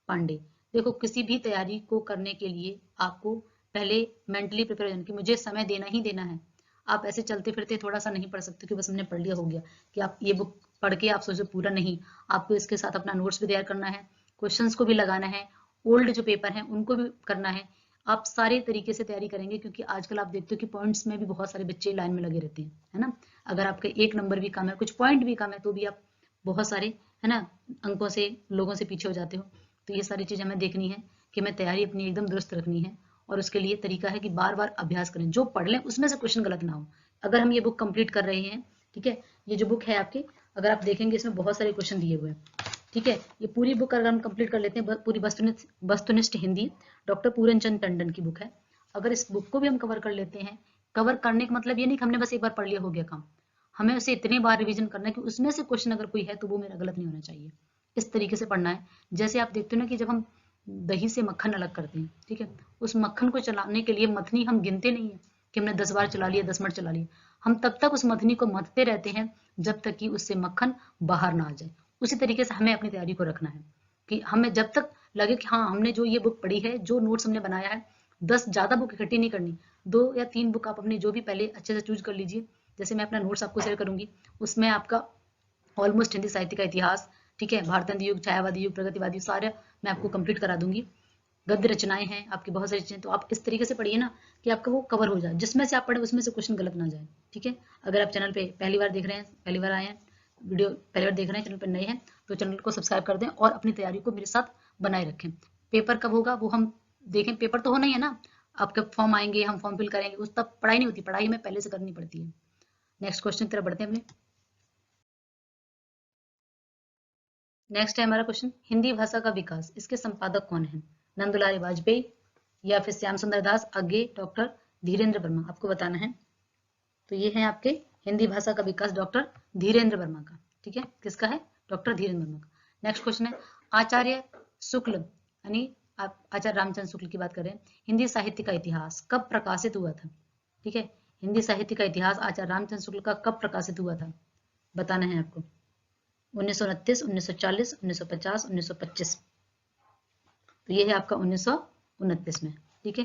पांडे। देखो, किसी भी तैयारी को करने के लिए आपको पहले मेंटली प्रिपेयर होना कि मुझे समय देना ही देना है। आप ऐसे चलते फिरते थोड़ा सा नहीं पढ़ सकते कि बस हमने पढ़ लिया हो गया, कि आप ये बुक पढ़ के आप सोचो पूरा नहीं, आपको इसके साथ अपना नोट्स भी तैयार करना है, क्वेश्चंस को भी लगाना है, ओल्ड जो पेपर हैं उनको भी करना है। आप सारे तरीके से तैयारी करेंगे, क्योंकि आजकल आप देखते हो कि पॉइंट्स में भी बहुत सारे बच्चे लाइन में लगे रहते हैं, है ना। अगर आपके एक नंबर भी कम है, कुछ पॉइंट भी कम है, तो भी आप बहुत सारे, है ना, अंकों से लोगों से पीछे हो जाते हो। तो ये सारी चीज़ हमें देखनी है कि हमें तैयारी अपनी एकदम दुरुस्त रखनी है, और उसके लिए तरीका है कि बार बार अभ्यास करें, जो पढ़ लें उसमें से क्वेश्चन गलत ना हो। अगर हम ये बुक कंप्लीट कर रहे हैं, ठीक है, ये जो बुक है आपकी, अगर आप देखेंगे इसमें बहुत सारे क्वेश्चन दिए हुए हैं, ठीक है। ये पूरी बुक अगर हम कंप्लीट कर लेते हैं, पूरी वस्तुनिष्ठ हिंदी डॉक्टर पूरनचंद टंडन की बुक है, अगर इस बुक को भी हम कवर कर लेते हैं, कवर करने का मतलब ये नहीं कि हमने बस एक बार पढ़ लिया हो गया काम, हमें उसे इतने बार रिवीजन करना है कि उसमें से क्वेश्चन अगर कोई है तो वो मेरा गलत नहीं होना चाहिए। इस तरीके से पढ़ना है। जैसे आप देखते हो ना कि जब हम दही से मक्खन अलग करते हैं, ठीक है, उस मक्खन को चलाने के लिए मथनी हम गिनते नहीं है कि हमने 10 बार चला लिया, 10 मिनट चला लिया, हम तब तक उस मथनी को मथते रहते हैं जब तक कि उससे मक्खन बाहर ना आ जाए। उसी तरीके से हमें अपनी तैयारी को रखना है कि हमें जब तक लगे कि हाँ हमने जो ये बुक पढ़ी है, जो नोट्स हमने बनाया है, 10 ज़्यादा बुक इकट्ठी नहीं करनी, 2 या 3 बुक आप अपनी जो भी पहले अच्छे से चूज कर लीजिए। जैसे मैं अपना नोट्स आपको शेयर करूंगी, उसमें आपका ऑलमोस्ट हिंदी साहित्य का इतिहास, ठीक है, भारतेंदु युग, छायावादी युग, प्रगतिवादी, सारे मैं आपको कंप्लीट करा दूंगी। गद्य रचनाएं हैं आपकी बहुत सारी चीजें, तो आप इस तरीके से पढ़िए ना कि आपका वो कवर हो जाए, जिसमें से आप पढ़े उसमें से क्वेश्चन गलत ना जाए, ठीक है। अगर आप चैनल पे पहली बार देख रहे हैं, पहली बार आए हैं, वीडियो पहली बार देख रहे हैं, चैनल पर नए हैं, तो चैनल को सब्सक्राइब कर दें और अपनी तैयारी को मेरे साथ बनाए रखें। पेपर कब होगा वो हम देखें, पेपर तो होना ही है ना, आपके फॉर्म आएंगे, हम फॉर्म फिल करेंगे, उस तब पढ़ाई नहीं होती, पढ़ाई हमें पहले से करनी पड़ती है। नेक्स्ट क्वेश्चन की तरफ बढ़ते हैं अपने। नेक्स्ट है हमारा क्वेश्चन, हिंदी भाषा का विकास, इसके संपादक कौन है? नंदुलाल वाजपेयी या फिर श्याम सुंदर दास, आगे डॉक्टर धीरेन्द्र वर्मा, आपको बताना है। तो ये है आपके हिंदी भाषा का विकास डॉक्टर धीरेन्द्र वर्मा का, ठीक है, किसका है? डॉक्टर धीरेन्द्र वर्मा का। नेक्स्ट क्वेश्चन है, आचार्य शुक्ल यानी आप आचार्य रामचंद्र शुक्ल की बात करें, हिंदी साहित्य का इतिहास कब प्रकाशित हुआ था? ठीक है, हिंदी साहित्य का इतिहास आचार्य रामचंद्र शुक्ल का कब प्रकाशित हुआ था, बताना है आपको। 1929, 1940, 1950, 1925। तो ये है आपका 1929 में, ठीक है।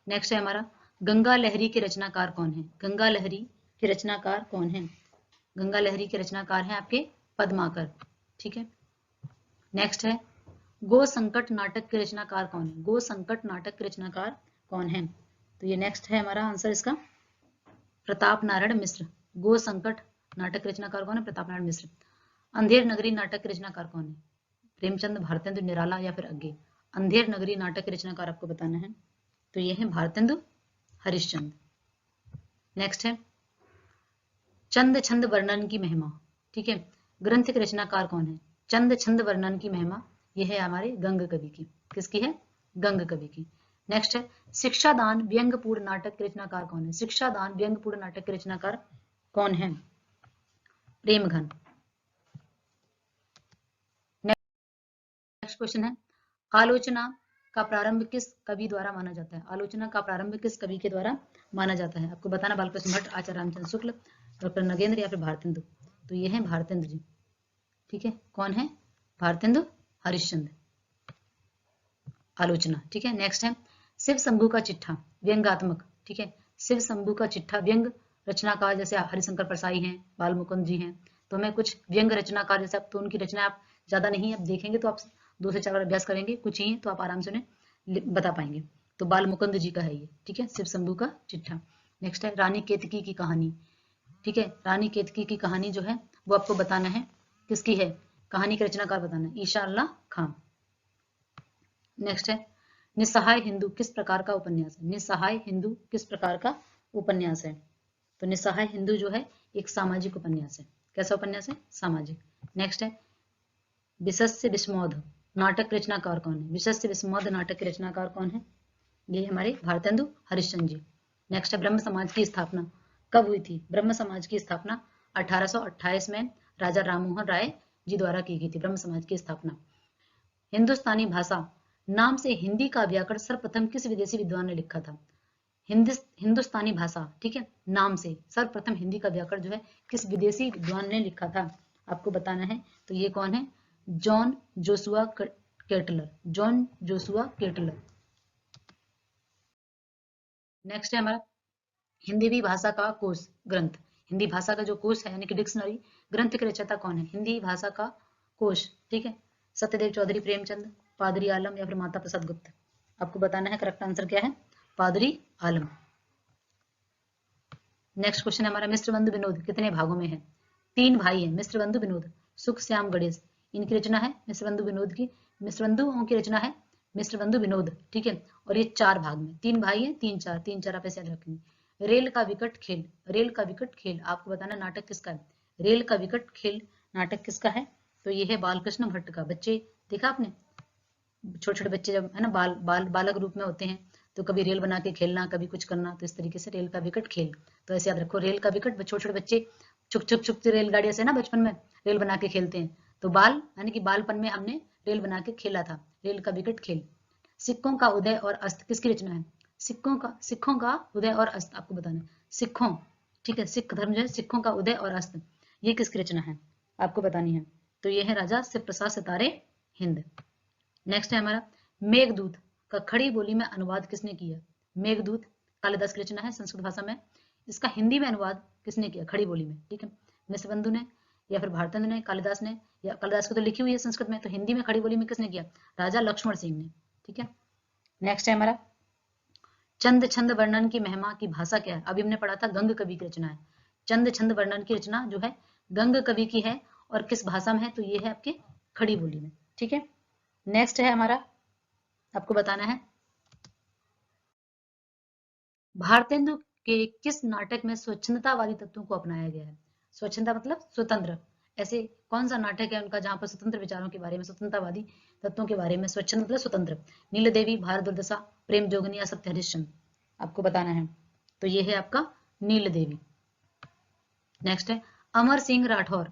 नेक्स्ट है हमारा, गंगा लहरी के रचनाकार कौन है? गंगा लहरी के रचनाकार कौन है? गंगा लहरी के रचनाकार हैं आपके पद्माकर, ठीक है। नेक्स्ट है, गो संकट नाटक के रचनाकार कौन है? गो संकट नाटक के रचनाकार कौन है? तो ये नेक्स्ट है हमारा आंसर इसका, प्रताप नारायण मिश्र। गो संकट नाटक के रचनाकार कौन है? प्रताप नारायण मिश्र। अंधेर नगरी नाटक के रचनाकार कौन है? प्रेमचंद, भारतेंदु, निराला या फिर अज्ञे। अंधेर नगरी नाटक के रचनाकार आपको बताना है, तो ये है भारतेंदु हरिश्चंद्र। नेक्स्ट है चंद छंद वर्णन की महिमा, ठीक है, ग्रंथ के रचनाकार कौन है? चंद छंद वर्णन की महिमा, यह है हमारे गंग कवि की। किसकी है? गंग कवि की। नेक्स्ट है शिक्षादान व्यंग्यपूर्ण नाटक के रचनाकार कौन है? शिक्षादान व्यंग्यपूर्ण नाटक के रचनाकार कौन है? प्रेमघन। नेक्स्ट क्वेश्चन है आलोचना का प्रारंभ किस कवि द्वारा माना जाता है? आलोचना का प्रारंभ किस कवि के द्वारा माना जाता है? आपको बताना बालकृष्ण भट्ट, आचार्य रामचंद्र शुक्ल, डॉक्टर नगेंद्र या फिर भारतेंदु। तो ये है भारतेंदु जी, ठीक है। कौन है? भारतेंदु हरिश्चंद्र। आलोचना, ठीक है। नेक्स्ट है शिव शंभू का चिट्ठा व्यंग्यात्मक, ठीक है। शिव शंभू का चिट्ठा व्यंग रचनाकार जैसे हरिशंकर परसाई हैं, बाल मुकुंद जी हैं, तो हमें कुछ व्यंग रचनाकार जैसे आप, तो उनकी रचना आप ज्यादा नहीं आप देखेंगे तो आप 2 से 4 बार अभ्यास करेंगे, कुछ ही है तो आप आराम से उन्हें बता पाएंगे। तो बाल मुकुंद जी का है ये, ठीक है, शिव शंभू का चिट्ठा। नेक्स्ट है रानी केतकी की कहानी, ठीक है। रानी केतकी की कहानी जो है वो आपको बताना है किसकी है, कहानी के रचनाकार बताना है ईशा अल्लाह खां। नेक्स्ट है निस्सहाय हिंदू किस प्रकार का उपन्यास है? निस्सहाय हिंदू किस प्रकार का उपन्यास है? तो निस्सहाय हिंदू जो है एक सामाजिक उपन्यास है। कैसा उपन्यास है? सामाजिक। नेक्स्ट है विशस्य विस्मोद नाटक के रचनाकार कौन है? विशस्य विस्मोद नाटक के रचनाकार कौन है? ये हमारे भारतेंदु हरिश्चंद्र जी। नेक्स्ट है ब्रह्म समाज की स्थापना कब हुई थी? ब्रह्म समाज की स्थापना 1828 में राजा राममोहन राय जी द्वारा की गई थी, ब्रह्म समाज की स्थापना। हिंदुस्तानी भाषा नाम से हिंदी का व्याकरण सर्वप्रथम किस विदेशी विद्वान ने लिखा था? हिंदुस्तानी भाषा, ठीक है, नाम से सर्वप्रथम हिंदी का व्याकरण जो है किस विदेशी विद्वान ने लिखा था? आपको बताना है। तो ये कौन है? John Joshua Ketelaar. John Joshua Ketelaar. Next है हमारा हिंदी भाषा का कोश ग्रंथ। हिंदी भाषा का जो कोश है यानी कि डिक्शनरी, ग्रंथ के रचयिता कौन है? हिंदी भाषा का कोश, ठीक है, सत्यदेव चौधरी प्रेमचंद, पादरी आलम या फिर माता प्रसाद गुप्त। आपको बताना है करेक्ट आंसर क्या है, पादरी आलम। नेक्स्ट क्वेश्चन है हमारा मिस्र बंधु विनोद कितने भागों में है? 3 भाई हैं मिस्र बंधु विनोद, सुख श्याम गणेश, इनकी रचना है मिस्र बंधु विनोद की, मिस्र बंधुओं की रचना है मिस्र बंधु विनोद, ठीक है। और ये 4 भाग में, 3 भाई हैं, 3 4 आप ऐसे याद रखेंगे। रेल का विकट खेल, रेल का विकट खेल आपको बताना नाटक किसका है? रेल का विकट खेल नाटक किसका है? तो ये है बालकृष्ण भट्ट का। बच्चे देखा आपने, छोटे छोटे बच्चे जब है ना बालक रूप में होते हैं तो कभी रेल बना के खेलना, कभी कुछ करना, तो इस तरीके से रेल का विकट खेल। तो ऐसे याद रखो रेल का विकट, छोटे छोटे बच्चे छुक छुक छुक रेलगाड़ियां से ना बचपन में रेल बना के खेलते हैं, तो बाल यानी कि बालपन में हमने रेल बना के खेला था, रेल का विकट खेल। सिक्कों का उदय और अस्त किसकी रचना है? सिखों का उदय और अस्त आपको बताना है। सिखों, ठीक है, सिख धर्म जो है सिखों का उदय और अस्त, ये किसकी रचना है आपको बतानी है। तो ये है राजा शिव प्रसाद सितारे हिंद। नेक्स्ट है हमारा मेघदूत का खड़ी बोली में अनुवाद किसने किया? मेघदूत कालिदास की रचना है संस्कृत भाषा में, इसका हिंदी में अनुवाद किसने किया खड़ी बोली में? ठीक है, मिश्र बंधु ने या फिर भारतेंदु ने, कालिदास ने, या कालिदास को तो लिखी हुई है संस्कृत में, तो हिंदी में खड़ी बोली में किसने किया? राजा लक्ष्मण सिंह ने। ठीक है, नेक्स्ट है हमारा चंद छंद वर्णन की महिमा की भाषा क्या है? अभी हमने पढ़ा था गंग कवि की रचना है। चंद छंद वर्णन की रचना जो है गंग कवि की है और किस भाषा में है? तो ये है आपके खड़ी बोली में। ठीक है, नेक्स्ट है हमारा, आपको बताना है भारतेंदु के किस नाटक में स्वच्छंदतावादी तत्वों को अपनाया गया है? स्वच्छंदता मतलब स्वतंत्र, ऐसे कौन सा नाटक है उनका जहां पर स्वतंत्र विचारों के बारे में, स्वतंत्रतावादी तत्वों के बारे में, स्वच्छंद मतलब स्वतंत्र, नीलदेवी, भारत दुर्दशा, प्रेम जोगनी या सत्य हरिश्चंद्र, आपको बताना है। तो ये है आपका नीलदेवी। नेक्स्ट है अमर सिंह राठौर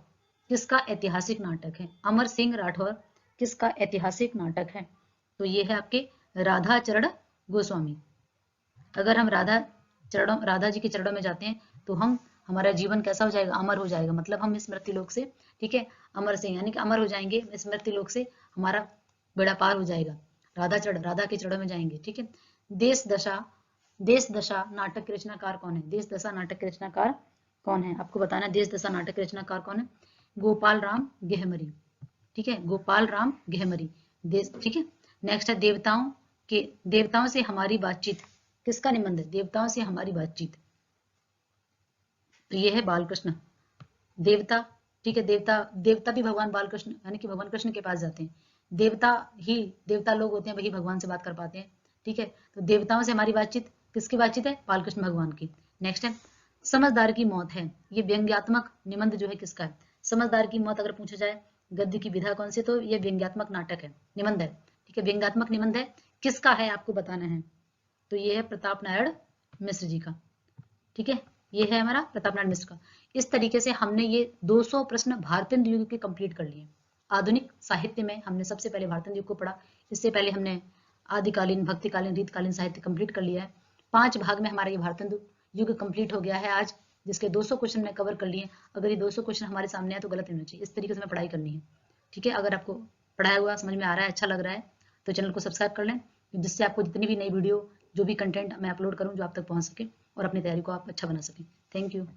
किसका ऐतिहासिक नाटक है? अमर सिंह राठौर किसका ऐतिहासिक नाटक है? तो ये है आपके राधा चरण गोस्वामी। अगर हम राधा जी के चरणों में जाते हैं तो हम, हमारा जीवन कैसा हो जाएगा? अमर हो जाएगा, मतलब हम स्मृति लोक से, ठीक है, अमर सिंह यानी कि अमर हो जाएंगे, स्मृति लोक से हमारा बेड़ा पार हो जाएगा, राधा के चरणों में जाएंगे। ठीक है, देश दशा नाटक के रचनाकार कौन है? देश दशा नाटक के रचनाकार कौन है आपको बताना है। देश दशा नाटक के रचनाकार कौन है? गोपाल राम गेहमरी। ठीक है, गोपाल राम गेहमरी देश। ठीक है, नेक्स्ट है देवताओं से हमारी बातचीत किसका निबंध है? देवताओं से हमारी बातचीत, तो ये है बालकृष्ण। देवता, ठीक है, देवता भी भगवान बालकृष्ण यानी कि भगवान कृष्ण के पास जाते हैं। देवता ही देवता लोग होते हैं, वही भगवान से बात कर पाते हैं। ठीक है, तो देवताओं से हमारी बातचीत किसकी बातचीत है? बालकृष्ण भगवान की। नेक्स्ट है समझदार की मौत है, ये व्यंग्यात्मक निबंध जो है किसका है? समझदार की मौत अगर पूछा जाए गद्य की विधा कौन सी, तो ये व्यंग्यात्मक नाटक है, निबंध है। ठीक है, व्यंग्यात्मक निबंध है, किसका है आपको बताना है। तो ये है प्रताप नारायण मिश्र जी का। ठीक है, ये है हमारा प्रताप नारायण मिश्र का। इस तरीके से हमने ये 200 प्रश्न भारतेंदु युग के कंप्लीट कर लिए। आधुनिक साहित्य में हमने सबसे पहले भारतेंदु युग को पढ़ा, इससे पहले हमने आदिकालीन, भक्तिकालीन, रीतकालीन साहित्य कंप्लीट कर लिया है। 5 भाग में हमारा ये भारतेंदु युग कंप्लीट हो गया है आज, जिसके 200 क्वेश्चन मैं कवर कर लिए। अगर ये 200 क्वेश्चन हमारे सामने है तो गलत नहीं होना चाहिए, इस तरीके से हमें पढ़ाई करनी है। ठीक है, अगर आपको पढ़ाया हुआ समझ में आ रहा है, अच्छा लग रहा है, तो चैनल को सब्सक्राइब कर लें, जिससे आपको जितनी भी नई वीडियो, जो भी कंटेंट मैं अपलोड करूँ, जो आप तक पहुँच सके और अपनी तैयारी को आप अच्छा बना सकें। Thank you.